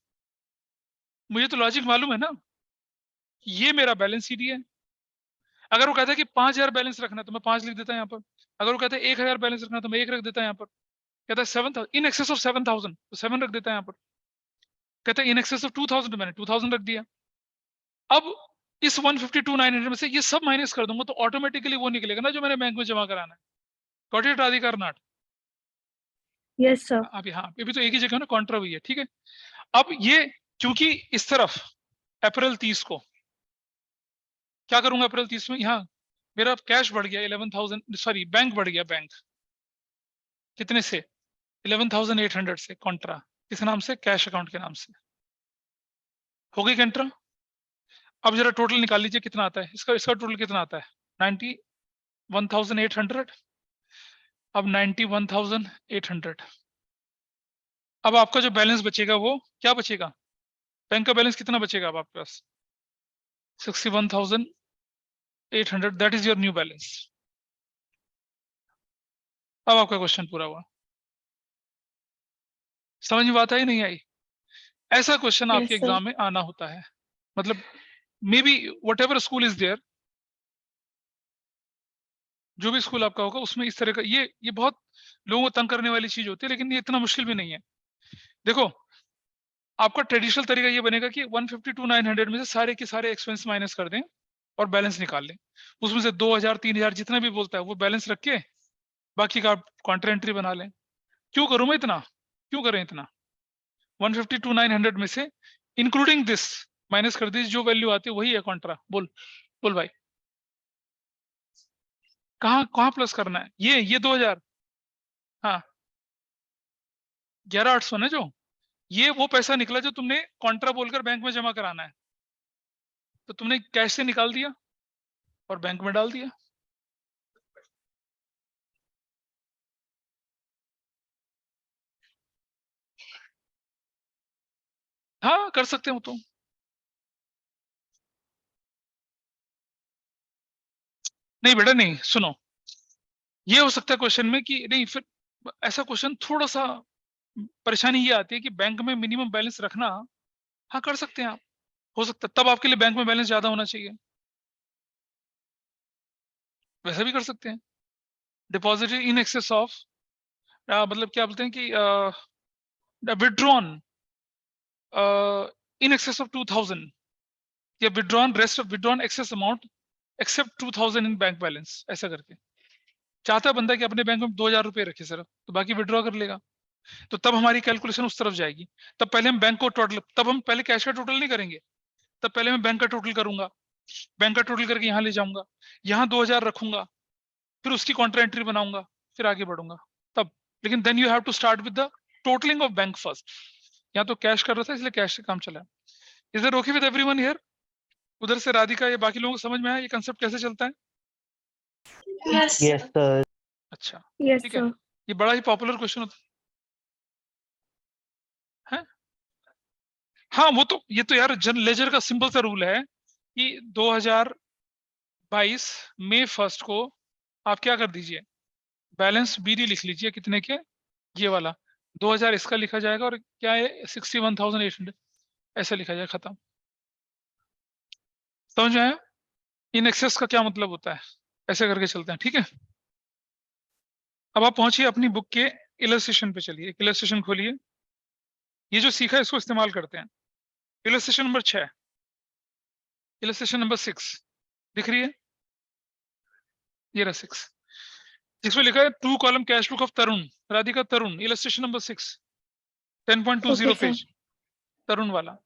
मुझे तो लॉजिक मालूम है ना, ये मेरा बैलेंस शीट है। अगर वो कहता है कि 5,000 बैलेंस रखना तो मैं 5 लिख देता यहाँ पर। अगर वो कहता है 1,000 बैलेंस रखना तो मैं 1 रख देता यहाँ पर। कहता है 7,000, इन एक्सेस ऑफ 7,000 तो 7 रख देता है यहाँ पर। कहता है इन एक्सेस ऑफ 2,000 तो मैंने 2,000 रख दिया। अब इस 152,900 में से ये सब माइनस कर दूंगा तो ऑटोमेटिकली वो निकलेगा ना जो मैंने बैंक में जमा कराना है। Got it Radhika or not? Yes sir. अभी हाँ, अभी तो एक ही जगह ना कॉन्ट्रा हुई है, ठीक है। अब ये क्योंकि इस तरफ अप्रैल 30 को क्या करूंगा, अप्रैल 30 में यहाँ मेरा कैश बढ़ गया 11,000, सॉरी बैंक बढ़ गया, बैंक कितने से, 11,800 से। कॉन्ट्रा किस नाम से, कैश अकाउंट के नाम से। हो गई कॉन्ट्रा। अब जरा टोटल निकाल लीजिए कितना आता है इसका टोटल कितना आता है, 91,800। अब 91,800। अब आपका जो बैलेंस बचेगा वो क्या बचेगा, बैंक का बैलेंस कितना बचेगा अब आपके पास, 61,800। That is your new balance. अब आपका क्वेश्चन पूरा हुआ। समझ में बात आई नहीं आई? ऐसा क्वेश्चन आपके Yes, sir. एग्जाम में आना होता है। मतलब may be whatever school is there, जो भी स्कूल आपका होगा उसमें इस तरह का ये बहुत लोगों को तंग करने वाली चीज होती है, लेकिन ये इतना मुश्किल भी नहीं है। देखो, आपका ट्रेडिशनल तरीका ये बनेगा कि 152,900 में से सारे के सारे एक्सपेंस माइनस कर दें और बैलेंस निकाल लें। उसमें से 2,000 3,000 जितना भी बोलता है वो बैलेंस रख के बाकी का काउंटर एंट्री बना लें। क्यों करूं मैं इतना, क्यों करें इतना? 152,900 में से इंक्लूडिंग दिस माइनस कर दीजिए, जो वैल्यू आती है वही है कॉन्ट्रा। बोल, बोल भाई, कहाँ कहाँ प्लस करना है? ये 2000, हाँ 11,800 ना, जो ये वो पैसा निकला जो तुमने कॉन्ट्रा बोलकर बैंक में जमा कराना है, तो तुमने कैश से निकाल दिया और बैंक में डाल दिया। हाँ कर सकते हो तुम। नहीं बेटा नहीं, सुनो, ये हो सकता है क्वेश्चन में कि नहीं, फिर ऐसा क्वेश्चन थोड़ा सा परेशानी ये आती है कि बैंक में मिनिमम बैलेंस रखना, हाँ कर सकते हैं आप, हो सकता है तब आपके लिए बैंक में बैलेंस ज्यादा होना चाहिए, वैसा भी कर सकते हैं। डिपॉजिट इन एक्सेस ऑफ, मतलब क्या बोलते हैं कि विड्रॉन इन एक्सेस ऑफ 2000, या withdrawn rest of withdrawn excess amount except 2000 in bank balance, ऐसा करके। चाहता है बंदा कि अपने बैंक में 2000 रुपए रखे सर, तो बाकी विड्रॉ कर लेगा, तो तब हमारी कैलकुलेशन उस तरफ जाएगी। तब पहले हम बैंक को टोटल, तब हम पहले कैश का टोटल नहीं करेंगे, तब पहले मैं बैंक का टोटल करूंगा, बैंक का टोटल करके यहाँ ले जाऊंगा, यहाँ 2000 रखूंगा, फिर उसकी कॉन्ट्रा एंट्री बनाऊंगा, फिर आगे बढ़ूंगा तब। लेकिन then you have to start with the totalling of bank first. यहाँ तो कैश कर रहा था इसलिए कैश से काम चला। Is it okay with everyone here? उधर से राधिका, ये बाकी लोगों को समझ में आया ये कंसेप्ट कैसे चलता है? Yes. Yes, sir. अच्छा यस ठीक है, सर। ये बड़ा ही पॉपुलर क्वेश्चन होता है। हाँ वो तो, ये तो यार लेजर का सिंपल सा रूल है कि 2022 मई 1 को आप क्या कर दीजिए, बैलेंस बीडी लिख लीजिए, कितने के, ये वाला 2000 इसका लिखा जाएगा, और क्या है 61,800 ऐसा लिखा जाएगा, खत्म। समझ में आया? इन एक्सेस का क्या मतलब होता है, ऐसे करके चलते हैं, ठीक है। अब आप पहुंचिए अपनी बुक के इलस्ट्रेशन पे, चलिए इलस्ट्रेशन खोलिए, ये जो सीखा है इसको इस्तेमाल करते हैं। इलस्ट्रेशन नंबर 6, इलस्ट्रेशन नंबर 6 दिख रही है, ये रहा 6, जिसमें लिखा है 2 column cash book of Tarun, Radhika Tarun, illustration number 6, 10.20 Okay, sir. Page, Tarun वाला।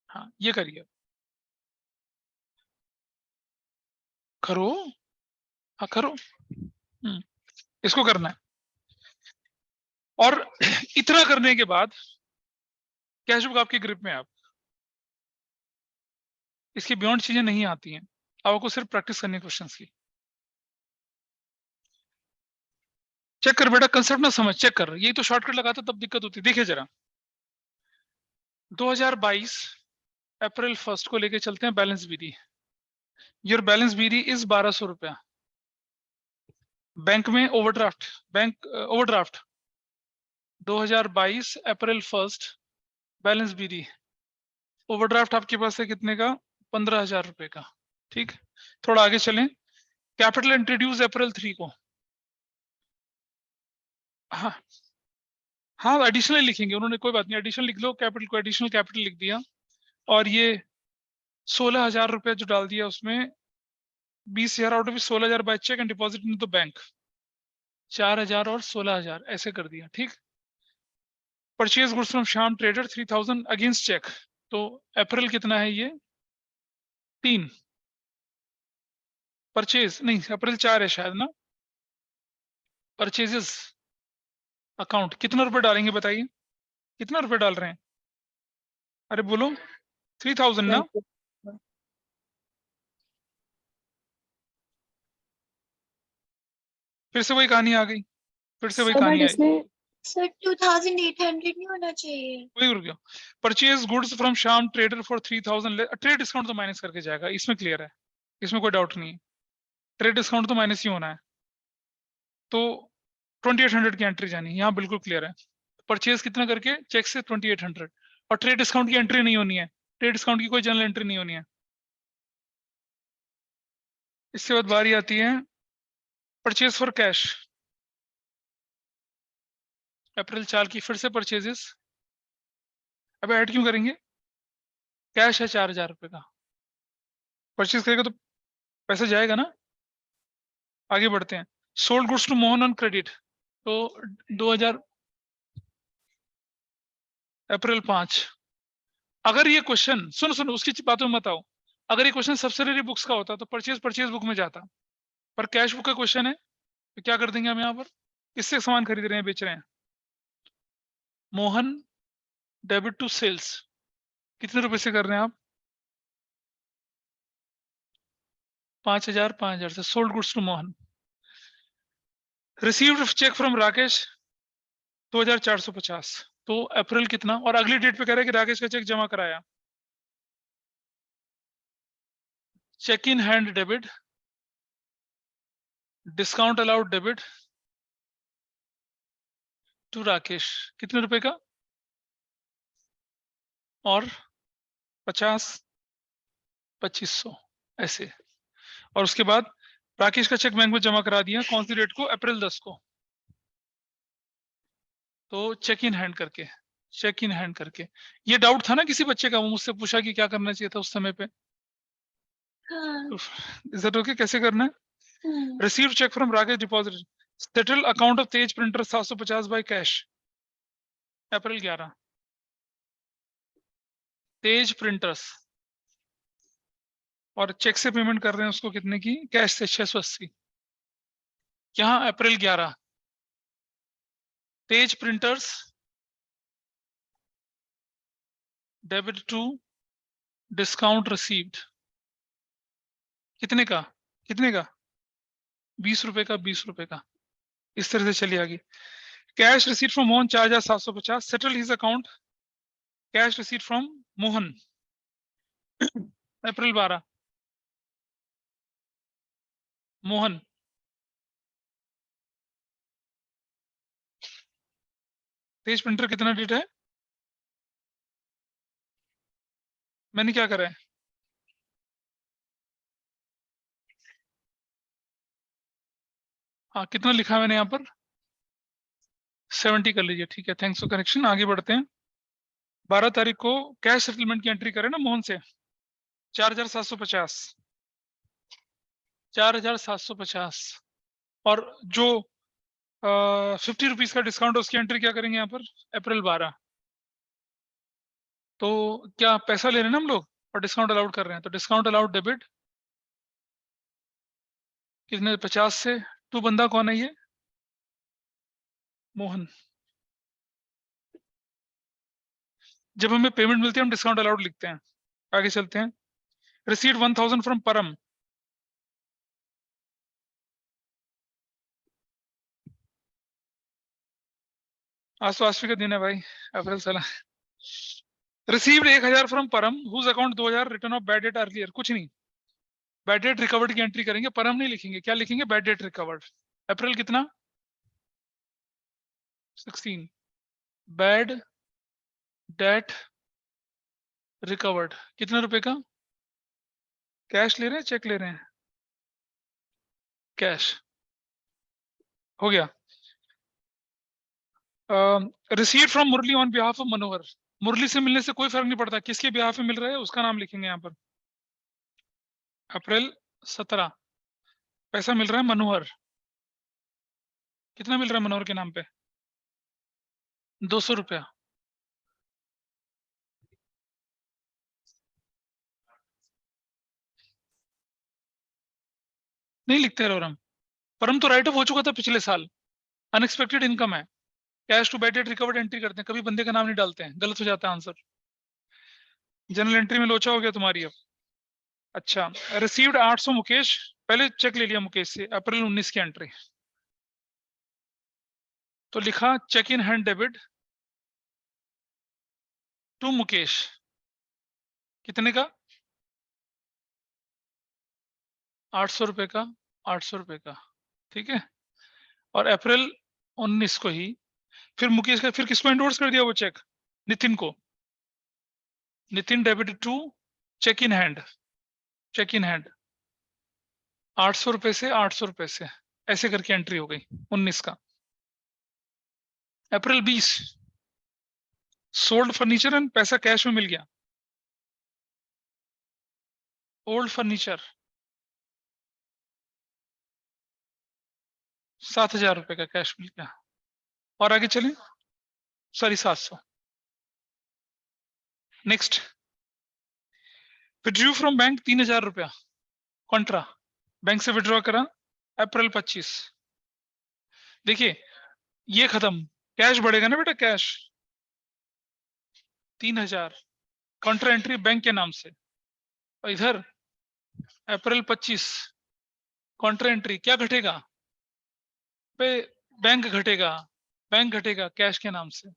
हाँ ये करिए, करो, हाँ करो, इसको करना है। और इतना करने के बाद कैश बुक आपकी ग्रिप में है, आप इसके बियॉन्ड चीजें नहीं आती हैं, आपको सिर्फ प्रैक्टिस करनी है क्वेश्चंस की। चेक कर बेटा, कंसेप्ट ना समझ, चेक कर, यही तो शॉर्टकट लगाता तब दिक्कत होती। देखिए जरा, 2022 अप्रैल 1 को लेके चलते हैं balance BD. Your balance BD is 1200 रुपया। बैंक में overdraft, bank overdraft 2022 April 1 balance BD, overdraft आपके पास है कितने का, 15,000 रुपए का, ठीक। थोड़ा आगे चलें, कैपिटल इंट्रोड्यूस अप्रैल 3 को, हाँ हाँ एडिशनल लिखेंगे उन्होंने, कोई बात नहीं, एडिशनल लिख लो, कैपिटल को एडिशनल कैपिटल लिख दिया, और ये 16,000 रुपया जो डाल दिया उसमें, 20,000 out of 16,000 by cheque and deposit in the bank, 4,000 और 16,000 ऐसे कर दिया, ठीक। Purchase goods from Shyam trader 3,000 against cheque, तो अप्रैल कितना है ये 3, परचेज नहीं अप्रैल 4 है शायद ना, परचेजेस अकाउंट कितना रुपए डालेंगे बताइए, कितना रुपए डाल रहे हैं, अरे बोलो 3,000 ना, फिर से वही कहानी आ गई, फिर से वही सर कहानी बट आई, इसमें सर 2,800 नहीं होना चाहिए। वही रुक गया। Purchase goods from Shyam trader for 3,000, trade discount तो माइनस करके जाएगा, इसमें क्लियर है, इसमें कोई डाउट नहीं है, ट्रेड डिस्काउंट तो माइनस ही होना है, तो 2,800 की एंट्री जानी, यहाँ बिल्कुल क्लियर है। परचेज कितना करके, चेक से 2,800, और ट्रेड डिस्काउंट की एंट्री नहीं होनी है, ट्रेड डिस्काउंट की कोई जनरल एंट्री नहीं होनी है। इसके बाद बारी आती है परचेज फॉर कैश, अप्रैल 4 की फिर से परचेजेस, अब ऐड क्यों करेंगे, कैश है 4,000 रुपए का, परचेज करेगा तो पैसा जाएगा ना। आगे बढ़ते हैं, sold goods to Mohan on credit, तो 2,000 अप्रैल 5। अगर ये क्वेश्चन, सुनो उसकी बातों में मत आओ, अगर ये क्वेश्चन सब्सिडरी बुक्स का होता तो परचेज बुक में जाता, पर कैश बुक का क्वेश्चन है तो क्या कर देंगे हम यहाँ पर, किससे सामान खरीद रहे हैं, बेच रहे हैं। मोहन डेबिट टू सेल्स, कितने रुपए से कर रहे हैं आप, 5,000 से। Sold goods to Mohan. Received cheque from Rakesh 2,450, तो अप्रैल कितना, और अगली डेट पे कह रहे हैं कि राकेश का चेक जमा कराया। Cheque in hand debit, discount allowed debit to Rakesh, कितने रुपए का, और 50, 2500 ऐसे। और उसके बाद राकेश का चेक बैंक में जमा करा दिया, कौन सी डेट को, अप्रैल 10 को। तो चेक इन हैंड करके, चेक इन हैंड करके। ये डाउट था ना किसी बच्चे का, वो मुझसे पूछा कि क्या करना चाहिए था उस समय पे। हाँ, इज दैट ओके, कैसे करना है। Receive cheque from Rakesh deposit, settle account of Tej printer 750 by cash, April 11। Tej printers, और चेक से पेमेंट कर रहे हैं उसको कितने की, कैश से 680, यहाँ April 11। Tej printers debit to discount received, कितने का, कितने का, 20 रुपए का, 20 रुपए का। इस तरह से चली आगे। Cash receipt from Mohan 4,750, settle his account, cash receipt from Mohan April 12। Mohan Tej printer कितना डेट है, मैंने क्या करा है, हाँ कितना लिखा है मैंने यहाँ पर, 70 कर लीजिए, ठीक है, थैंक्स फॉर करेक्शन। आगे बढ़ते हैं। 12 तारीख को कैश सेटलमेंट की एंट्री करें ना मोहन से, 4,750, 4,750, और जो 50 रुपीज का डिस्काउंट है उसकी एंट्री क्या करेंगे यहाँ पर, अप्रैल 12। तो क्या पैसा ले रहे हैं ना हम लोग और डिस्काउंट अलाउड कर रहे हैं, तो डिस्काउंट अलाउड डेबिट कितने, 50 से। तो बंदा कौन है ये, मोहन। जब हमें पेमेंट मिलती है हम डिस्काउंट अलाउड लिखते हैं। आगे चलते हैं। रिसीट 1,000 फ्रॉम परम, आज तो आश्वी का दिन है भाई, अप्रैल साला। Received 1,000 from Param whose account 2,000, return of bad debt earlier, कुछ नहीं, बैड डेट रिकवर्ड की एंट्री करेंगे, परम नहीं लिखेंगे, क्या लिखेंगे, बैड डेट रिकवर्ड। अप्रैल कितना, 16, बैड डेट रिकवर्ड कितने रुपए का, कैश ले रहे हैं, चेक ले रहे हैं, कैश, हो गया। Receive from Murali on behalf of Manohar, Murali से मिलने से कोई फर्क नहीं पड़ता, किसके बिहाफ में मिल रहा है उसका नाम लिखेंगे यहाँ पर। अप्रैल 17, पैसा मिल रहा है मनोहर, कितना मिल रहा है मनोहर के नाम पे, 200 रुपया। नहीं लिखते रहो हम, परम तो राइट ऑफ हो चुका था पिछले साल, अनएक्सपेक्टेड इनकम है, cash to bad debt recovered entry करते हैं, कभी बंदे का नाम नहीं डालते हैं, गलत हो जाता है आंसर। जनरल एंट्री में लोचा हो गया तुम्हारी अब। अच्छा, रिसीव्ड 800 मुकेश, पहले चेक ले लिया मुकेश से, अप्रैल 19 की एंट्री, तो लिखा cheque in hand debit to Mukesh, कितने का, 800 रुपए का, 800 रुपए का, ठीक है। और अप्रैल 19 को ही फिर मुकेश का, फिर किसको एंडोर्स कर दिया वो चेक, नितिन को, Nitin debit to cheque in hand, cheque in hand 800 रुपए से, 800 रुपए से, ऐसे करके एंट्री हो गई 19 का। अप्रैल 20 सोल्ड फर्नीचर एंड पैसा कैश में मिल गया, ओल्ड फर्नीचर 7,000 रुपए का कैश मिल गया। और आगे चलें, sorry 700। Next withdraw from bank 3000 रुपया कॉन्ट्रा, बैंक से विड्रॉ करा अप्रैल 25। देखिए ये खत्म, कैश बढ़ेगा ना बेटा, कैश 3000 कॉन्ट्रा एंट्री बैंक के नाम से, और इधर अप्रैल 25 कॉन्ट्रा एंट्री, क्या घटेगा पे, बैंक घटेगा, बैंक घटेगा कैश के नाम से।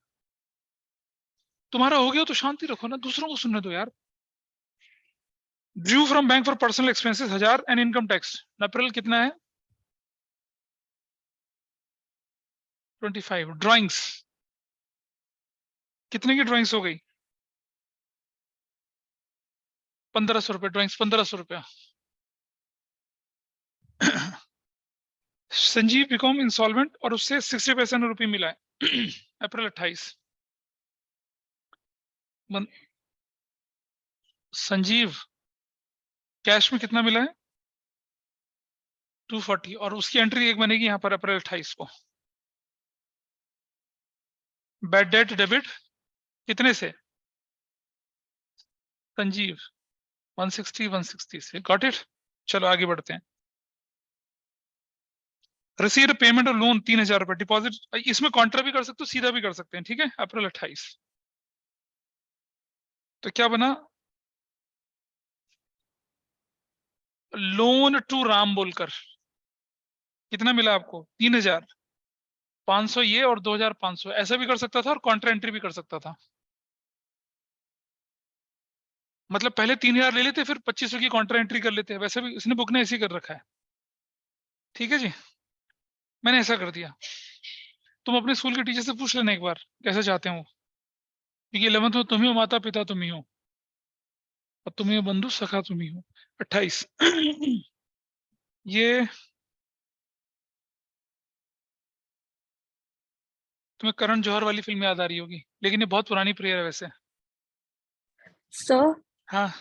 तुम्हारा हो गया तो शांति रखो ना, दूसरों को सुनने दो यार। Due from bank for personal expenses 1000 and income tax, April कितना है 25। ड्राइंग्स, कितने की ड्राइंग्स हो गई 1500 रुपए, ड्राइंग्स 1500 रुपया। संजीव बिकॉम इंसॉल्वेंट और उससे 60% रुपये मिला है अप्रैल 28। संजीव कैश में कितना मिला है 240, और उसकी एंट्री एक बनेगी यहाँ पर अप्रैल 28 को। बैड डेट डेबिट कितने से संजीव 160 से, गॉट इट। चलो आगे बढ़ते हैं। रिसीव पेमेंट और लोन 3000 रुपए डिपॉजिट, इसमें कॉन्ट्रा भी कर सकते हो, सीधा भी कर सकते हैं, ठीक है, अप्रैल 28। तो क्या बना, लोन टू राम बोलकर कितना मिला आपको 3000, 500 ये और 2500, ऐसा भी कर सकता था और कॉन्ट्रा एंट्री भी कर सकता था। मतलब पहले 3000 ले लेते, फिर 2500 की कॉन्ट्रा एंट्री कर लेते, वैसे भी इसने बुक ने ऐसे कर रखा है, ठीक है जी, मैंने ऐसा कर दिया। तुम अपने स्कूल के टीचर से पूछ लेना एक बार कैसे चाहते हो, क्योंकि 11th में तुम ही हो, माता पिता तुम ही हो, और तुम ही हो बंधु सखा तुम ही हो। 28 ये तुम्हें करण जौहर वाली फिल्म याद आ रही होगी, लेकिन ये बहुत पुरानी प्रेयर है वैसे। सर हाँ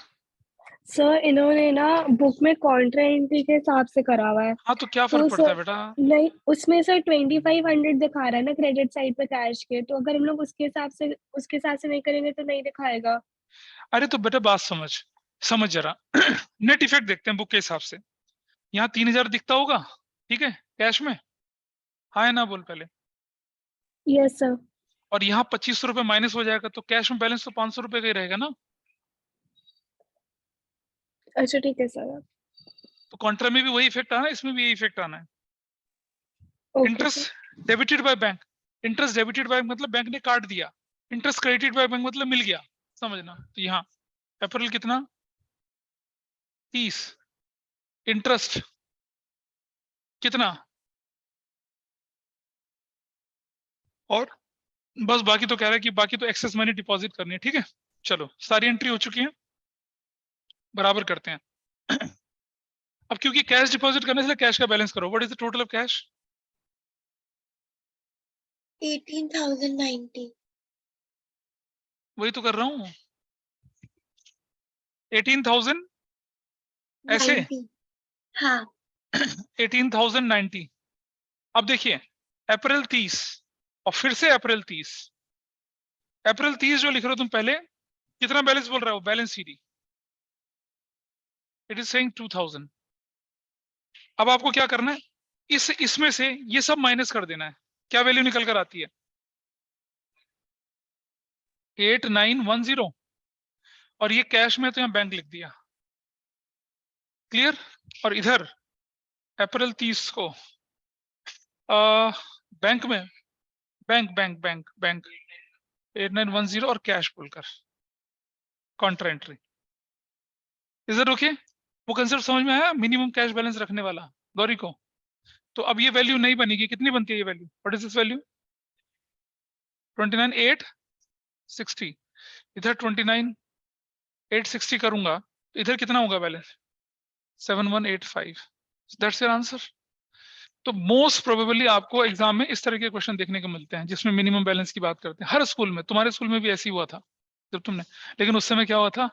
सर इन्होंने ना बुक में कॉन्ट्रा एंट्री के हिसाब से करा हुआ है। हाँ, तो क्या तो फर्क पड़ता है सर बेटा। नहीं, उसमें सर 2500 दिखा रहा है ना क्रेडिट साइड पे कैश के, तो अगर हम लोग उसके हिसाब से नहीं करेंगे तो नहीं दिखाएगा। अरे तो बेटा बात समझ जरा नेट इफेक्ट देखते हैं बुक के हिसाब से। यहाँ 3000 दिखता होगा, ठीक है, कैश में, हाँ है ना, बोल पहले। Yes sir. और यहाँ 2500 रुपए माइनस हो जाएगा, तो कैश में बैलेंस तो 500 रुपए का ही रहेगा ना। अच्छा ठीक है सर। तो कॉन्ट्रा में भी वही इफेक्ट आना है, इसमें भी यही इफेक्ट आना है। Okay sir. Interest debited by bank, interest debited bye मतलब बैंक ने काट दिया, इंटरेस्ट क्रेडिटेड बाय बैंक मतलब मिल गया, समझना। तो यहाँ अप्रैल कितना 30, इंटरेस्ट कितना, और बस बाकी तो कह रहा है कि बाकी तो एक्सेस मनी डिपॉजिट करनी है, ठीक है। चलो सारी एंट्री हो चुकी है, बराबर करते हैं अब क्योंकि कैश डिपॉजिट करने से कैश का बैलेंस करो। What is the total of cash 18,090। वही तो कर रहा हूँ 18,000 ऐसे 90। हाँ 18,090। अब देखिए अप्रैल 30 और फिर से अप्रैल 30, अप्रैल 30 जो लिख रहे हो तुम पहले, कितना बैलेंस बोल रहे हो, balance CD, it is saying 2000। अब आपको क्या करना है, इसमें से ये सब माइनस कर देना है, क्या वैल्यू निकल कर आती है 8910, और ये कैश में तो यहाँ बैंक लिख दिया, क्लियर। और इधर अप्रैल 30 को बैंक में बैंक बैंक बैंक बैंक 8910 और कैश बोलकर Contra entry. Is it okay, वो कंसेप्ट समझ में आया, मिनिमम कैश बैलेंस रखने वाला गौरी को। तो अब ये वैल्यू नहीं बनेगी, कितनी बनती है ये value, what is this value 29,860, इधर 29,860 करूंगा तो इधर कितना होगा बैलेंस 7185, दैट्स योर आंसर। तो मोस्ट प्रोबेबली आपको एग्जाम में इस तरह के क्वेश्चन देखने को मिलते हैं जिसमें मिनिमम बैलेंस की बात करते हैं, हर स्कूल में, तुम्हारे स्कूल में भी ऐसी हुआ था जब तुमने, लेकिन उस समय क्या हुआ था,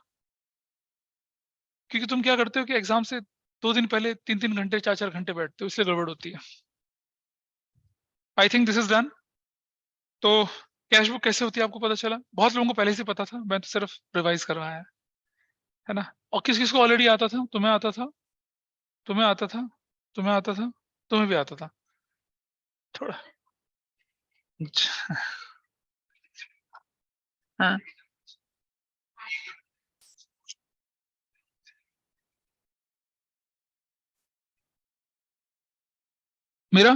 क्योंकि तुम क्या करते हो कि एग्जाम से 2 दिन पहले 3-3 घंटे 4-4 घंटे बैठते हो, इसलिए गड़बड़ होती है। I think this is done. तो कैश बुक कैसे होती है आपको पता चला, बहुत लोगों को पहले से पता था, मैं तो सिर्फ रिवाइज कर रहा है। है ना। और किस किस को ऑलरेडी आता था, तुम्हें आता था, तुम्हें आता था, तुम्हें आता था, तुम्हें भी आता था थोड़ा। हाँ मेरा,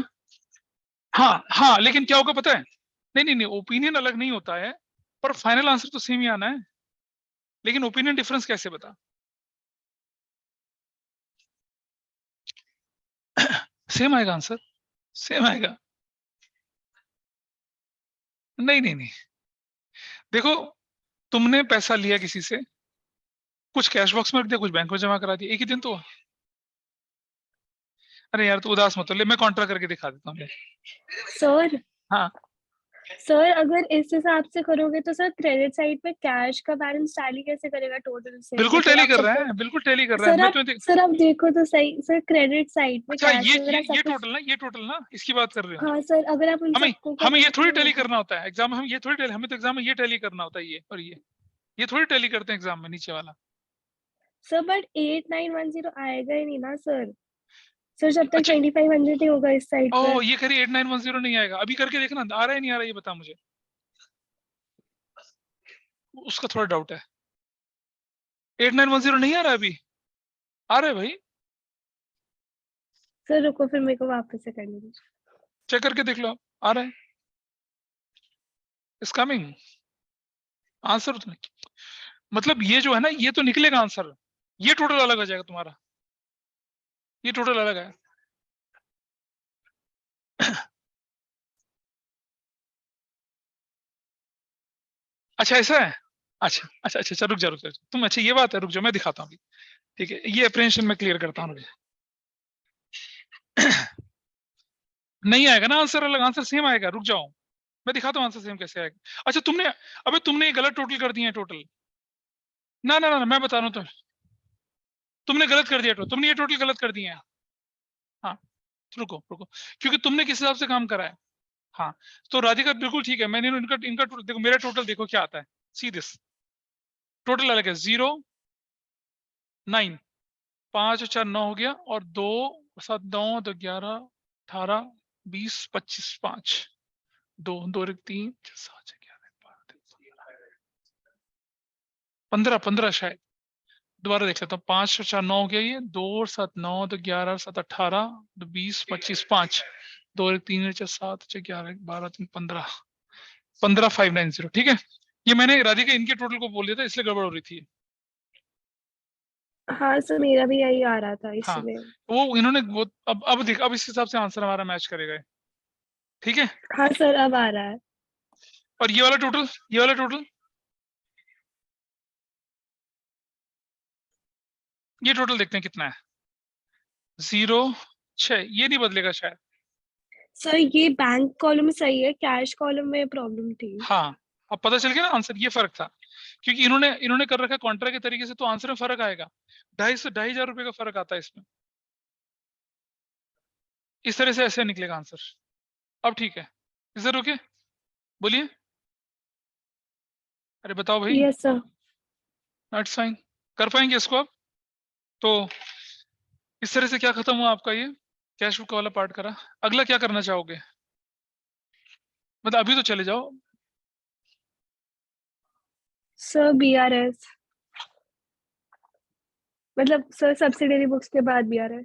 हाँ हाँ, लेकिन क्या होगा पता है, नहीं नहीं नहीं, ओपिनियन अलग नहीं होता है, पर फाइनल आंसर तो सेम ही आना है। लेकिन ओपिनियन डिफरेंस कैसे बता, सेम आएगा आंसर, सेम आएगा। नहीं नहीं नहीं, देखो तुमने पैसा लिया किसी से, कुछ कैश बॉक्स में रख दिया, कुछ बैंक में जमा करा दिया, एक ही दिन तो हुआ। अरे यार तू उदास मत हो, ले मैं काउंटर करके दिखा देता हूँ। सर हाँ सर अगर इस हिसाब से करोगे तो सर क्रेडिट साइड पे कैश का बैलेंस टैली कैसे करेगा टोटल से? बिल्कुल मतलब टैली आप कर रहा suppose- है, बिल्कुल टैली कर रहा है। सर मैं आप तुम्हें सर आप देखो तो सही सर, क्रेडिट साइड पे अच्छा कैश वगैरह ये सब कुछ। टोटल ना, ये टोटल ना, इसकी बात कर रहे हो। हाँ सर, अगर आप उन हमें सबको हमें ये थोड़ी करोगे टैली तो- करना होता है एग्जाम में, हम ये थोड़ी टैली, हमें तो एग्जाम में ये टैली करना होता है, ये और ये थोड़ी टैली करते हैं एग्जाम में नीचे वाला। सर बट 8910 आएगा ही नहीं ना सर। सर जब तक अच्छा 2500 ही होगा इस साइड पे। ओ, ये कह रही 8910 नहीं आएगा, अभी करके देखना, आ रहा है नहीं आ रहा है ये बता मुझे, उसका थोड़ा डाउट है। 8910 नहीं आ रहा है अभी, आ रहा है भाई, सर रुको, फिर मेरे को वापस से करने दीजिए। चेक करके देख लो आप, आ रहा है, इज कमिंग आंसर। मतलब ये जो है ना, ये तो निकलेगा आंसर, ये टोटल अलग हो जाएगा तुम्हारा, ये टोटल अलग है। अच्छा ऐसा है, अच्छा अच्छा अच्छा अच्छा, रुक जा तुम, अच्छा ये बात है, रुक जाओ मैं दिखाता हूँ अभी। ठीक है, ये अप्रेंशन में क्लियर करता हूँ। नहीं आएगा ना आंसर अलग, आंसर सेम आएगा, रुक जाओ मैं दिखाता हूँ आंसर सेम कैसे आएगा। अच्छा तुमने, अबे तुमने ये गलत टोटल कर दिया है टोटल, ना ना ना, मैं बता रहा हूँ, तुमने गलत कर दिया टोटल, तुमने ये टोटल गलत कर दिया है। हाँ रुको रुको, क्योंकि तुमने किस हिसाब से काम करा है। हाँ तो राधिका बिल्कुल ठीक है, मैंने इनका इनका देखो, मेरा टोटल देखो क्या आता है, सी दिस टोटल अलग है, 0 9 5 और 4 9 हो गया, और 2 7 9 2 11 18 20 25 5 2 2 3 7 11 15 शायद, दोबारा देख लेता हूँ, 5 और 4 9 हो गया, ये 2 और 7 9 2 11 7 18 2 20 25 5 2 3 7 11 12 3 15 15 590, ठीक है। ये मैंने राधिका इनके टोटल को बोल दिया था, इसलिए गड़बड़ हो रही थी। हाँ सर, मेरा भी यही आ रहा था हाँ इसलिए। वो इन्होंने वो, अब देख, अब इस हिसाब से आंसर हमारा मैच करेगा, ठीक है। हाँ सर, अब आ रहा है। और ये वाला टोटल, ये वाला टोटल, ये टोटल देखते हैं कितना है, 0 6, ये नहीं बदलेगा शायद। सर ये बैंक कॉलम सही है, कैश कॉलम में प्रॉब्लम थी। हाँ अब पता चल गया ना आंसर, ये फर्क था, क्योंकि इन्होंने कर रखा है कॉन्ट्रा के तरीके से, तो आंसर में फर्क आएगा, 2,500 रुपए का फर्क आता है इसमें, इस तरह से ऐसे निकलेगा आंसर। अब ठीक है, इधर रुके, बोलिए, अरे बताओ भाई। Yes sir. नॉट साइन, कर पाएंगे इसको आप? तो इस तरह से क्या खत्म हुआ आपका ये कैश बुक वाला पार्ट करा। अगला क्या करना चाहोगे, मतलब अभी तो चले जाओ। सर BRS, मतलब सर सब्सिडरी बुक्स के बाद BRS।